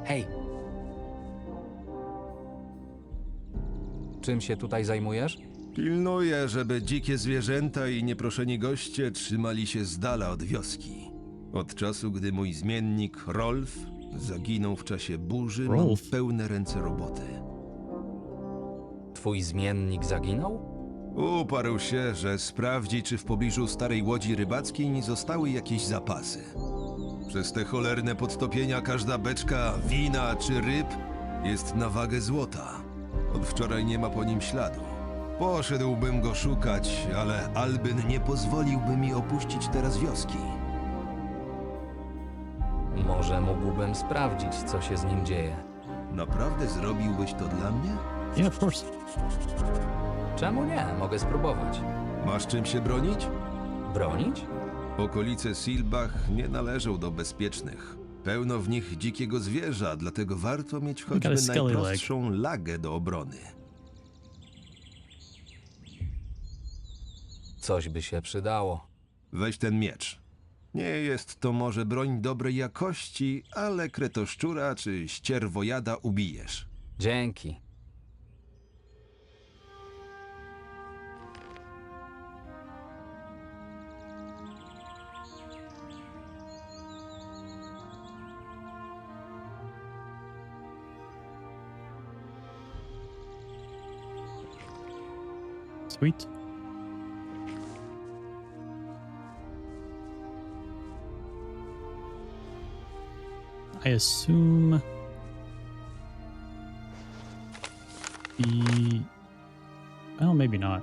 Hej, Czym się tutaj zajmujesz? Pilnuję, żeby dzikie zwierzęta i nieproszeni goście trzymali się z dala od wioski. Od czasu, gdy mój zmiennik Rolf zaginął w czasie burzy, mam pełne ręce roboty. Twój zmiennik zaginął? Uparł się, że sprawdzi, czy w pobliżu starej łodzi rybackiej nie zostały jakieś zapasy. Przez te cholerne podtopienia każda beczka wina czy ryb jest na wagę złota. Od wczoraj nie ma po nim śladu. Poszedłbym go szukać, ale Albyn nie pozwoliłby mi opuścić teraz wioski. Może mógłbym sprawdzić, co się z nim dzieje. Naprawdę zrobiłbyś to dla mnie? Yeah, of course. Czemu nie? Mogę spróbować. Masz czym się bronić? Bronić? Okolice Silbach nie należą do bezpiecznych. Pełno w nich dzikiego zwierza, dlatego warto mieć choćby najprostszą lagę do obrony. Coś by się przydało. Weź ten miecz. Nie jest to może broń dobrej jakości, ale kretoszczura czy ścierwojada ubijesz. Dzięki. Sweet. I assume the... Well, maybe not.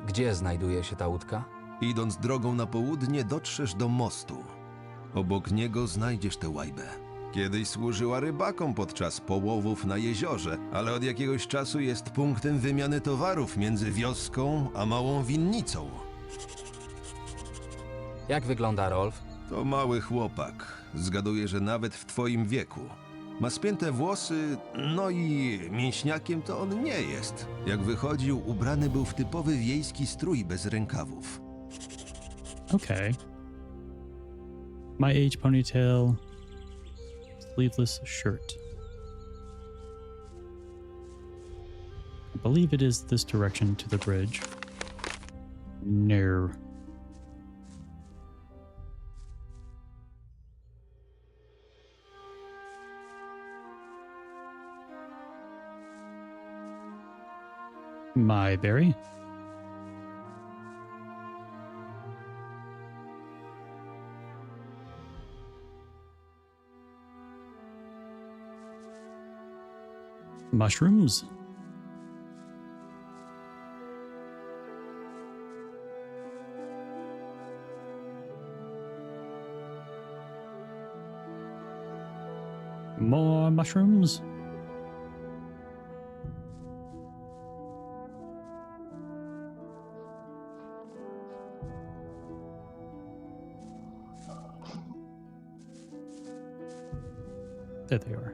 Gdzie znajduje się ta łódka? Idąc drogą na południe, dotrzesz do mostu. Obok niego znajdziesz tę łajbę. Kiedyś służyła rybakom podczas połowów na jeziorze, ale od jakiegoś czasu jest punktem wymiany towarów między wioską a małą winnicą. Jak wygląda Rolf? To mały chłopak. Zgaduję, że nawet w twoim wieku. Ma spięte włosy, no i mięśniakiem to on nie jest. Jak wychodził, ubrany był w typowy wiejski strój bez rękawów. Okay. My age ponytail, sleeveless shirt. I believe it is this direction to the bridge. No. My berry? Mushrooms? More mushrooms? There they are.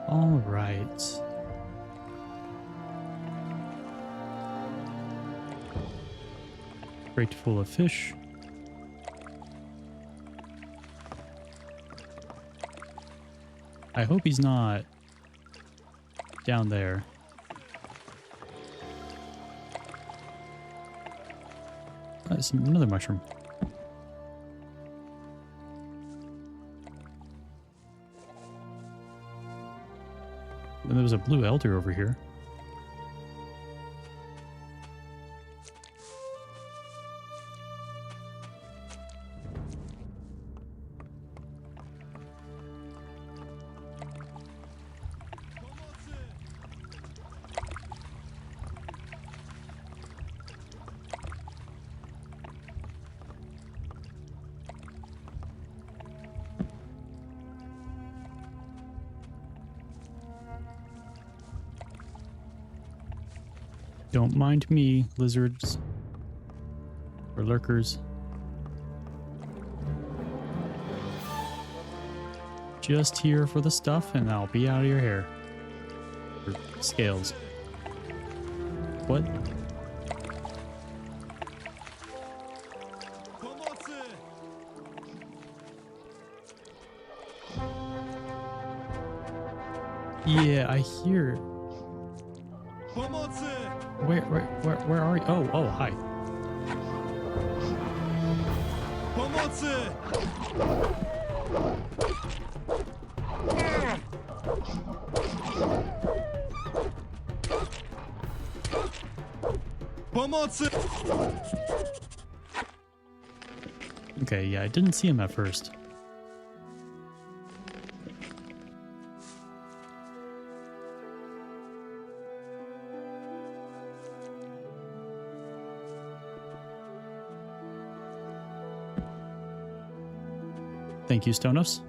All right. Crate full of fish. I hope he's not down there. Another mushroom. And there's a blue elder over here. Don't mind me, lizards or lurkers. Just here for the stuff, and I'll be out of your hair. Or scales. What? Yeah, I hear. Where are you? Oh, hi. Okay, yeah, I didn't see him at first. Thank you, Stonos.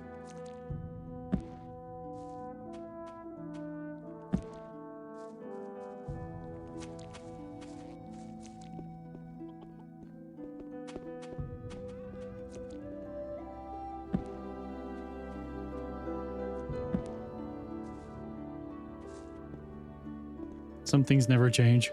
Some things never change.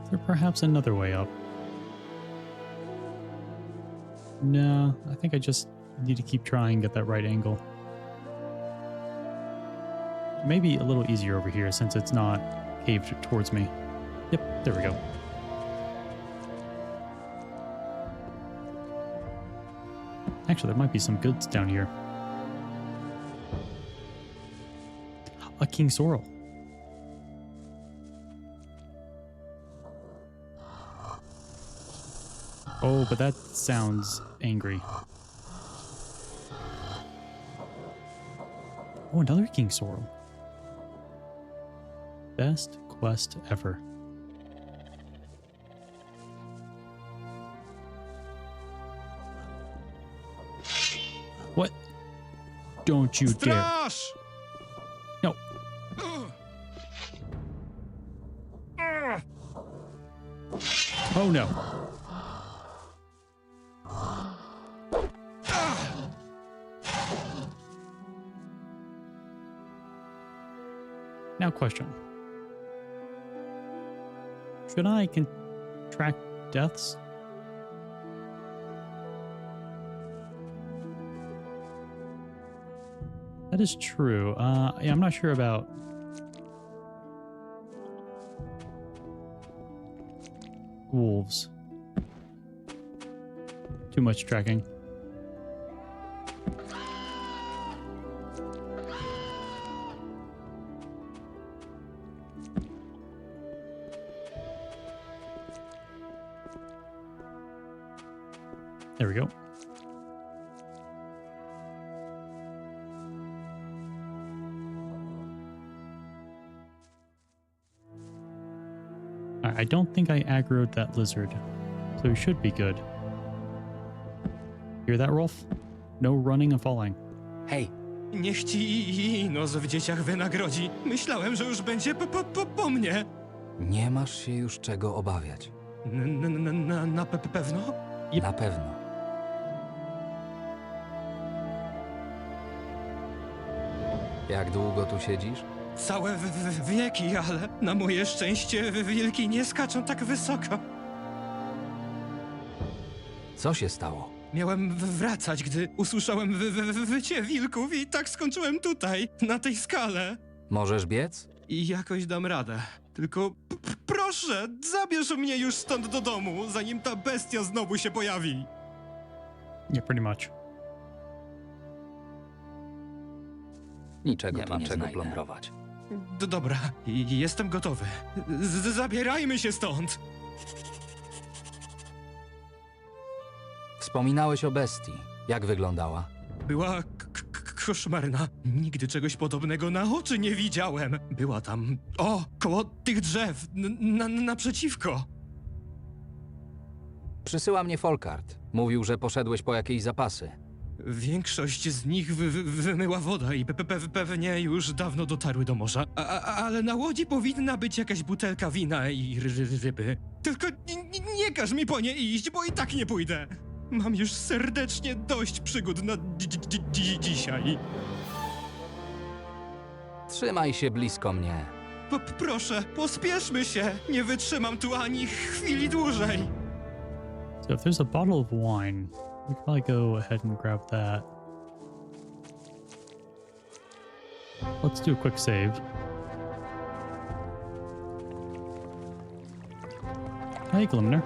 Is there perhaps another way up? No, I think I just need to keep trying and get that right angle. Maybe a little easier over here since it's not caved towards me. Yep, there we go. Actually, there might be some goods down here. A King Sorrel. Oh, but that sounds angry. Oh, another King Sorrel. Best quest ever. What? Don't you dare. No. Oh no. Now question. Should I contract deaths? That is true. Yeah, I'm not sure about wolves. Too much tracking. There we go. I don't think I aggroed that lizard, so we should be good. Hear that, Rolf? No running and falling. Hej, Niech ci Inos w dzieciach wynagrodzi. Myślałem, że już będzie po mnie. nie masz się już czego obawiać. Na pewno? Na pewno. Jak długo tu siedzisz? Całe wieki, ale na moje szczęście wilki nie skaczą tak wysoko. Co się stało? Miałem wracać, gdy usłyszałem wycie wilków i tak skończyłem tutaj, na tej skale. Możesz biec? I jakoś dam radę. Tylko proszę, zabierz mnie już stąd do domu, zanim ta bestia znowu się pojawi. Yeah, pretty much. Niczego Nie tu ma nie czego znajdę. plądrować. Dobra, jestem gotowy. Zabierajmy się stąd. Wspominałeś o bestii. Jak wyglądała? Była koszmarna. Nigdy czegoś podobnego na oczy nie widziałem. Była tam, koło tych drzew, naprzeciwko. Przysyła mnie Folkart. Mówił, że poszedłeś po jakieś zapasy. Większość z nich wymyła woda i pewnie już dawno dotarły do morza. Ale na łodzi powinna być jakaś butelka wina i ryby. Tylko nie każ mi po nie iść, bo i tak nie pójdę. Mam już serdecznie dość przygód na dzisiaj. Trzymaj się blisko mnie. Proszę, pospieszmy się. Nie wytrzymam tu ani chwili dłużej. So if there's a bottle of wine, we could probably go ahead and grab that. Let's do a quick save. Hey, Glimmer.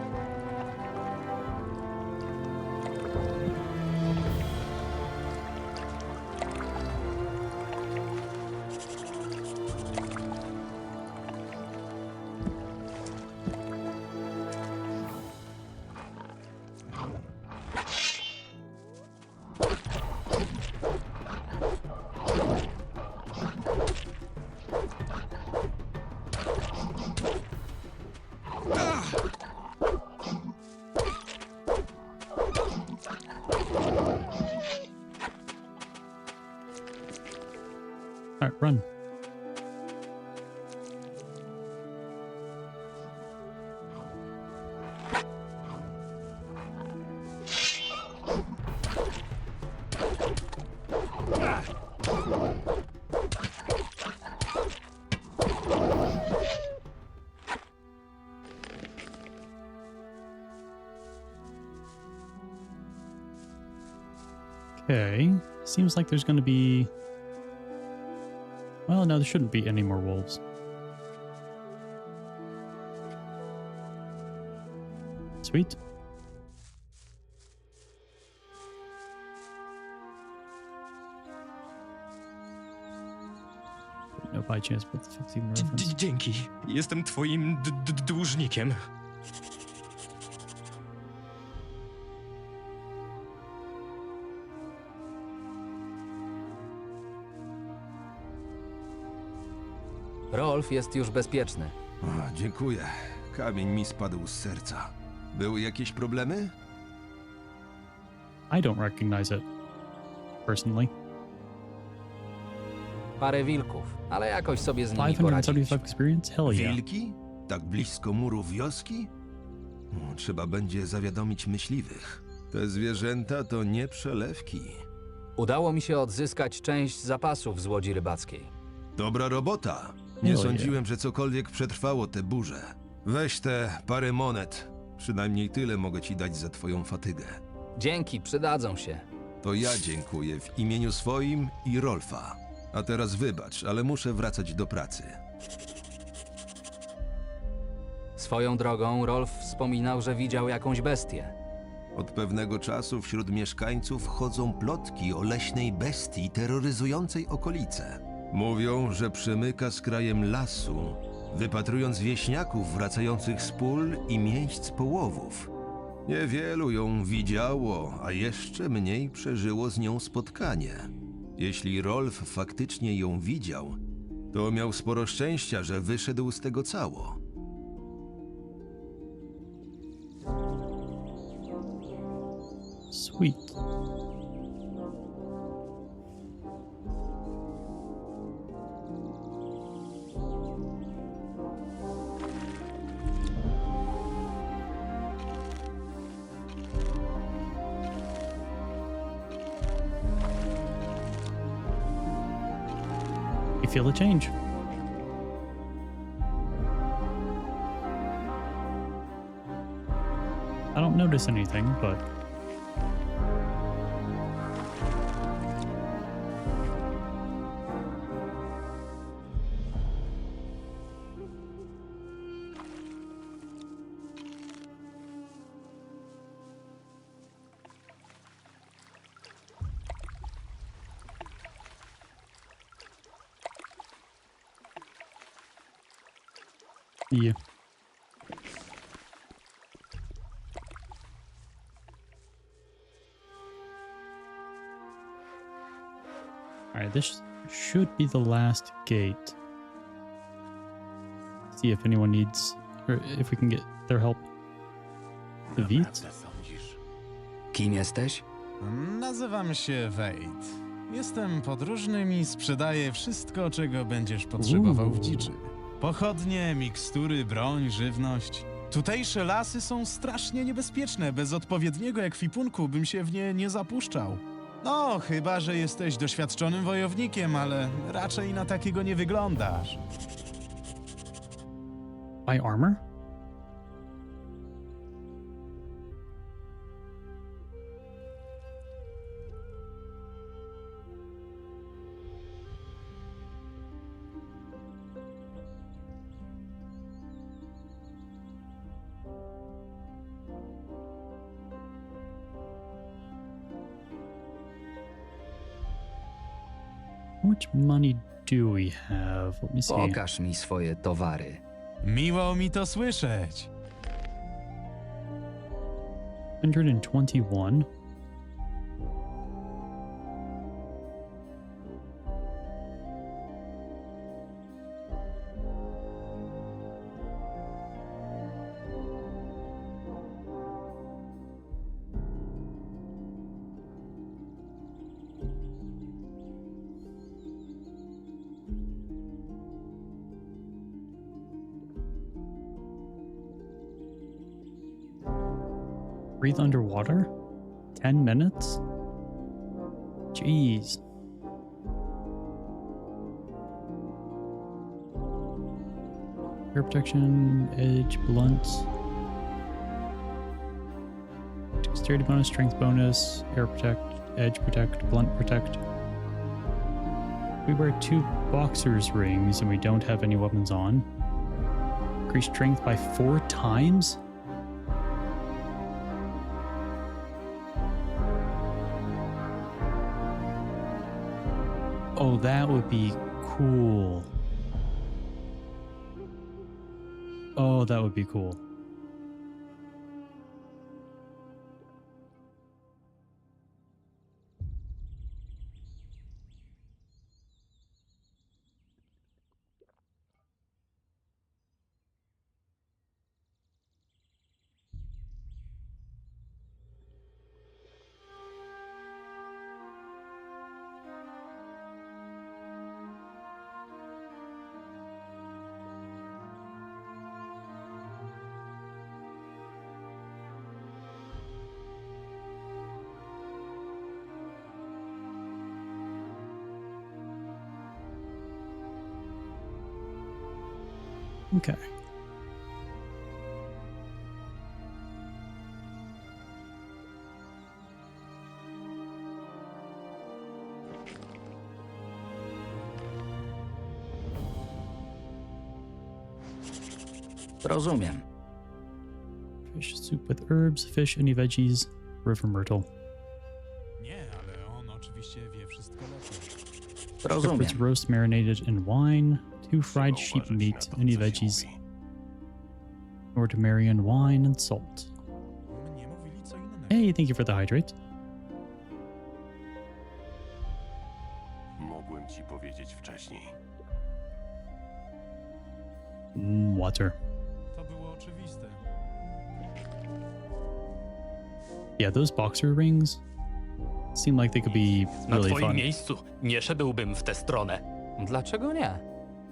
All right, run. Okay, seems like there's going to be... Well, no, there shouldn't be any more wolves. Sweet. No, by chance, but the 15 reference. Dzięki. Jestem twoim dłużnikiem. Rolf jest już bezpieczny. Dziękuję. Kamień mi spadł z serca. Były jakieś problemy? I don't recognize it, personally. Parę wilków, ale jakoś sobie z nimi poradziliśmy. 575 experience? Hell yeah. Wilki? Tak blisko murów wioski? Trzeba będzie zawiadomić myśliwych. Te zwierzęta to nie przelewki. Udało mi się odzyskać część zapasów z łodzi rybackiej. Dobra robota. Nie Hell sądziłem, że cokolwiek przetrwało tę burzę. Weź te parę monet. Przynajmniej tyle mogę ci dać za twoją fatygę. Dzięki, przydadzą się. To ja dziękuję w imieniu swoim i Rolfa. A teraz wybacz, ale muszę wracać do pracy. Swoją drogą, Rolf wspominał, że widział jakąś bestię. Od pewnego czasu wśród mieszkańców chodzą plotki o leśnej bestii terroryzującej okolice. Mówią, że przemyka z krajem lasu, wypatrując wieśniaków wracających z pól i miejsc połowów. Niewielu ją widziało, a jeszcze mniej przeżyło z nią spotkanie. Jeśli Rolf faktycznie ją widział, to miał sporo szczęścia, że wyszedł z tego cało. Sweet. You feel the change. I don't notice anything, but Yeah. Alright, this should be the last gate. See if anyone needs, or if we can get their help. The Vit? Kim jesteś? Nazywam się Wade. Jestem podróżnym i sprzedaję wszystko, czego będziesz potrzebował w dziczy. Pochodnie, mikstury, broń, żywność. Tutejsze lasy są strasznie niebezpieczne. Bez odpowiedniego ekwipunku bym się w nie nie zapuszczał. No, chyba że jesteś doświadczonym wojownikiem, ale raczej na takiego nie wyglądasz. Buy armor? How much money do we have? Let me see. Pokaż mi swoje towary. Miło mi to słyszeć. 121. Breathe underwater? 10 minutes? Jeez. Air protection, edge, blunt. Dexterity bonus, strength bonus, air protect, edge protect, blunt protect. We wear 2 boxer's rings and we don't have any weapons on. Increase strength by 4 times? Oh, that would be cool. Oh, that would be cool. Okay. Rozumiem. Fish soup with herbs, fish, any veggies, river myrtle. Nie, ale on oczywiście wie wszystko lepiej. Shepherd's roast marinated in wine, 2 fried sheep meat, any veggies, or Tamarian wine and salt. Nie mówili co innego. Hey, thank you for the hydrate. Mogłem ci powiedzieć wcześniej. Water. To było oczywiste. Yeah, those boxer rings seem like they could be Na really twoim fun. miejscu nie szedłbym w tę stronę. Dlaczego nie?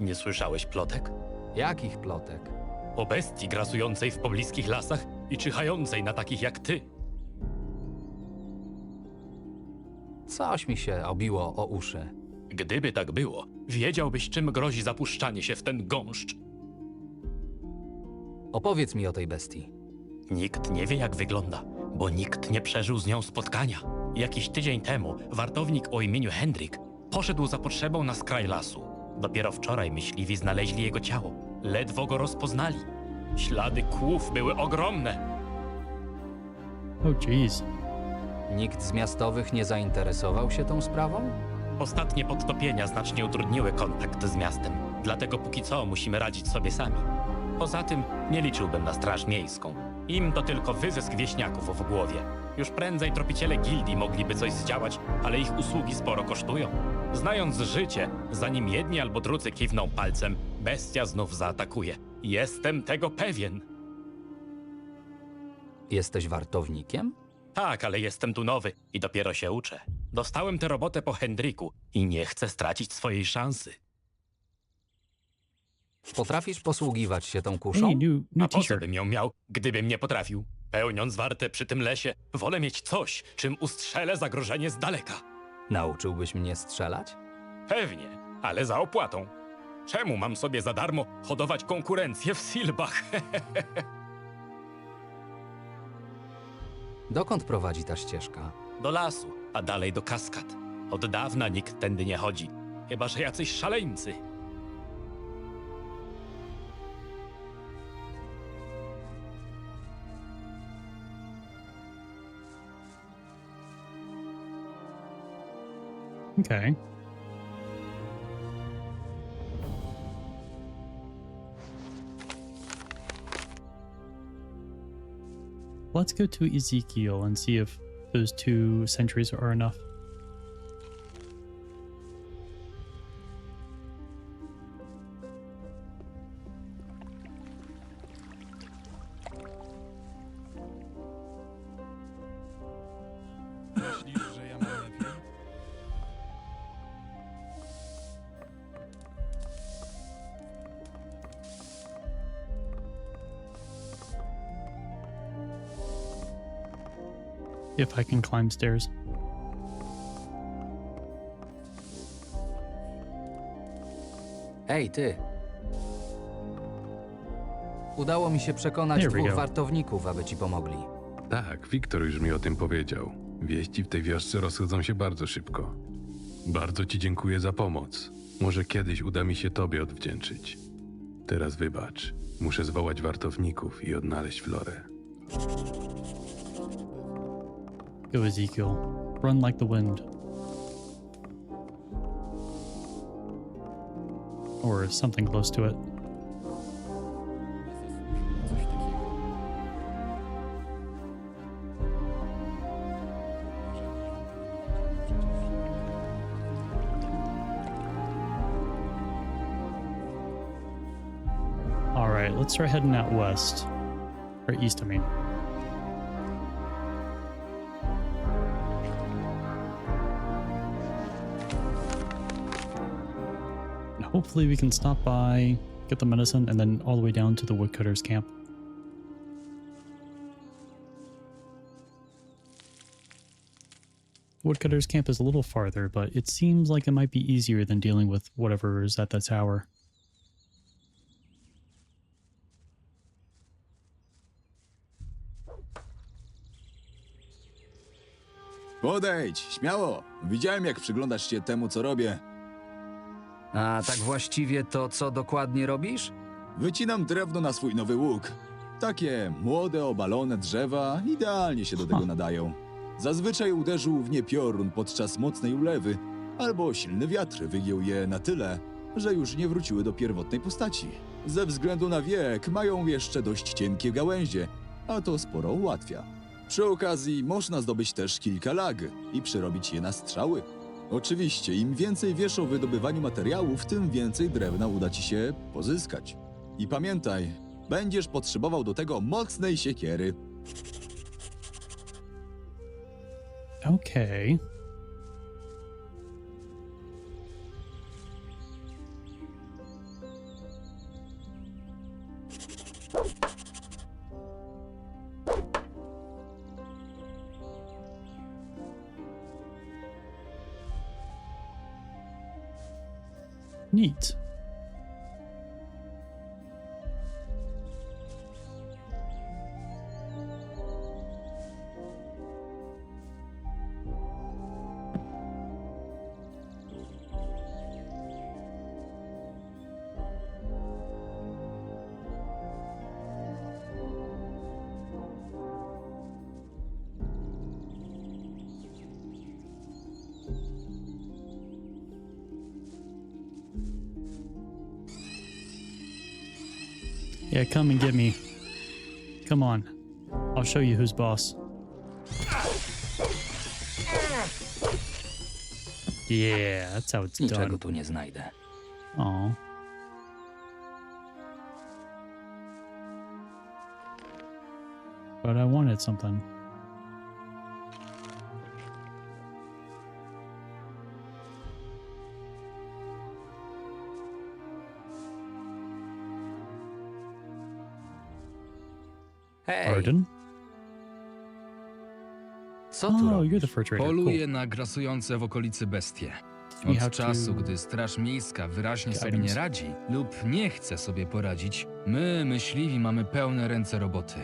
Nie słyszałeś plotek? Jakich plotek? O bestii grasującej w pobliskich lasach i czyhającej na takich jak ty. Coś mi się obiło o uszy. Gdyby tak było, wiedziałbyś, czym grozi zapuszczanie się w ten gąszcz. Opowiedz mi o tej bestii. Nikt nie wie, jak wygląda, bo nikt nie przeżył z nią spotkania. Jakiś tydzień temu wartownik o imieniu Hendrik poszedł za potrzebą na skraj lasu. Dopiero wczoraj myśliwi znaleźli jego ciało. Ledwo go rozpoznali. Ślady kłów były ogromne. Oh, jeez. Nikt z miastowych nie zainteresował się tą sprawą? Ostatnie podtopienia znacznie utrudniły kontakt z miastem. Dlatego póki co musimy radzić sobie sami. Poza tym nie liczyłbym na straż miejską. Im to tylko wyzysk wieśniaków w głowie. Już prędzej tropiciele gildii mogliby coś zdziałać, ale ich usługi sporo kosztują. Znając życie, zanim jedni albo drudzy kiwną palcem, bestia znów zaatakuje. Jestem tego pewien. Jesteś wartownikiem? Tak, ale jestem tu nowy i dopiero się uczę. Dostałem tę robotę po Hendriku i nie chcę stracić swojej szansy. Potrafisz posługiwać się tą kuszą? Hey, new A po co t-shirt. bym ją miał, gdybym nie potrafił? Pełniąc wartę przy tym lesie, wolę mieć coś, czym ustrzelę zagrożenie z daleka. Nauczyłbyś mnie strzelać? Pewnie, ale za opłatą. Czemu mam sobie za darmo hodować konkurencję w Silbach? Dokąd prowadzi ta ścieżka? Do lasu, a dalej do kaskad. Od dawna nikt tędy nie chodzi. Chyba że jacyś szaleńcy. Okay. Let's go to Ezekiel and see if those 2 centuries are enough. Myślisz, że ja mam lepiej? If I can climb stairs. Ej, ty! Udało mi się przekonać Here we 2 go. wartowników, aby ci pomogli. Tak, Wiktor już mi o tym powiedział. Wieści w tej wiosce rozchodzą się bardzo szybko. Bardzo ci dziękuję za pomoc. Może kiedyś uda mi się tobie odwdzięczyć. Teraz wybacz. Muszę zwołać wartowników i odnaleźć Florę. Go Ezekiel. Run like the wind. Or something close to it. Alright, let's start heading out west. Or east, I mean. And hopefully we can stop by, get the medicine, and then all the way down to the woodcutter's camp. Woodcutter's camp is a little farther, but it seems like it might be easier than dealing with whatever is at the tower. Podejdź, śmiało. Widziałem, jak przyglądasz się temu, co robię. A tak właściwie to co dokładnie robisz? Wycinam drewno na swój nowy łuk. Takie młode, obalone drzewa idealnie się do tego nadają. Zazwyczaj uderzył w nie piorun podczas mocnej ulewy, albo silny wiatr wygiął je na tyle, że już nie wróciły do pierwotnej postaci. Ze względu na wiek mają jeszcze dość cienkie gałęzie, a to sporo ułatwia. Przy okazji można zdobyć też kilka lag i przerobić je na strzały. Oczywiście, im więcej wiesz o wydobywaniu materiałów, tym więcej drewna uda ci się pozyskać. I pamiętaj, będziesz potrzebował do tego mocnej siekiery. Okay. Neat. Yeah, come and get me. Come on. I'll show you who's boss. Yeah, that's how it's Niczego done. tu nie znajdę. Aw. But I wanted something. Hej, Pardon? co tu Oh, robisz? you're the fur trader. Cool. Poluję na grasujące w okolicy bestie. me how Od to czasu, gdy Straż Miejska wyraźnie sobie nie radzi lub nie chce sobie poradzić, my, myśliwi, mamy pełne ręce roboty.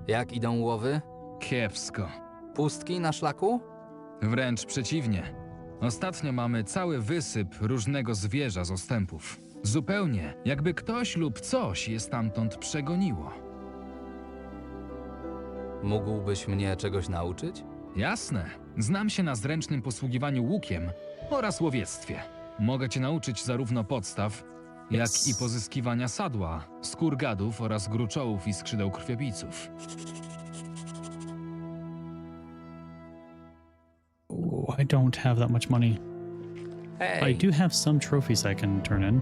Jak idą łowy? Kiepsko. Pustki na szlaku? Wręcz przeciwnie. Ostatnio mamy cały wysyp różnego zwierza z ostępów. Zupełnie jakby ktoś lub coś je stamtąd przegoniło. Mógłbyś mnie czegoś nauczyć? Jasne. Znam się na zręcznym posługiwaniu łukiem oraz łowiectwie. Mogę cię nauczyć zarówno podstaw, jak i pozyskiwania sadła, skór gadów oraz gruczołów i skrzydeł krwiopijców. Ooh, I don't have that much money. I Hej, do have some trophies I can turn in.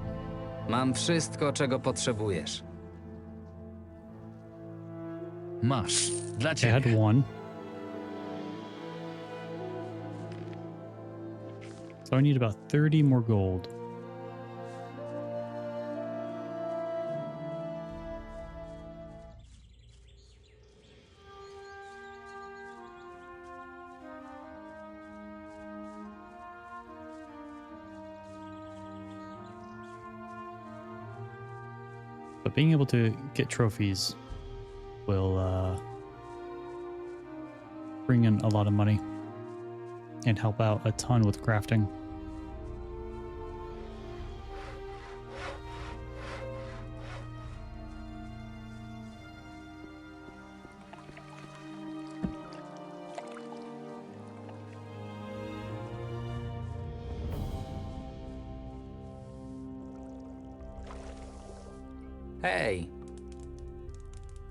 mam wszystko, czego potrzebujesz. Masz. Dla I had ciebie. one. So I need about 30 more gold. But being able to get trophies will bring in a lot of money and help out a ton with crafting. Hej,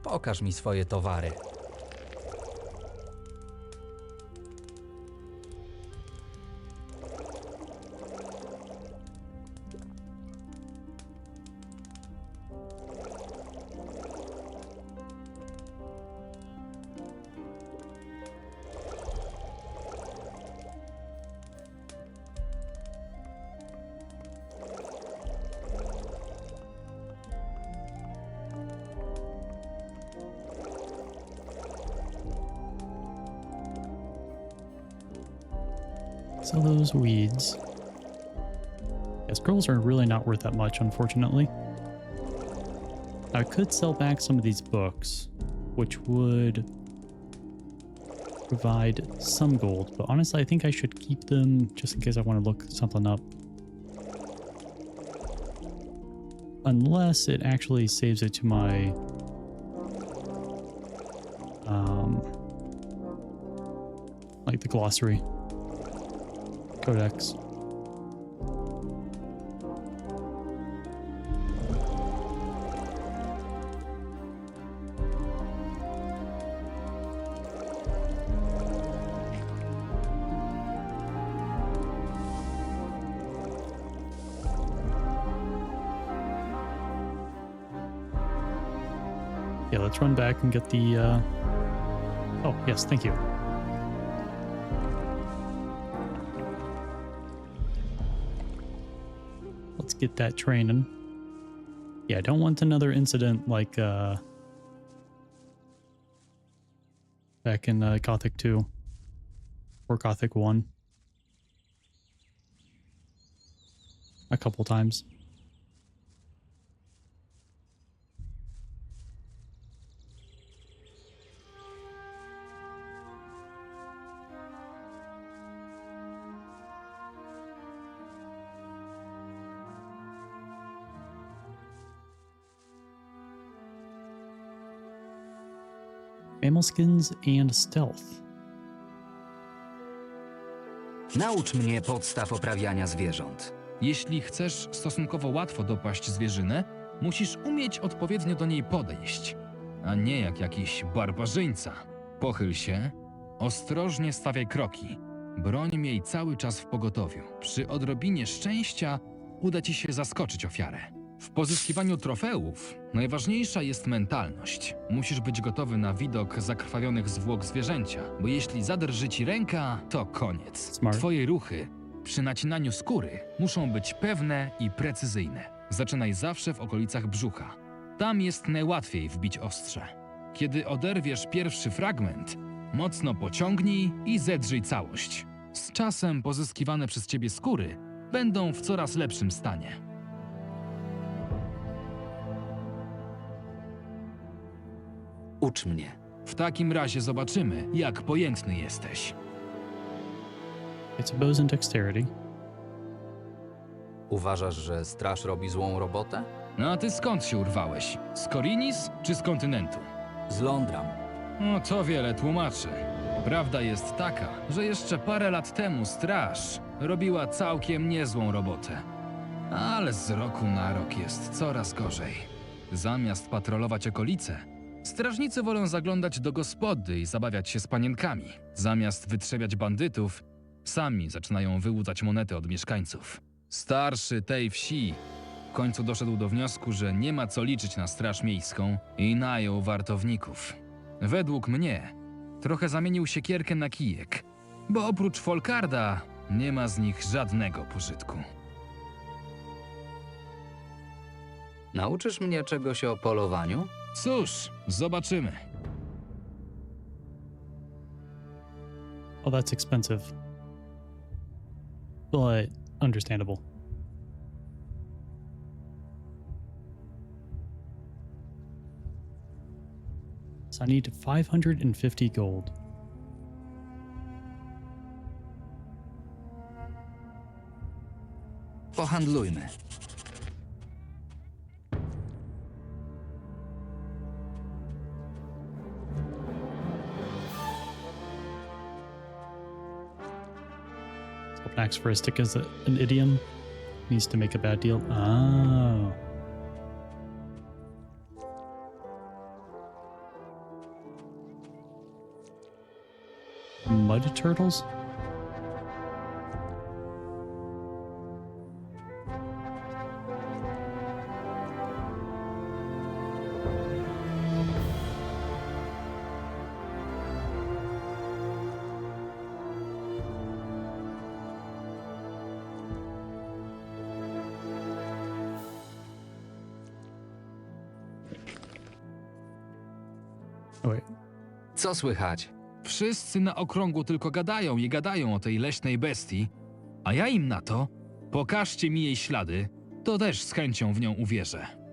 pokaż mi swoje towary. Sell those weeds. Yeah, scrolls are really not worth that much, unfortunately. I could sell back some of these books, which would provide some gold, but honestly, I think I should keep them just in case I want to look something up. Unless it actually saves it to my like the glossary codex. Yeah, let's run back and get the oh yes, thank you. Let's get that training. Yeah, I don't want another incident like back in Gothic 2 or Gothic 1 a couple times. Mammal skins and stealth. Naucz mnie podstaw oprawiania zwierząt. Jeśli chcesz stosunkowo łatwo dopaść zwierzynę, musisz umieć odpowiednio do niej podejść, a nie jak jakiś barbarzyńca. Pochyl się, ostrożnie stawiaj kroki, broń miej cały czas w pogotowiu. Przy odrobinie szczęścia uda ci się zaskoczyć ofiarę. W pozyskiwaniu trofeów najważniejsza jest mentalność. Musisz być gotowy na widok zakrwawionych zwłok zwierzęcia, bo jeśli zadrży ci ręka, to koniec. Smart. Twoje ruchy przy nacinaniu skóry muszą być pewne i precyzyjne. Zaczynaj zawsze w okolicach brzucha. Tam jest najłatwiej wbić ostrze. Kiedy oderwiesz pierwszy fragment, mocno pociągnij i zedrzyj całość. Z czasem pozyskiwane przez ciebie skóry będą w coraz lepszym stanie. Ucz mnie. W takim razie zobaczymy, jak pojętny jesteś. It's a bows and dexterity. Uważasz, że straż robi złą robotę? No a ty skąd się urwałeś? Z Korinis czy z kontynentu? Z Londram. No to wiele tłumaczy. Prawda jest taka, że jeszcze parę lat temu straż robiła całkiem niezłą robotę. Ale z roku na rok jest coraz gorzej. Zamiast patrolować okolice, strażnicy wolą zaglądać do gospody i zabawiać się z panienkami. Zamiast wytrzebiać bandytów, sami zaczynają wyłudzać monety od mieszkańców. Starszy tej wsi w końcu doszedł do wniosku, że nie ma co liczyć na straż miejską i najął wartowników. Według mnie trochę zamienił siekierkę na kijek, bo oprócz Folkarda nie ma z nich żadnego pożytku. Nauczysz mnie czegoś o polowaniu? Cóż, zobaczymy. Oh, that's expensive. But understandable. So I need 550 gold. Pohandlujmy. Axe for a stick is an idiom. Needs to make a bad deal. Oh. Mud turtles? Co słychać? Wszyscy na okrągło tylko gadają i gadają o tej leśnej bestii, a ja im na to, pokażcie mi jej ślady, to też z chęcią w nią uwierzę.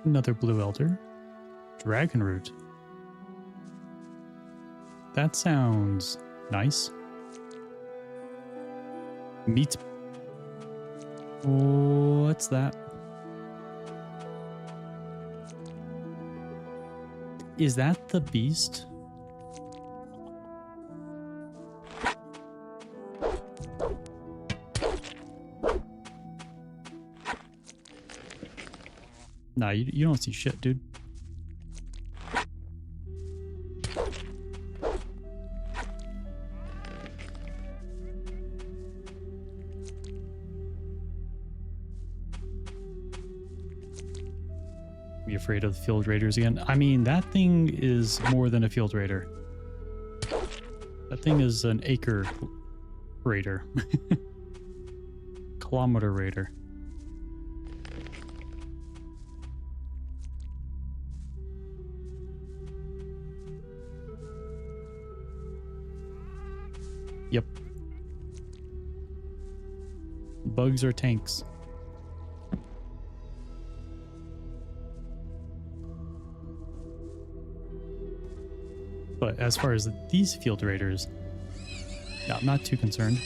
Another blue elder. Dragon root. That sounds nice. Meat. What's that? Is that the beast? Nah, you don't see shit, dude. Be afraid of the field raiders again? I mean, that thing is more than a field raider. That thing is an acre raider. Kilometer raider. Yep. Bugs are tanks. But as far as these field raiders, Yeah, I'm not too concerned.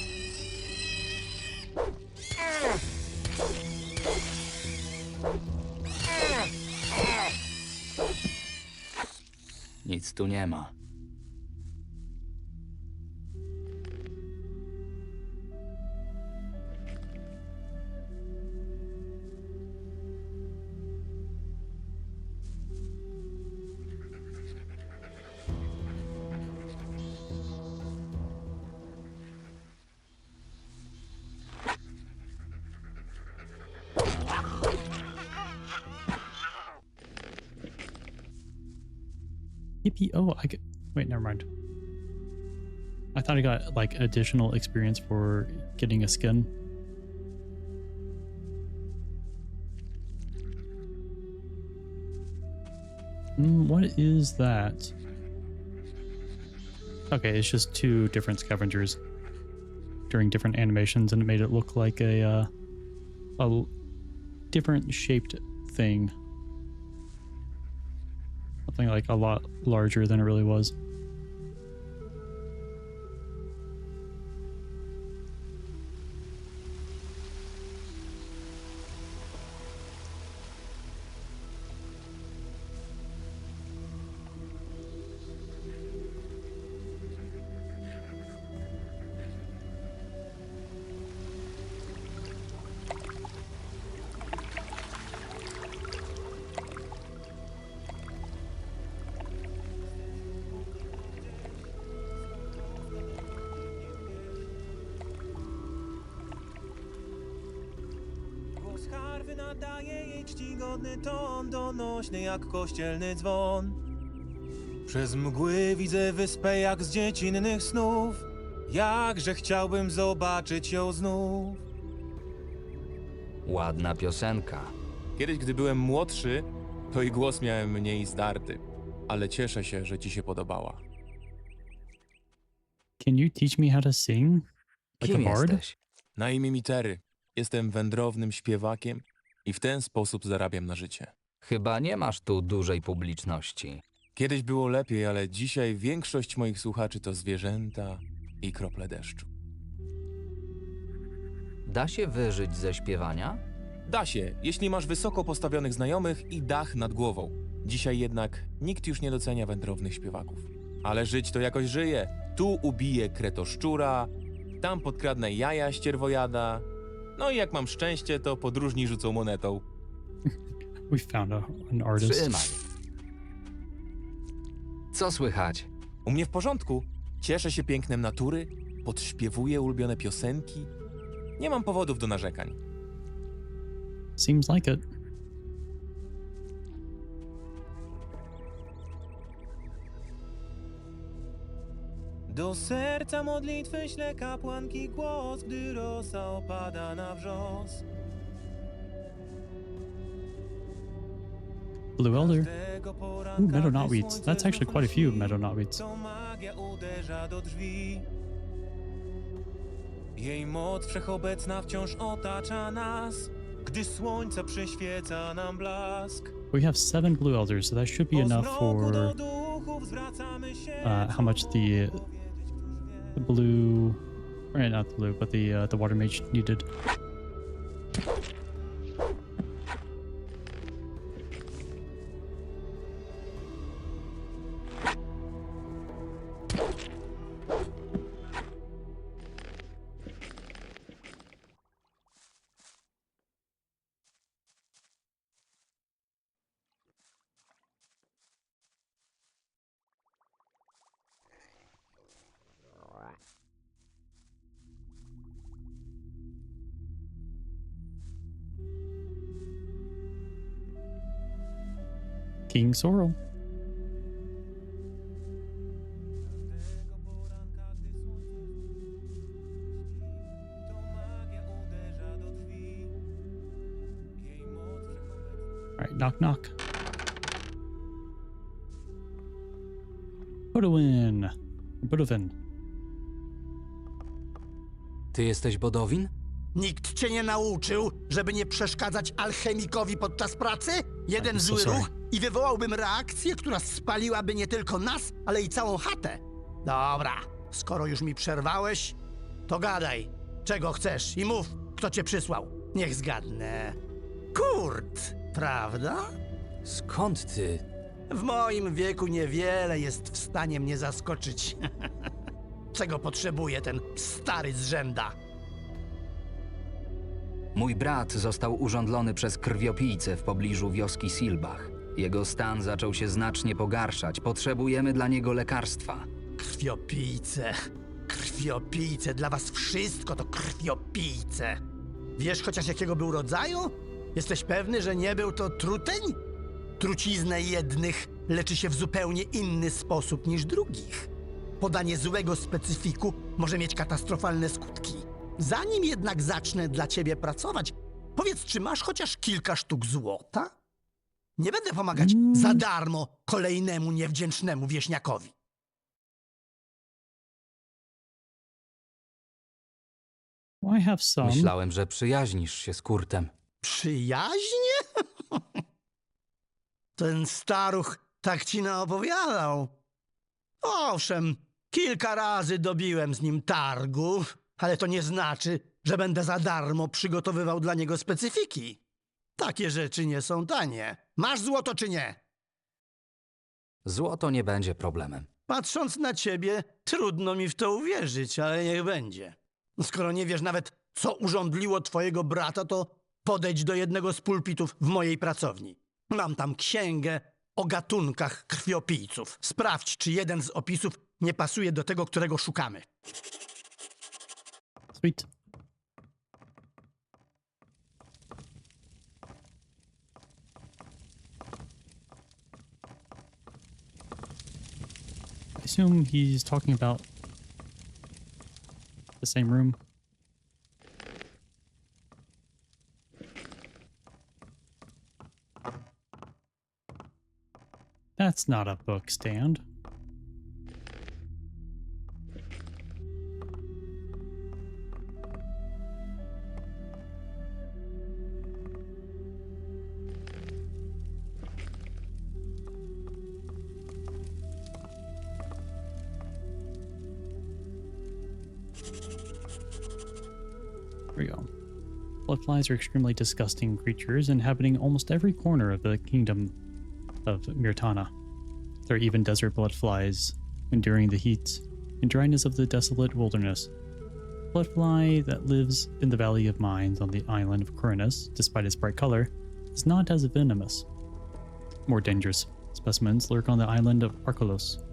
Nic tu nie ma. Yippee! Oh, I get. Wait, never mind. I thought I got like additional experience for getting a skin. What is that? Okay, it's just two different scavengers during different animations, and it made it look like a different shaped thing. Something like a lot larger than it really was. Nadaje jej czcigodny ton, donośny jak kościelny dzwon. Przez mgły widzę wyspę jak z dziecinnych snów. Jakże chciałbym zobaczyć ją znów. Ładna piosenka. Kiedyś, gdy byłem młodszy, to i głos miałem mniej zdarty. Ale cieszę się, że ci się podobała. Can you teach me how to sing? Like Kim a bard? jesteś? Na imię mi Terry. Jestem wędrownym śpiewakiem i w ten sposób zarabiam na życie. Chyba nie masz tu dużej publiczności. Kiedyś było lepiej, ale dzisiaj większość moich słuchaczy to zwierzęta i krople deszczu. Da się wyżyć ze śpiewania? Da się, jeśli masz wysoko postawionych znajomych i dach nad głową. Dzisiaj jednak nikt już nie docenia wędrownych śpiewaków. Ale żyć to jakoś żyje. Tu ubiję kretoszczura, tam podkradnę jaja ścierwojada. No i jak mam szczęście, to podróżni rzucą monetą. We found an artist. Trzymaj. Co słychać? U mnie w porządku. Cieszę się pięknem natury, podśpiewuję ulubione piosenki. Nie mam powodów do narzekań. Seems like it. Do serca modlitwy śle kapłanki głos, gdy rosa opada na wrzos. Blue Elder. Ooh, meadow knotweeds. That's actually quite a few meadow knotweeds. To magia uderza do drzwi. Jej moc wszechobecna wciąż otacza nas, gdy słońce przyświeca nam blask. We have 7 blue elders, so that should be enough for how much the blue, or not the blue, but the water mage needed. King Sorrel. Alright, knock knock. Bodowin. Bodowin. Ty jesteś Bodowin? Nikt cię nie nauczył, żeby nie przeszkadzać alchemikowi podczas pracy? Jeden zły ruch i wywołałbym reakcję, która spaliłaby nie tylko nas, ale i całą chatę. Dobra, Skoro już mi przerwałeś, to gadaj, czego chcesz i mów, kto cię przysłał. Niech zgadnę. Kurt, prawda? Skąd ty? W moim wieku niewiele jest w stanie mnie zaskoczyć. Czego potrzebuje ten stary zrzęda? Mój brat został urządlony przez krwiopijcę w pobliżu wioski Silbach. Jego stan zaczął się znacznie pogarszać. Potrzebujemy dla niego lekarstwa. Krwiopijce. Krwiopijce. Dla was wszystko to krwiopijce. Wiesz chociaż jakiego był rodzaju? Jesteś pewny, że nie był to truteń? Truciznę jednych leczy się w zupełnie inny sposób niż drugich. Podanie złego specyfiku może mieć katastrofalne skutki. Zanim jednak zacznę dla ciebie pracować, powiedz, czy masz chociaż kilka sztuk złota? Nie będę pomagać za darmo kolejnemu niewdzięcznemu wieśniakowi. I have some. Myślałem, że przyjaźnisz się z Kurtem. Przyjaźnie? Ten staruch tak ci naopowiadał. Owszem, kilka razy dobiłem z nim targu, ale to nie znaczy, że będę za darmo przygotowywał dla niego specyfiki. Takie rzeczy nie są tanie. Masz złoto czy nie? Złoto nie będzie problemem. Patrząc na ciebie, trudno mi w to uwierzyć, ale niech będzie. Skoro nie wiesz nawet, co urządliło twojego brata, to podejdź do jednego z pulpitów w mojej pracowni. Mam tam księgę o gatunkach krwiopijców. Sprawdź, czy jeden z opisów nie pasuje do tego, którego szukamy. Sweet. I assume he's talking about the same room. That's not a book stand. Here we go. Bloodflies are extremely disgusting creatures inhabiting almost every corner of the kingdom of Myrtana. There are even desert bloodflies, enduring the heat and dryness of the desolate wilderness. Bloodfly that lives in the Valley of Mines on the island of Chronicles, despite its bright color, is not as venomous. More dangerous specimens lurk on the island of Archolos.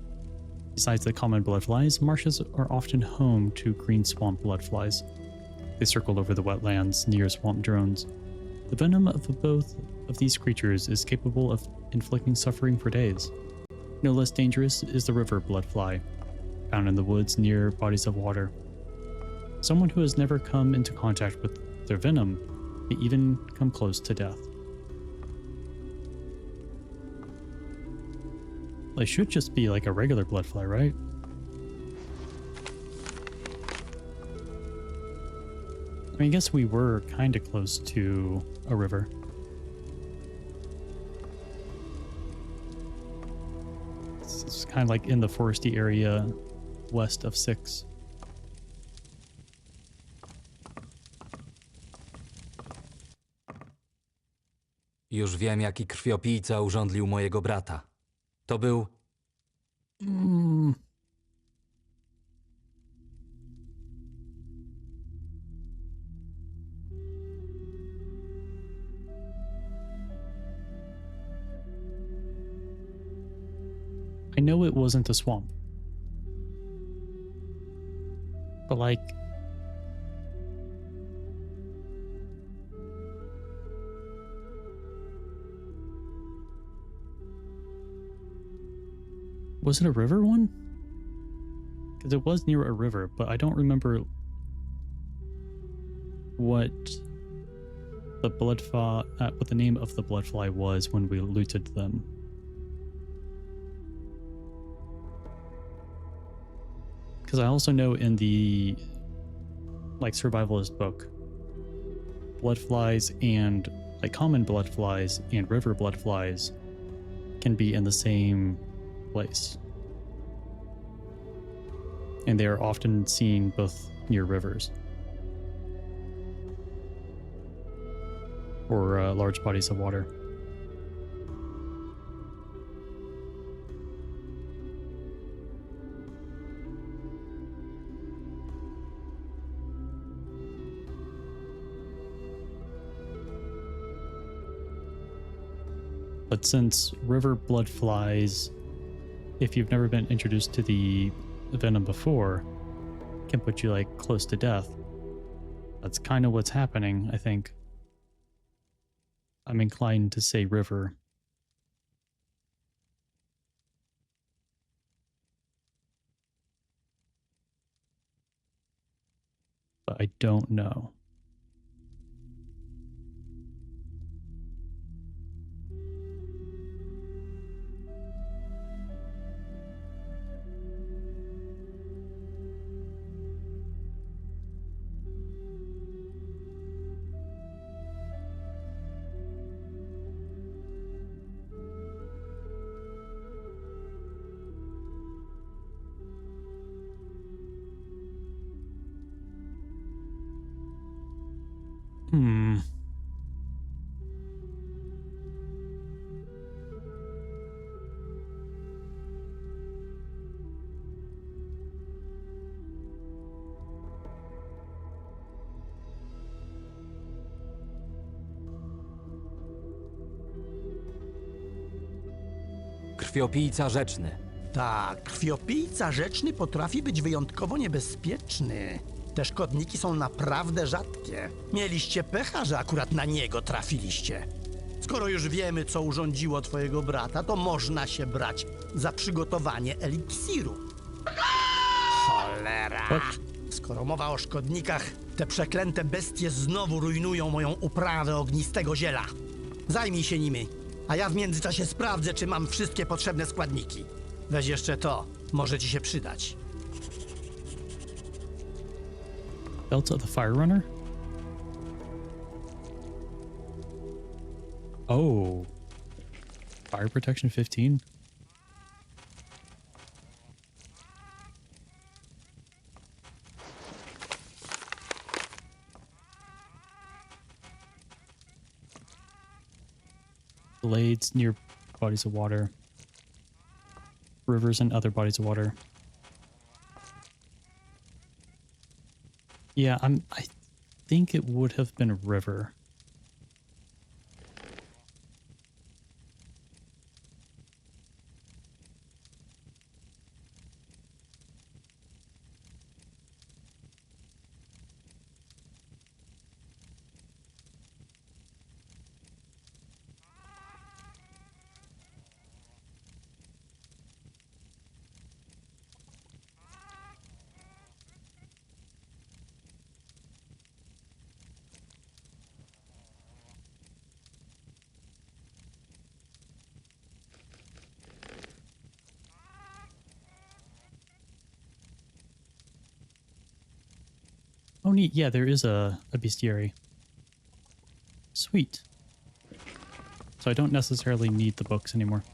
Besides the common bloodflies, marshes are often home to green swamp bloodflies. They circle over the wetlands near swamp drones. The venom of both of these creatures is capable of inflicting suffering for days. No less dangerous is the river bloodfly, found in the woods near bodies of water. Someone who has never come into contact with their venom may even come close to death. They should just be like a regular bloodfly, right? I mean, I guess we were kind of close to a river. It's kind of like in the foresty area west of 6. Już wiem, jaki krwiopijca urządlił mojego brata. To był... I know it wasn't a swamp. But like... Was it a river one? Because it was near a river, but I don't remember what the what the name of the bloodfly was when we looted them. Because I also know in the like survivalist book, bloodflies and like common bloodflies and river bloodflies can be in the same place. and they are often seen both near rivers or large bodies of water. But since river blood flies, if you've never been introduced to the venom before, can put you like close to death. That's kind of what's happening, I think. I'm inclined to say river. But I don't know. Hmm. Krwiopijca rzeczny. Tak, krwiopijca rzeczny potrafi być wyjątkowo niebezpieczny. Te szkodniki są naprawdę rzadkie. Mieliście pecha, że akurat na niego trafiliście. Skoro już wiemy, co urządziło twojego brata, to można się brać za przygotowanie eliksiru. Cholera! Skoro mowa o szkodnikach, te przeklęte bestie znowu rujnują moją uprawę ognistego ziela. Zajmij się nimi, a ja w międzyczasie sprawdzę, czy mam wszystkie potrzebne składniki. Weź jeszcze to, może ci się przydać. Belt of the Fire Runner? Oh. Fire Protection 15? Blades near bodies of water. Rivers and other bodies of water. Yeah, I think it would have been a river. Oh, neat. Yeah, there is a bestiary. Sweet. So I don't necessarily need the books anymore.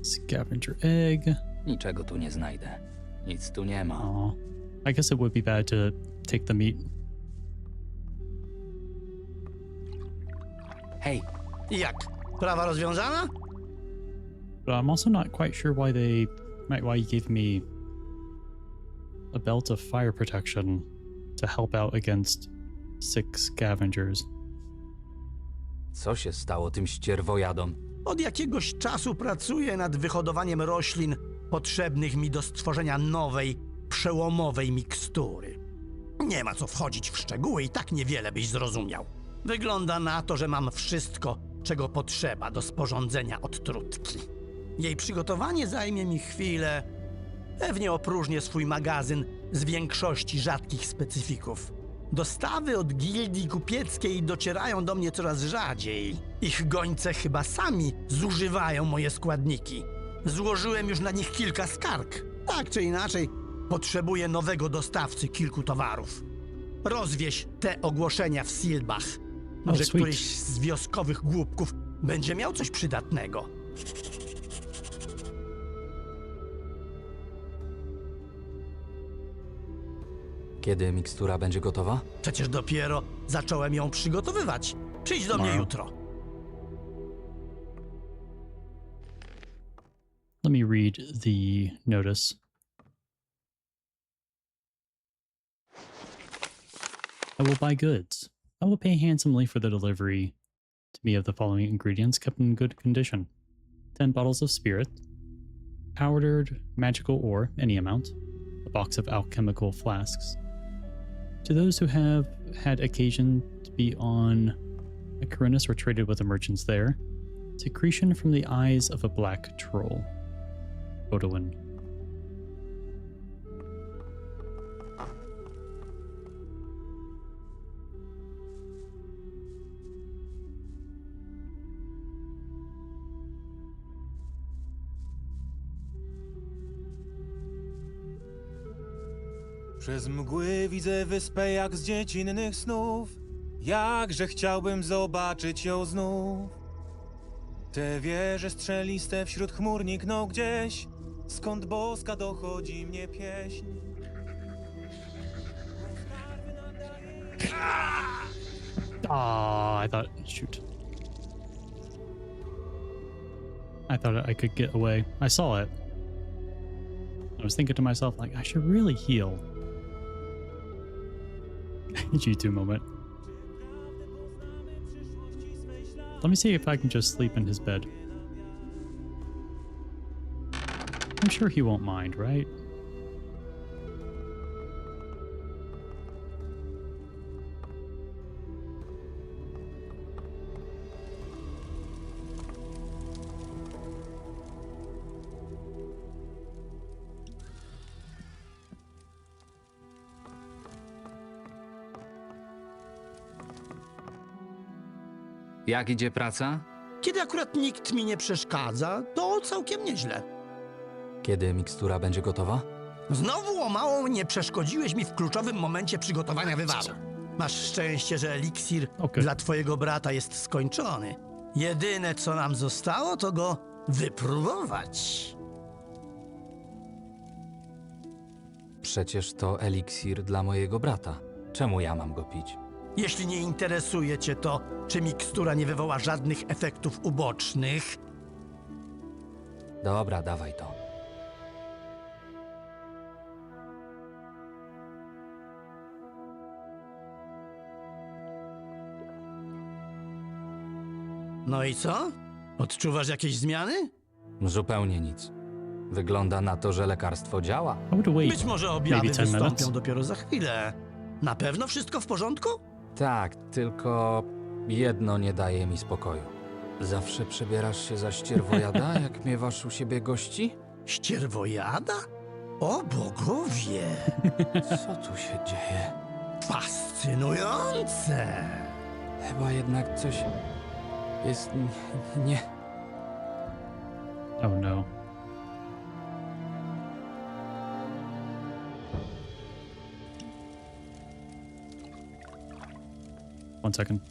Scavenger egg. Niczego tu nie znajdę. Nic tu nie ma. Aw. I guess it would be bad to take the meat. Hej, jak? Sprawa rozwiązana? But I'm also not quite sure why you gave me a belt of fire protection to help out against 6 scavengers. Co się stało tym ścierwojadom? Od jakiegoś czasu pracuję nad wyhodowaniem roślin potrzebnych mi do stworzenia nowej, przełomowej mikstury. Nie ma co wchodzić w szczegóły i tak niewiele byś zrozumiał. Wygląda na to, że mam wszystko, czego potrzeba do sporządzenia odtrutki. Jej przygotowanie zajmie mi chwilę. Pewnie opróżnię swój magazyn z większości rzadkich specyfików. Dostawy od gildii kupieckiej docierają do mnie coraz rzadziej. Ich gońce chyba sami zużywają moje składniki. Złożyłem już na nich kilka skarg. Tak czy inaczej, potrzebuję nowego dostawcy kilku towarów. Rozwieź te ogłoszenia w Silbach. Może któryś z wioskowych głupków będzie miał coś przydatnego. Kiedy mikstura będzie gotowa? Przecież dopiero zacząłem ją przygotowywać. Przyjdź do mnie jutro. Let me read the notice. I will buy goods. I will pay handsomely for the delivery to me of the following ingredients kept in good condition. 10 bottles of spirit, powdered magical ore, any amount, a box of alchemical flasks. To those who have had occasion to be on Acrinus or traded with the merchants there, secretion from the eyes of a black troll. Odowin. Przez mgły widzę wyspę jak z dziecinnych snów. Jakże chciałbym zobaczyć ją znów. Te wieże strzeliste wśród chmur nikną gdzieś, skąd boska dochodzi mnie pieśń. Ah, I thought, shoot. I thought I could get away. I saw it. I was thinking to myself, like, I should really heal. G2 moment. Let me see if I can just sleep in his bed. I'm sure he won't mind, right? Jak idzie praca? Kiedy akurat nikt mi nie przeszkadza, to całkiem nieźle. Kiedy mikstura będzie gotowa? Znowu o mało nie przeszkodziłeś mi w kluczowym momencie przygotowania wywaru. Masz szczęście, że eliksir dla twojego brata jest skończony. Jedyne, co nam zostało, to go wypróbować. Przecież to eliksir dla mojego brata. Czemu ja mam go pić? Jeśli nie interesuje cię to, czy mikstura nie wywoła żadnych efektów ubocznych... Dobra, dawaj to. No i co? Odczuwasz jakieś zmiany? Zupełnie nic. Wygląda na to, że lekarstwo działa. Być może objawy wystąpią dopiero za chwilę. Na pewno wszystko w porządku? Tak, tylko jedno nie daje mi spokoju. Zawsze przebierasz się za ścierwojada, jak miewasz u siebie gości? Ścierwojada? O bogowie! Co tu się dzieje? Fascynujące! Chyba jednak coś jest nie... Oh no. One second.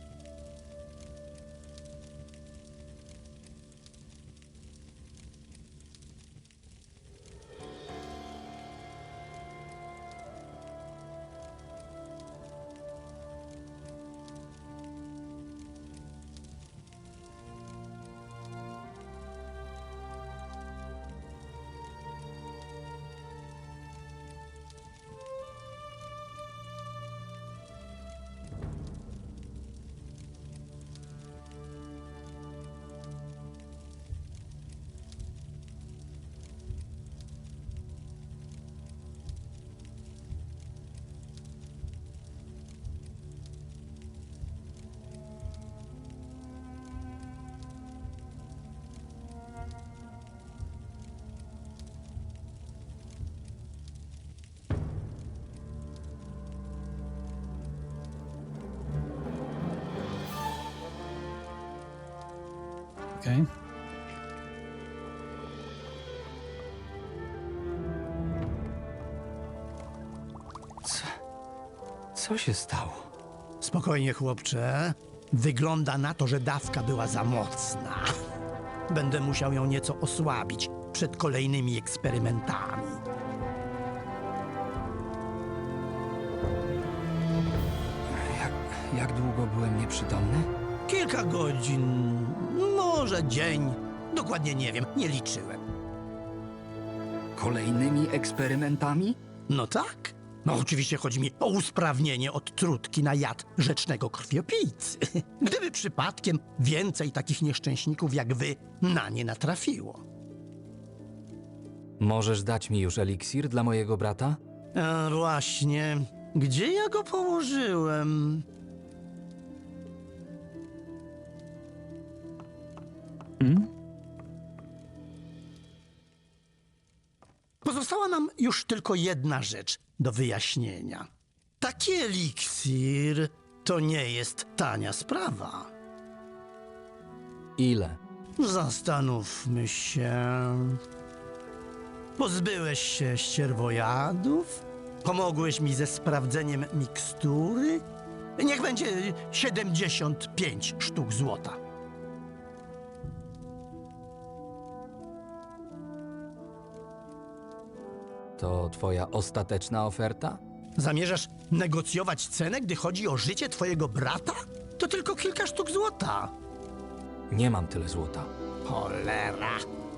Okay. Co się stało? Spokojnie, chłopcze. Wygląda na to, że dawka była za mocna. Będę musiał ją nieco osłabić przed kolejnymi eksperymentami. Jak długo byłem nieprzytomny? Kilka godzin, może dzień. Dokładnie nie wiem, nie liczyłem. Kolejnymi eksperymentami? No tak. No oczywiście chodzi mi o usprawnienie od trutki na jad rzecznego krwiopijcy. Gdyby przypadkiem więcej takich nieszczęśników jak wy na nie natrafiło. Możesz dać mi już eliksir dla mojego brata? A właśnie, gdzie ja go położyłem? Pozostała nam już tylko jedna rzecz do wyjaśnienia. Taki eliksir to nie jest tania sprawa. Ile? Zastanówmy się. Pozbyłeś się ścierwojadów? Pomogłeś mi ze sprawdzeniem mikstury? Niech będzie 75 sztuk złota. To twoja ostateczna oferta? Zamierzasz negocjować cenę, gdy chodzi o życie twojego brata? To tylko kilka sztuk złota. Nie mam tyle złota. Cholera.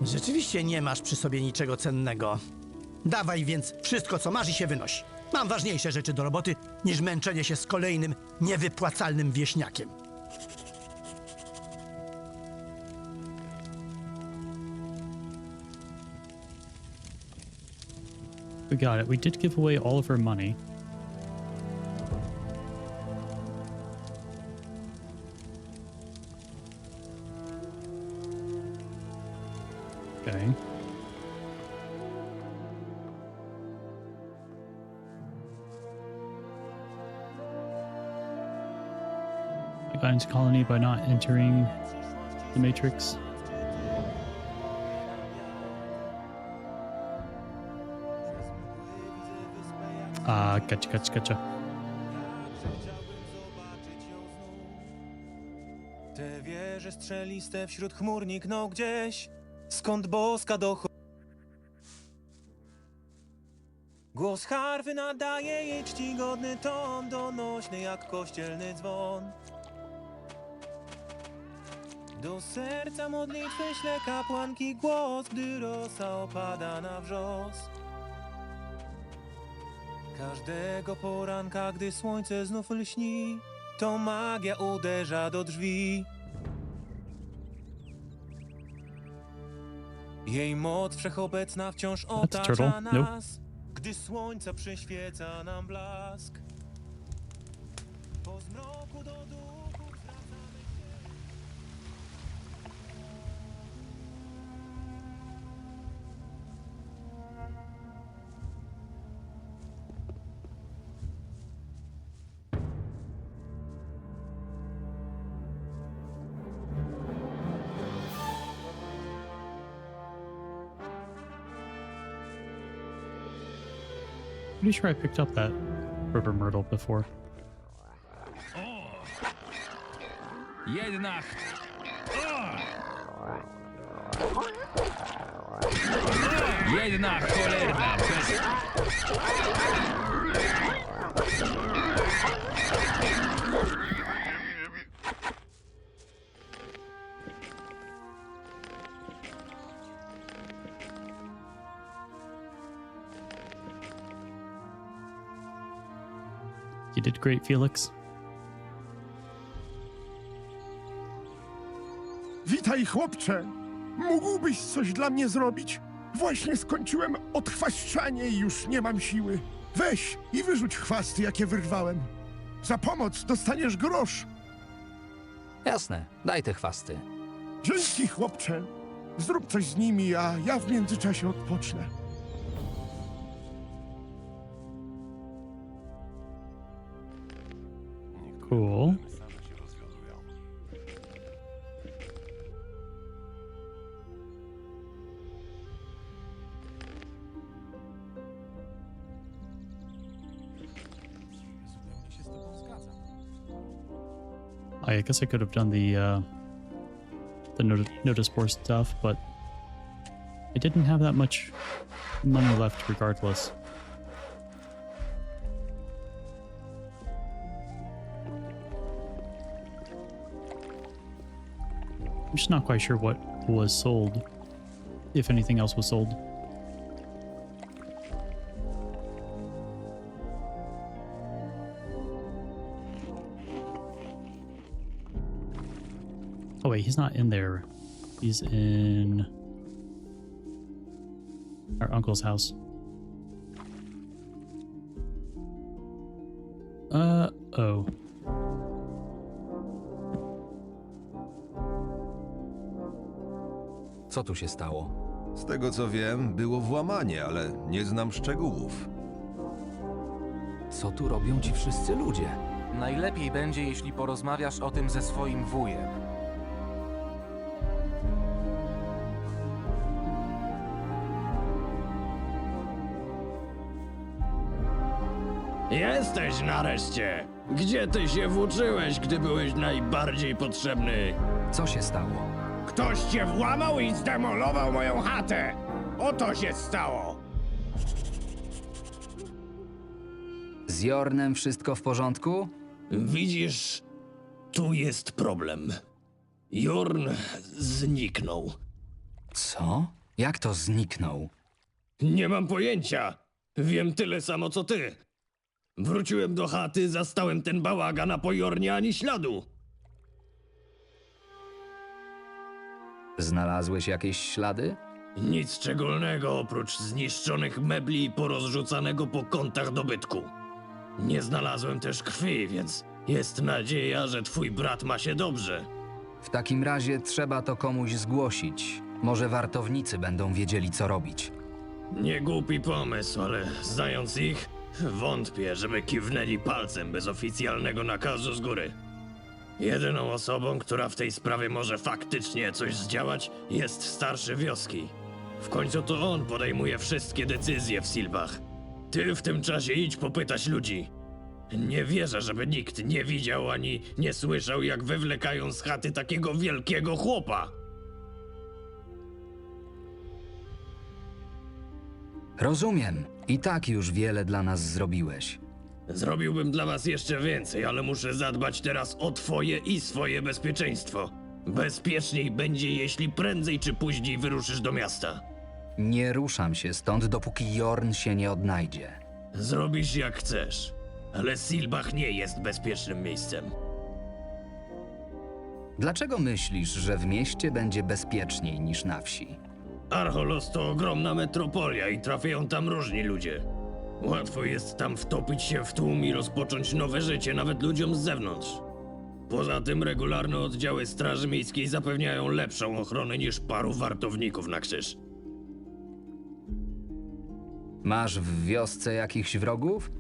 Rzeczywiście nie masz przy sobie niczego cennego. Dawaj więc wszystko, co masz i się wynoś. Mam ważniejsze rzeczy do roboty, niż męczenie się z kolejnym niewypłacalnym wieśniakiem. We got it. We did give away all of our money. Okay. I got into colony by not entering the matrix. Gotcha. Te wieże strzeliste wśród chmur nikną gdzieś, skąd boska dochodzi. Głos harfy nadaje jej czcigodny ton, donośny jak kościelny dzwon. Do serca modlitwy śle kapłanki głos, gdy rosa opada na wrzos. Każdego poranka, gdy słońce znów lśni, to magia uderza do drzwi. Jej moc wszechobecna wciąż otacza nas, gdy słońca przyświeca nam blask. Po zmroku do duchów zwracamy się. Pretty sure I picked up that river myrtle before. Jednak. Jedna cholerna bez... You did great, Felix. Witaj, chłopcze! Mógłbyś coś dla mnie zrobić? Właśnie skończyłem odchwaszczanie i już nie mam siły. Weź i wyrzuć chwasty, jakie wyrwałem. Za pomoc dostaniesz grosz. Jasne, daj te chwasty. Dzięki, chłopcze. Zrób coś z nimi, a ja w międzyczasie odpocznę. Cool. I guess I could have done the notice board stuff, but I didn't have that much money left regardless. I'm just not quite sure what was sold, if anything else was sold. Oh wait, he's not in there. He's in our uncle's house. Oh. Co tu się stało? Z tego co wiem, było włamanie, ale nie znam szczegółów. Co tu robią ci wszyscy ludzie? Najlepiej będzie, jeśli porozmawiasz o tym ze swoim wujem. Jesteś nareszcie! Gdzie ty się włóczyłeś, gdy byłeś najbardziej potrzebny? Co się stało? Ktoś cię włamał i zdemolował moją chatę! Oto się stało! Z Jornem wszystko w porządku? Widzisz, tu jest problem. Jorn zniknął. Co? Jak to zniknął? Nie mam pojęcia. Wiem tyle samo co ty. Wróciłem do chaty, zastałem ten bałagan, a po Jornie ani śladu. Znalazłeś jakieś ślady? Nic szczególnego oprócz zniszczonych mebli i porozrzucanego po kątach dobytku. Nie znalazłem też krwi, więc jest nadzieja, że twój brat ma się dobrze. W takim razie trzeba to komuś zgłosić. Może wartownicy będą wiedzieli, co robić. Nie głupi pomysł, ale znając ich, wątpię, żeby kiwnęli palcem bez oficjalnego nakazu z góry. Jedyną osobą, która w tej sprawie może faktycznie coś zdziałać, jest starszy wioski. W końcu to on podejmuje wszystkie decyzje w Silbach. Ty w tym czasie idź popytać ludzi. Nie wierzę, żeby nikt nie widział ani nie słyszał, jak wywlekają z chaty takiego wielkiego chłopa. Rozumiem. I tak już wiele dla nas zrobiłeś. Zrobiłbym dla was jeszcze więcej, ale muszę zadbać teraz o twoje i swoje bezpieczeństwo. Bezpieczniej będzie, jeśli prędzej czy później wyruszysz do miasta. Nie ruszam się stąd, dopóki Jorn się nie odnajdzie. Zrobisz jak chcesz, ale Silbach nie jest bezpiecznym miejscem. Dlaczego myślisz, że w mieście będzie bezpieczniej niż na wsi? Archolos to ogromna metropolia i trafiają tam różni ludzie. Łatwo jest tam wtopić się w tłum i rozpocząć nowe życie nawet ludziom z zewnątrz. Poza tym regularne oddziały Straży Miejskiej zapewniają lepszą ochronę niż paru wartowników na krzyż. Masz w wiosce jakichś wrogów?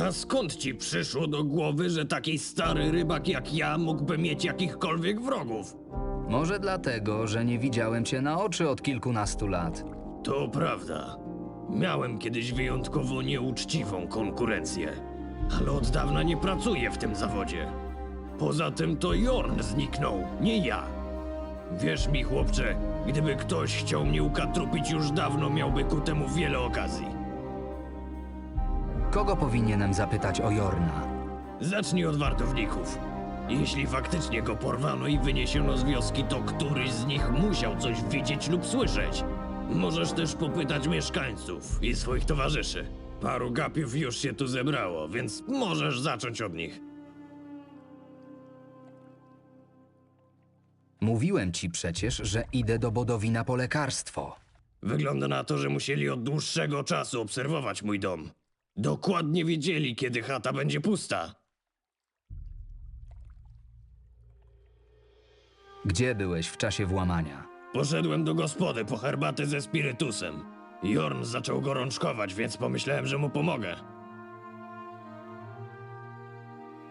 A skąd ci przyszło do głowy, że taki stary rybak jak ja mógłby mieć jakichkolwiek wrogów? Może dlatego, że nie widziałem cię na oczy od kilkunastu lat. To prawda. Miałem kiedyś wyjątkowo nieuczciwą konkurencję, ale od dawna nie pracuję w tym zawodzie. Poza tym to Jorn zniknął, nie ja. Wierz mi, chłopcze, gdyby ktoś chciał mnie ukatrupić, już dawno miałby ku temu wiele okazji. Kogo powinienem zapytać o Jorna? Zacznij od wartowników. Jeśli faktycznie go porwano i wyniesiono z wioski, to któryś z nich musiał coś widzieć lub słyszeć. Możesz też popytać mieszkańców i swoich towarzyszy. Paru gapiów już się tu zebrało, więc możesz zacząć od nich. Mówiłem ci przecież, że idę do Bodowina po lekarstwo. Wygląda na to, że musieli od dłuższego czasu obserwować mój dom. Dokładnie wiedzieli, kiedy chata będzie pusta. Gdzie byłeś w czasie włamania? Poszedłem do gospody po herbatę ze spirytusem. Jorn zaczął gorączkować, więc pomyślałem, że mu pomogę.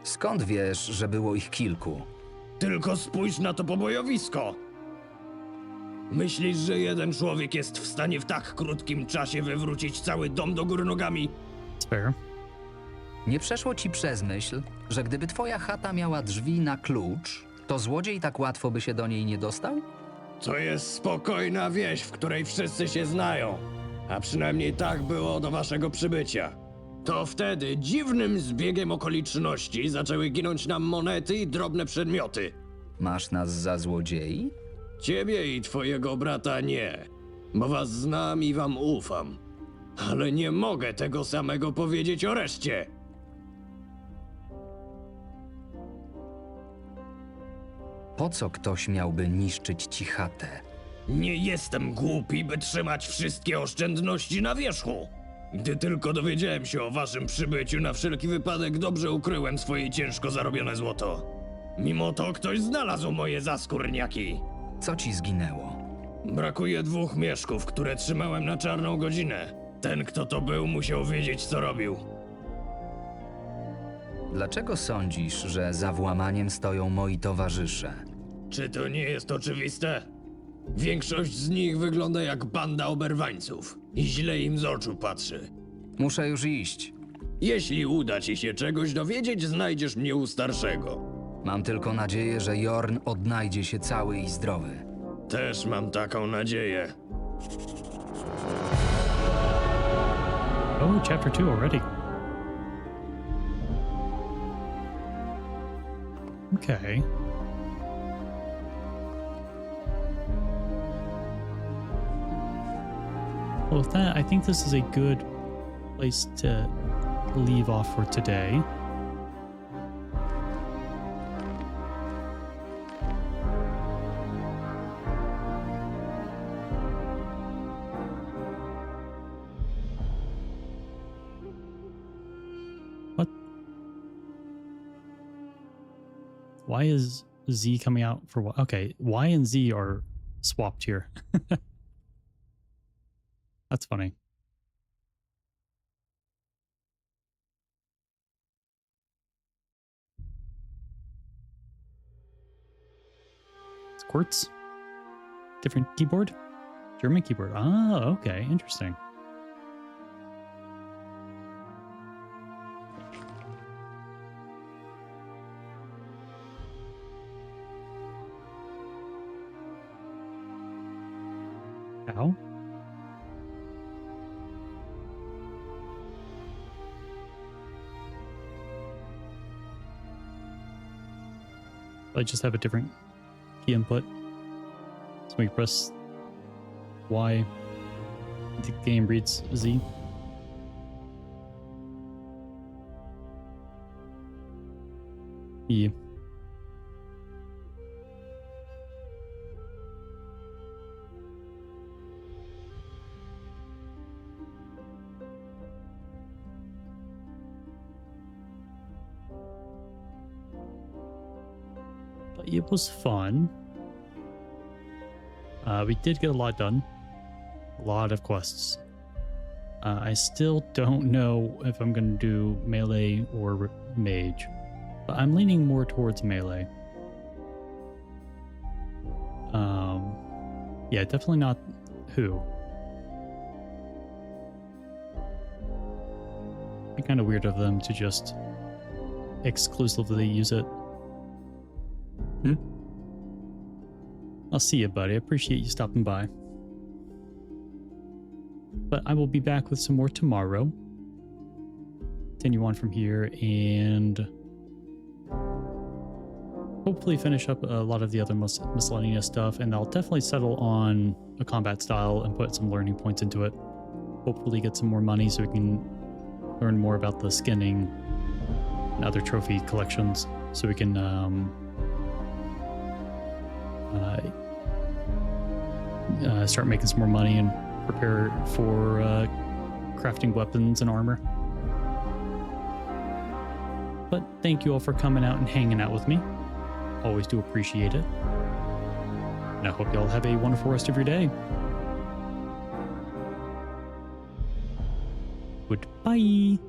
Skąd wiesz, że było ich kilku? Tylko spójrz na to pobojowisko! Myślisz, że jeden człowiek jest w stanie w tak krótkim czasie wywrócić cały dom do góry nogami? Fair. Nie przeszło ci przez myśl, Że gdyby twoja chata miała drzwi na klucz, to złodziej tak łatwo by się do niej nie dostał? To jest spokojna wieś, w której wszyscy się znają. A przynajmniej tak było do waszego przybycia. To wtedy dziwnym zbiegiem okoliczności zaczęły ginąć nam monety i drobne przedmioty. Masz nas za złodziei? Ciebie i twojego brata nie, bo was znam i wam ufam. Ale nie mogę tego samego powiedzieć o reszcie. Po co ktoś miałby niszczyć ci chatę? Nie jestem głupi, by trzymać wszystkie oszczędności na wierzchu. Gdy tylko dowiedziałem się o waszym przybyciu, na wszelki wypadek dobrze ukryłem swoje ciężko zarobione złoto. Mimo to ktoś znalazł moje zaskórniaki. Co ci zginęło? Brakuje 2 mieszków, które trzymałem na czarną godzinę. Ten, kto to był, musiał wiedzieć, co robił. Dlaczego sądzisz, że za włamaniem stoją moi towarzysze? Czy to nie jest oczywiste? Większość z nich wygląda jak banda oberwańców i źle im z oczu patrzy. Muszę już iść. Jeśli uda ci się czegoś dowiedzieć, znajdziesz mnie u starszego. Mam tylko nadzieję, że Jorn odnajdzie się cały i zdrowy. Też mam taką nadzieję. Oh, chapter 2 already. Okay. Well, with that, I think this is a good place to leave off for today. What? Why is Z coming out for what? Okay, Y and Z are swapped here. That's funny. It's quartz. Different keyboard? German keyboard. Ah, okay. Interesting. How? I just have a different key input. So we press Y, the game reads Z. Yeah. But it was fun. We did get a lot done. A lot of quests. I still don't know if I'm going to do melee or mage. But I'm leaning more towards melee. Yeah, definitely not who. It'd be kind of weird of them to just exclusively use it. I'll see you, buddy. I appreciate you stopping by. But I will be back with some more tomorrow. Continue on from here and hopefully finish up a lot of the other miscellaneous stuff. And I'll definitely settle on a combat style and put some learning points into it. Hopefully get some more money so we can learn more about the skinning and other trophy collections. So we can start making some more money and prepare for crafting weapons and armor. But thank you all for coming out and hanging out with me. Always do appreciate it. And I hope you all have a wonderful rest of your day. Goodbye.